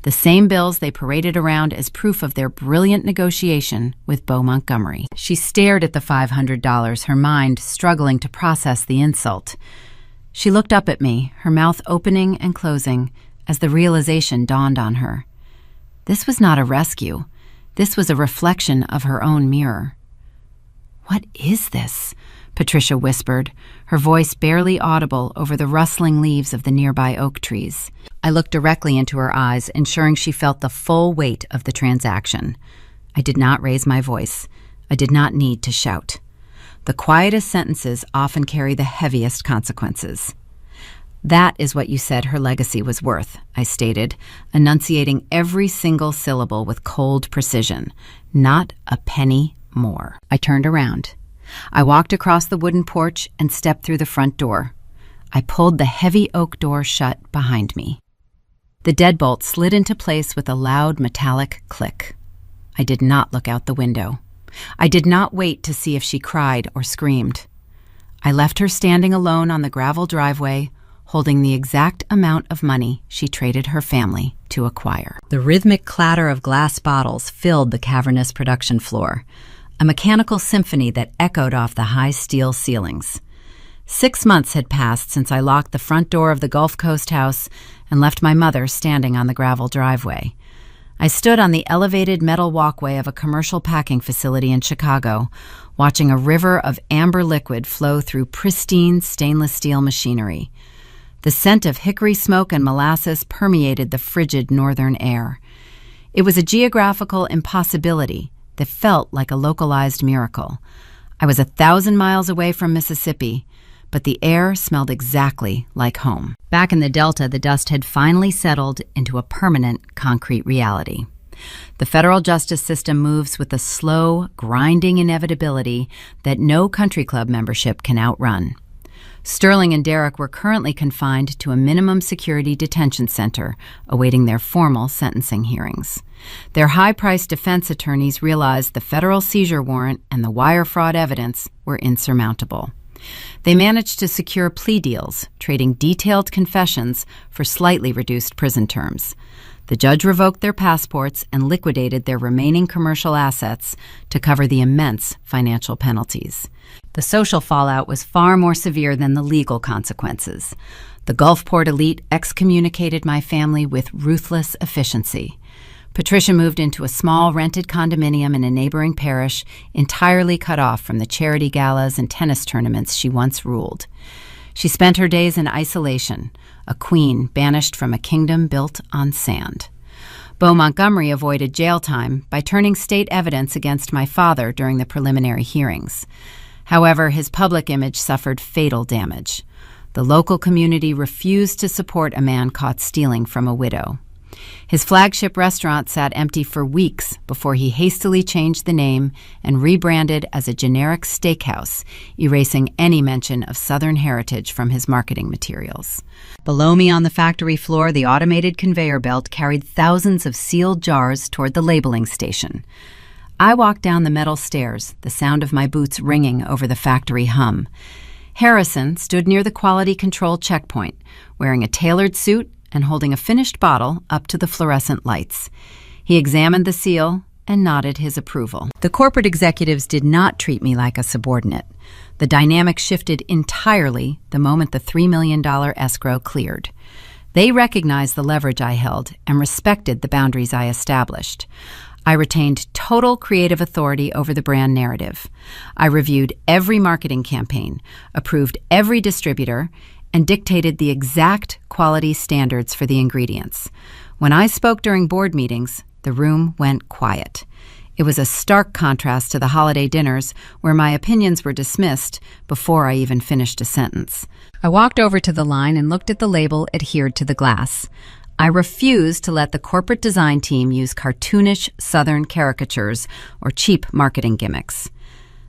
The same bills they paraded around as proof of their brilliant negotiation with Bo Montgomery. She stared at the $500, her mind struggling to process the insult. She looked up at me, her mouth opening and closing as the realization dawned on her. This was not a rescue. This was a reflection of her own mirror. "What is this?" Patricia whispered, her voice barely audible over the rustling leaves of the nearby oak trees. I looked directly into her eyes, ensuring she felt the full weight of the transaction. I did not raise my voice. I did not need to shout. The quietest sentences often carry the heaviest consequences. "That is what you said her legacy was worth," I stated, enunciating every single syllable with cold precision. "Not a penny more." I turned around. I walked across the wooden porch and stepped through the front door. I pulled the heavy oak door shut behind me. The deadbolt slid into place with a loud metallic click. I did not look out the window. I did not wait to see if she cried or screamed. I left her standing alone on the gravel driveway, holding the exact amount of money she traded her family to acquire. The rhythmic clatter of glass bottles filled the cavernous production floor, a mechanical symphony that echoed off the high steel ceilings. 6 months had passed since I locked the front door of the Gulf Coast house and left my mother standing on the gravel driveway. I stood on the elevated metal walkway of a commercial packing facility in Chicago, watching a river of amber liquid flow through pristine stainless steel machinery. The scent of hickory smoke and molasses permeated the frigid northern air. It was a geographical impossibility that felt like a localized miracle. I was 1,000 miles away from Mississippi, but the air smelled exactly like home. Back in the Delta, the dust had finally settled into a permanent concrete reality. The federal justice system moves with a slow, grinding inevitability that no country club membership can outrun. Sterling and Derek were currently confined to a minimum security detention center, awaiting their formal sentencing hearings. Their high-priced defense attorneys realized the federal seizure warrant and the wire fraud evidence were insurmountable. They managed to secure plea deals, trading detailed confessions for slightly reduced prison terms. The judge revoked their passports and liquidated their remaining commercial assets to cover the immense financial penalties. The social fallout was far more severe than the legal consequences. The Gulfport elite excommunicated my family with ruthless efficiency. Patricia moved into a small rented condominium in a neighboring parish, entirely cut off from the charity galas and tennis tournaments she once ruled. She spent her days in isolation, a queen banished from a kingdom built on sand. Bo Montgomery avoided jail time by turning state evidence against my father during the preliminary hearings. However, his public image suffered fatal damage. The local community refused to support a man caught stealing from a widow. His flagship restaurant sat empty for weeks before he hastily changed the name and rebranded as a generic steakhouse, erasing any mention of Southern heritage from his marketing materials. Below me on the factory floor, the automated conveyor belt carried thousands of sealed jars toward the labeling station. I walked down the metal stairs, the sound of my boots ringing over the factory hum. Harrison stood near the quality control checkpoint, wearing a tailored suit and holding a finished bottle up to the fluorescent lights. He examined the seal and nodded his approval. The corporate executives did not treat me like a subordinate. The dynamic shifted entirely the moment the $3 million escrow cleared. They recognized the leverage I held and respected the boundaries I established. I retained total creative authority over the brand narrative. I reviewed every marketing campaign, approved every distributor, and dictated the exact quality standards for the ingredients. When I spoke during board meetings, the room went quiet. It was a stark contrast to the holiday dinners where my opinions were dismissed before I even finished a sentence. I walked over to the line and looked at the label adhered to the glass. I refused to let the corporate design team use cartoonish Southern caricatures or cheap marketing gimmicks.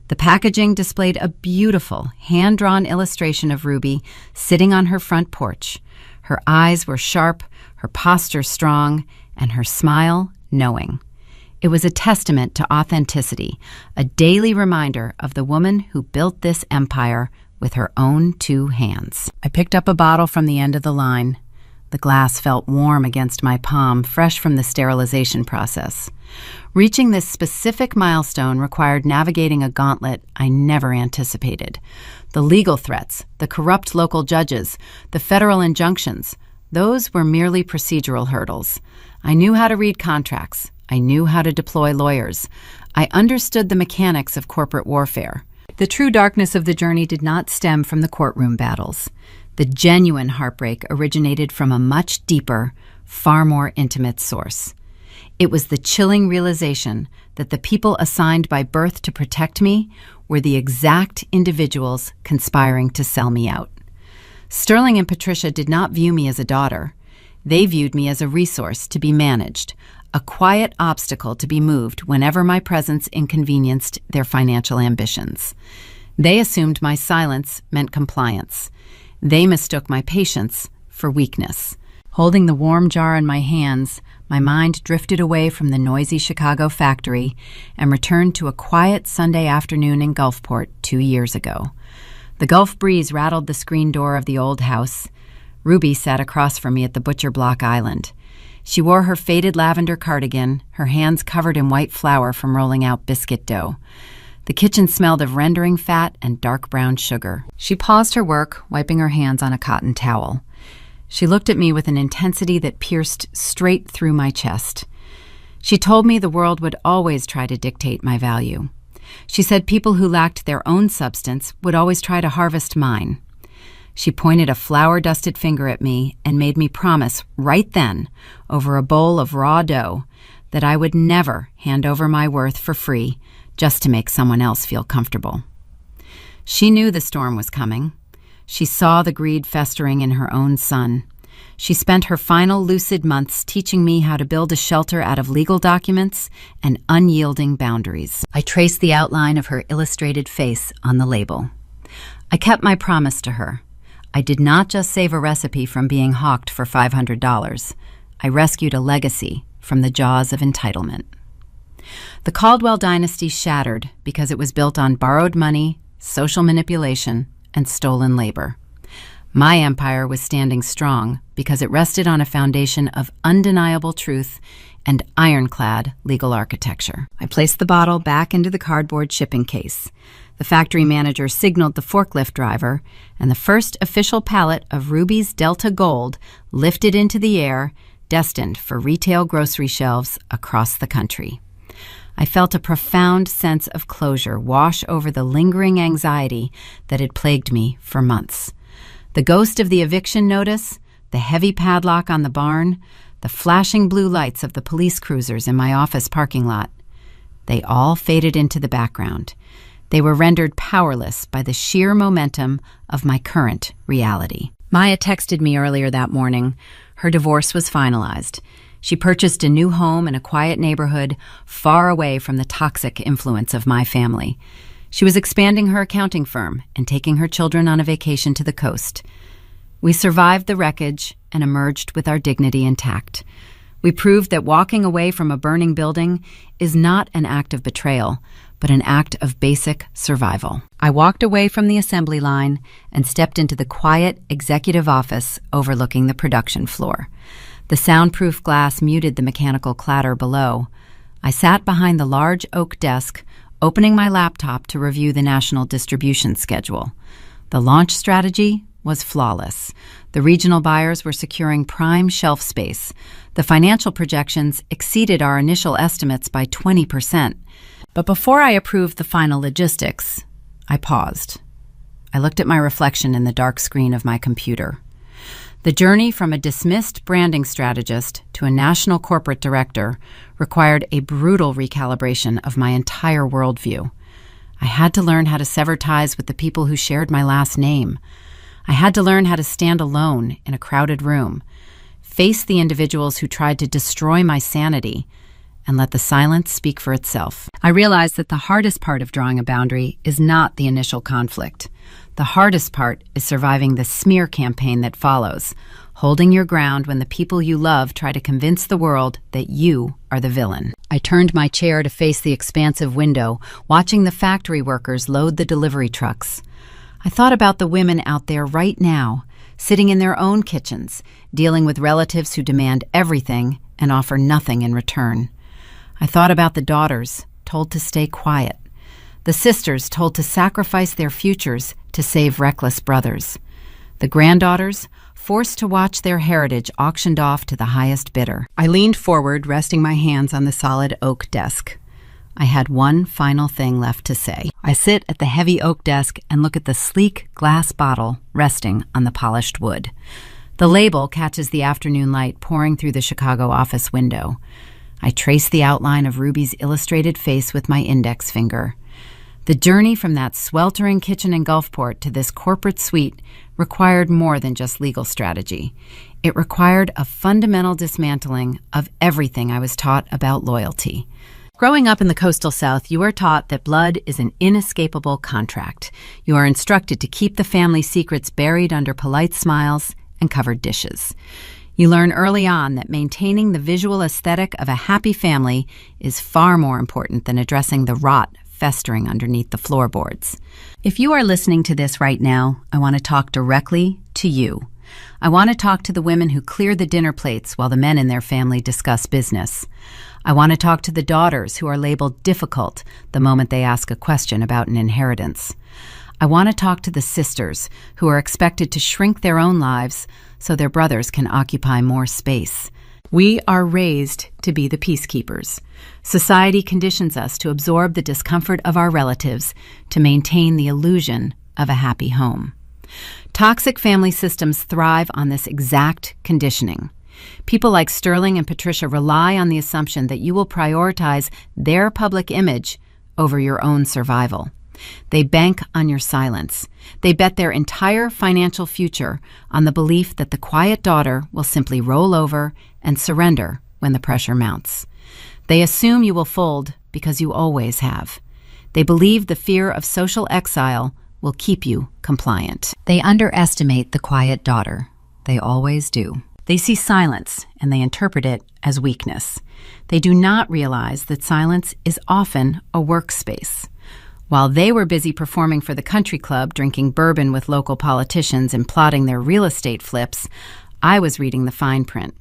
The packaging displayed a beautiful, hand-drawn illustration of Ruby sitting on her front porch. Her eyes were sharp, her posture strong, and her smile knowing. It was a testament to authenticity, a daily reminder of the woman who built this empire with her own 2 hands. I picked up a bottle from the end of the line. The glass felt warm against my palm, fresh from the sterilization process. Reaching this specific milestone required navigating a gauntlet I never anticipated. The legal threats, the corrupt local judges, the federal injunctions, those were merely procedural hurdles. I knew how to read contracts. I knew how to deploy lawyers. I understood the mechanics of corporate warfare. The true darkness of the journey did not stem from the courtroom battles. The genuine heartbreak originated from a much deeper, far more intimate source. It was the chilling realization that the people assigned by birth to protect me were the exact individuals conspiring to sell me out. Sterling and Patricia did not view me as a daughter. They viewed me as a resource to be managed, a quiet obstacle to be moved whenever my presence inconvenienced their financial ambitions. They assumed my silence meant compliance. They mistook my patience for weakness. Holding the warm jar in my hands, my mind drifted away from the noisy Chicago factory and returned to a quiet Sunday afternoon in Gulfport 2 years ago. The Gulf breeze rattled the screen door of the old house. Ruby sat across from me at the butcher block island. She wore her faded lavender cardigan, her hands covered in white flour from rolling out biscuit dough. The kitchen smelled of rendering fat and dark brown sugar. She paused her work, wiping her hands on a cotton towel. She looked at me with an intensity that pierced straight through my chest. She told me the world would always try to dictate my value. She said people who lacked their own substance would always try to harvest mine. She pointed a flour-dusted finger at me and made me promise right then, over a bowl of raw dough, that I would never hand over my worth for free just to make someone else feel comfortable. She knew the storm was coming. She saw the greed festering in her own son. She spent her final lucid months teaching me how to build a shelter out of legal documents and unyielding boundaries. I traced the outline of her illustrated face on the label. I kept my promise to her. I did not just save a recipe from being hawked for $500. I rescued a legacy from the jaws of entitlement. The Caldwell dynasty shattered because it was built on borrowed money, social manipulation, and stolen labor. My empire was standing strong because it rested on a foundation of undeniable truth and ironclad legal architecture. I placed the bottle back into the cardboard shipping case. The factory manager signaled the forklift driver, and the first official pallet of Ruby's Delta Gold lifted into the air, destined for retail grocery shelves across the country. I felt a profound sense of closure wash over the lingering anxiety that had plagued me for months. The ghost of the eviction notice, the heavy padlock on the barn, the flashing blue lights of the police cruisers in my office parking lot, they all faded into the background. They were rendered powerless by the sheer momentum of my current reality. Maya texted me earlier that morning. Her divorce was finalized. She purchased a new home in a quiet neighborhood far away from the toxic influence of my family. She was expanding her accounting firm and taking her children on a vacation to the coast. We survived the wreckage and emerged with our dignity intact. We proved that walking away from a burning building is not an act of betrayal, but an act of basic survival. I walked away from the assembly line and stepped into the quiet executive office overlooking the production floor. The soundproof glass muted the mechanical clatter below. I sat behind the large oak desk, opening my laptop to review the national distribution schedule. The launch strategy was flawless. The regional buyers were securing prime shelf space. The financial projections exceeded our initial estimates by 20%. But before I approved the final logistics, I paused. I looked at my reflection in the dark screen of my computer. The journey from a dismissed branding strategist to a national corporate director required a brutal recalibration of my entire worldview. I had to learn how to sever ties with the people who shared my last name. I had to learn how to stand alone in a crowded room, face the individuals who tried to destroy my sanity, and let the silence speak for itself. I realized that the hardest part of drawing a boundary is not the initial conflict. The hardest part is surviving the smear campaign that follows, holding your ground when the people you love try to convince the world that you are the villain. I turned my chair to face the expansive window, watching the factory workers load the delivery trucks. I thought about the women out there right now, sitting in their own kitchens, dealing with relatives who demand everything and offer nothing in return. I thought about the daughters, told to stay quiet, the sisters told to sacrifice their futures to save reckless brothers, the granddaughters forced to watch their heritage auctioned off to the highest bidder. I leaned forward, resting my hands on the solid oak desk. I had one final thing left to say. I sit at the heavy oak desk and look at the sleek glass bottle resting on the polished wood. The label catches the afternoon light pouring through the Chicago office window. I trace the outline of Ruby's illustrated face with my index finger. The journey from that sweltering kitchen in Gulfport to this corporate suite required more than just legal strategy. It required a fundamental dismantling of everything I was taught about loyalty. Growing up in the coastal South, you are taught that blood is an inescapable contract. You are instructed to keep the family secrets buried under polite smiles and covered dishes. You learn early on that maintaining the visual aesthetic of a happy family is far more important than addressing the rot festering underneath the floorboards. If you are listening to this right now, I want to talk directly to you. I want to talk to the women who clear the dinner plates while the men in their family discuss business. I want to talk to the daughters who are labeled difficult the moment they ask a question about an inheritance. I want to talk to the sisters who are expected to shrink their own lives so their brothers can occupy more space. We are raised to be the peacekeepers. Society conditions us to absorb the discomfort of our relatives to maintain the illusion of a happy home. Toxic family systems thrive on this exact conditioning. People like Sterling and Patricia rely on the assumption that you will prioritize their public image over your own survival. They bank on your silence. They bet their entire financial future on the belief that the quiet daughter will simply roll over and surrender when the pressure mounts. They assume you will fold because you always have. They believe the fear of social exile will keep you compliant. They underestimate the quiet daughter. They always do. They see silence and they interpret it as weakness. They do not realize that silence is often a workspace. While they were busy performing for the country club, drinking bourbon with local politicians and plotting their real estate flips, I was reading the fine print.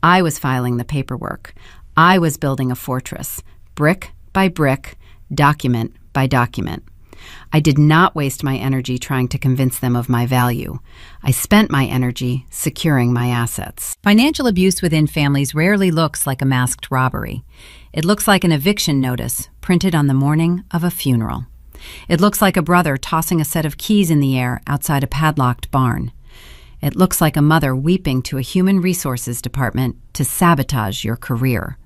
I was filing the paperwork. I was building a fortress, brick by brick, document by document. I did not waste my energy trying to convince them of my value. I spent my energy securing my assets. Financial abuse within families rarely looks like a masked robbery. It looks like an eviction notice printed on the morning of a funeral. It looks like a brother tossing a set of keys in the air outside a padlocked barn. It looks like a mother weeping to a human resources department to sabotage your career.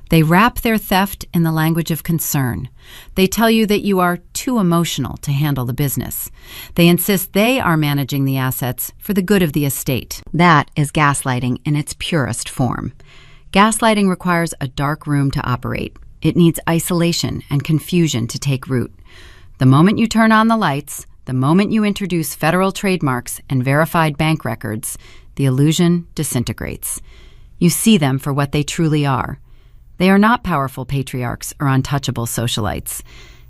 They wrap their theft in the language of concern. They tell you that you are too emotional to handle the business. They insist they are managing the assets for the good of the estate. That is gaslighting in its purest form. Gaslighting requires a dark room to operate. It needs isolation and confusion to take root. The moment you turn on the lights, the moment you introduce federal trademarks and verified bank records, the illusion disintegrates. You see them for what they truly are. They are not powerful patriarchs or untouchable socialites.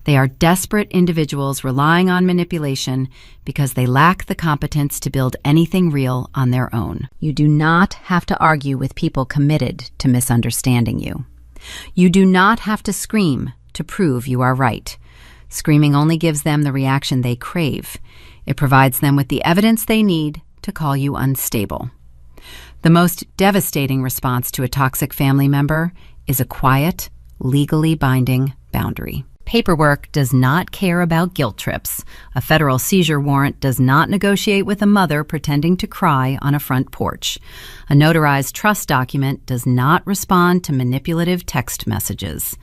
They are desperate individuals relying on manipulation because they lack the competence to build anything real on their own. You do not have to argue with people committed to misunderstanding you. You do not have to scream to prove you are right. Screaming only gives them the reaction they crave. It provides them with the evidence they need to call you unstable. The most devastating response to a toxic family member is a quiet, legally binding boundary. Paperwork does not care about guilt trips. A federal seizure warrant does not negotiate with a mother pretending to cry on a front porch. A notarized trust document does not respond to manipulative text messages.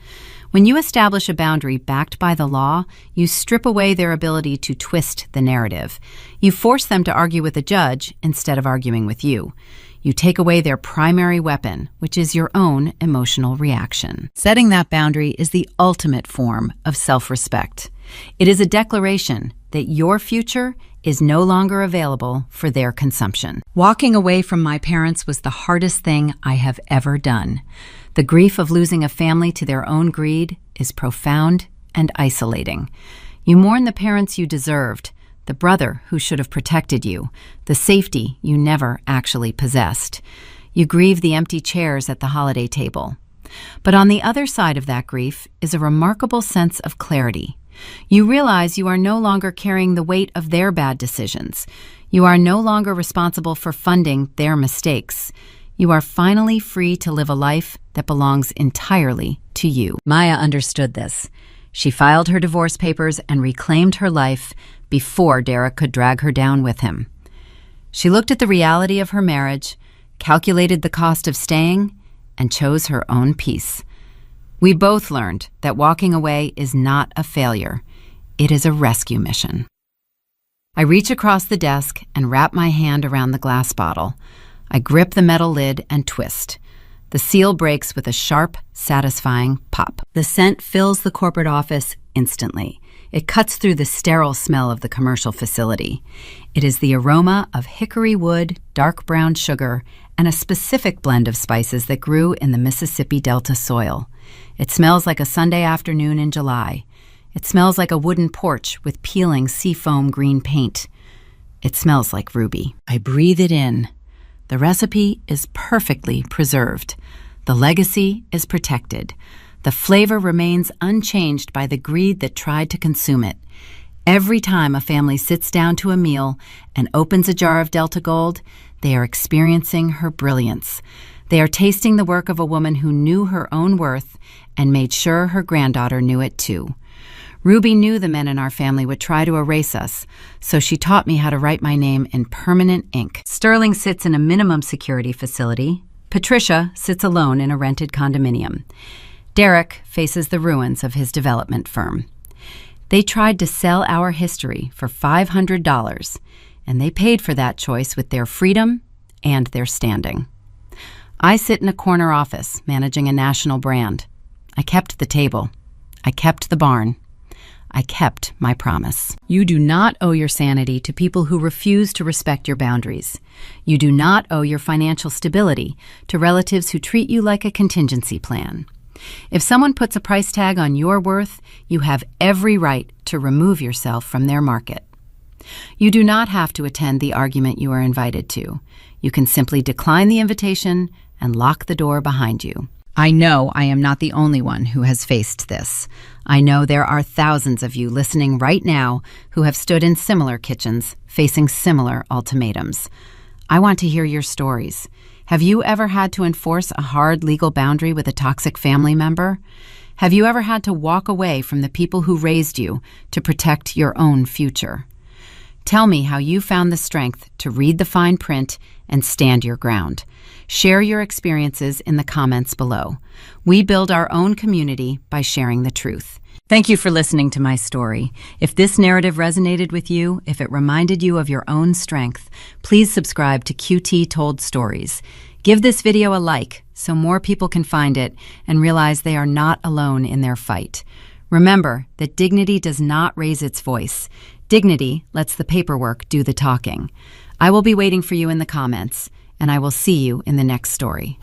When you establish a boundary backed by the law, you strip away their ability to twist the narrative. You force them to argue with a judge instead of arguing with you. You take away their primary weapon, which is your own emotional reaction. Setting that boundary is the ultimate form of self-respect. It is a declaration that your future is no longer available for their consumption. Walking away from my parents was the hardest thing I have ever done. The grief of losing a family to their own greed is profound and isolating. You mourn the parents you deserved, the brother who should have protected you, the safety you never actually possessed. You grieve the empty chairs at the holiday table. But on the other side of that grief is a remarkable sense of clarity. You realize you are no longer carrying the weight of their bad decisions. You are no longer responsible for funding their mistakes. You are finally free to live a life that belongs entirely to you. Maya understood this. She filed her divorce papers and reclaimed her life before Derek could drag her down with him. She looked at the reality of her marriage, calculated the cost of staying, and chose her own peace. We both learned that walking away is not a failure. It is a rescue mission. I reach across the desk and wrap my hand around the glass bottle. I grip the metal lid and twist. The seal breaks with a sharp, satisfying pop. The scent fills the corporate office instantly. It cuts through the sterile smell of the commercial facility. It is the aroma of hickory wood, dark brown sugar, and a specific blend of spices that grew in the Mississippi Delta soil. It smells like a Sunday afternoon in July. It smells like a wooden porch with peeling seafoam green paint. It smells like Ruby. I breathe it in. The recipe is perfectly preserved. The legacy is protected. The flavor remains unchanged by the greed that tried to consume it. Every time a family sits down to a meal and opens a jar of Delta Gold, they are experiencing her brilliance. They are tasting the work of a woman who knew her own worth and made sure her granddaughter knew it too. Ruby knew the men in our family would try to erase us, so she taught me how to write my name in permanent ink. Sterling sits in a minimum security facility. Patricia sits alone in a rented condominium. Derek faces the ruins of his development firm. They tried to sell our history for $500, and they paid for that choice with their freedom and their standing. I sit in a corner office managing a national brand. I kept the table. I kept the barn. I kept my promise. You do not owe your sanity to people who refuse to respect your boundaries. You do not owe your financial stability to relatives who treat you like a contingency plan. If someone puts a price tag on your worth, you have every right to remove yourself from their market. You do not have to attend the argument you are invited to. You can simply decline the invitation and lock the door behind you. I know I am not the only one who has faced this. I know there are thousands of you listening right now who have stood in similar kitchens, facing similar ultimatums. I want to hear your stories. Have you ever had to enforce a hard legal boundary with a toxic family member? Have you ever had to walk away from the people who raised you to protect your own future? Tell me how you found the strength to read the fine print and stand your ground. Share your experiences in the comments below. We build our own community by sharing the truth. Thank you for listening to my story. If this narrative resonated with you, if it reminded you of your own strength, please subscribe to QT Told Stories. Give this video a like so more people can find it and realize they are not alone in their fight. Remember that dignity does not raise its voice. Dignity lets the paperwork do the talking. I will be waiting for you in the comments, and I will see you in the next story.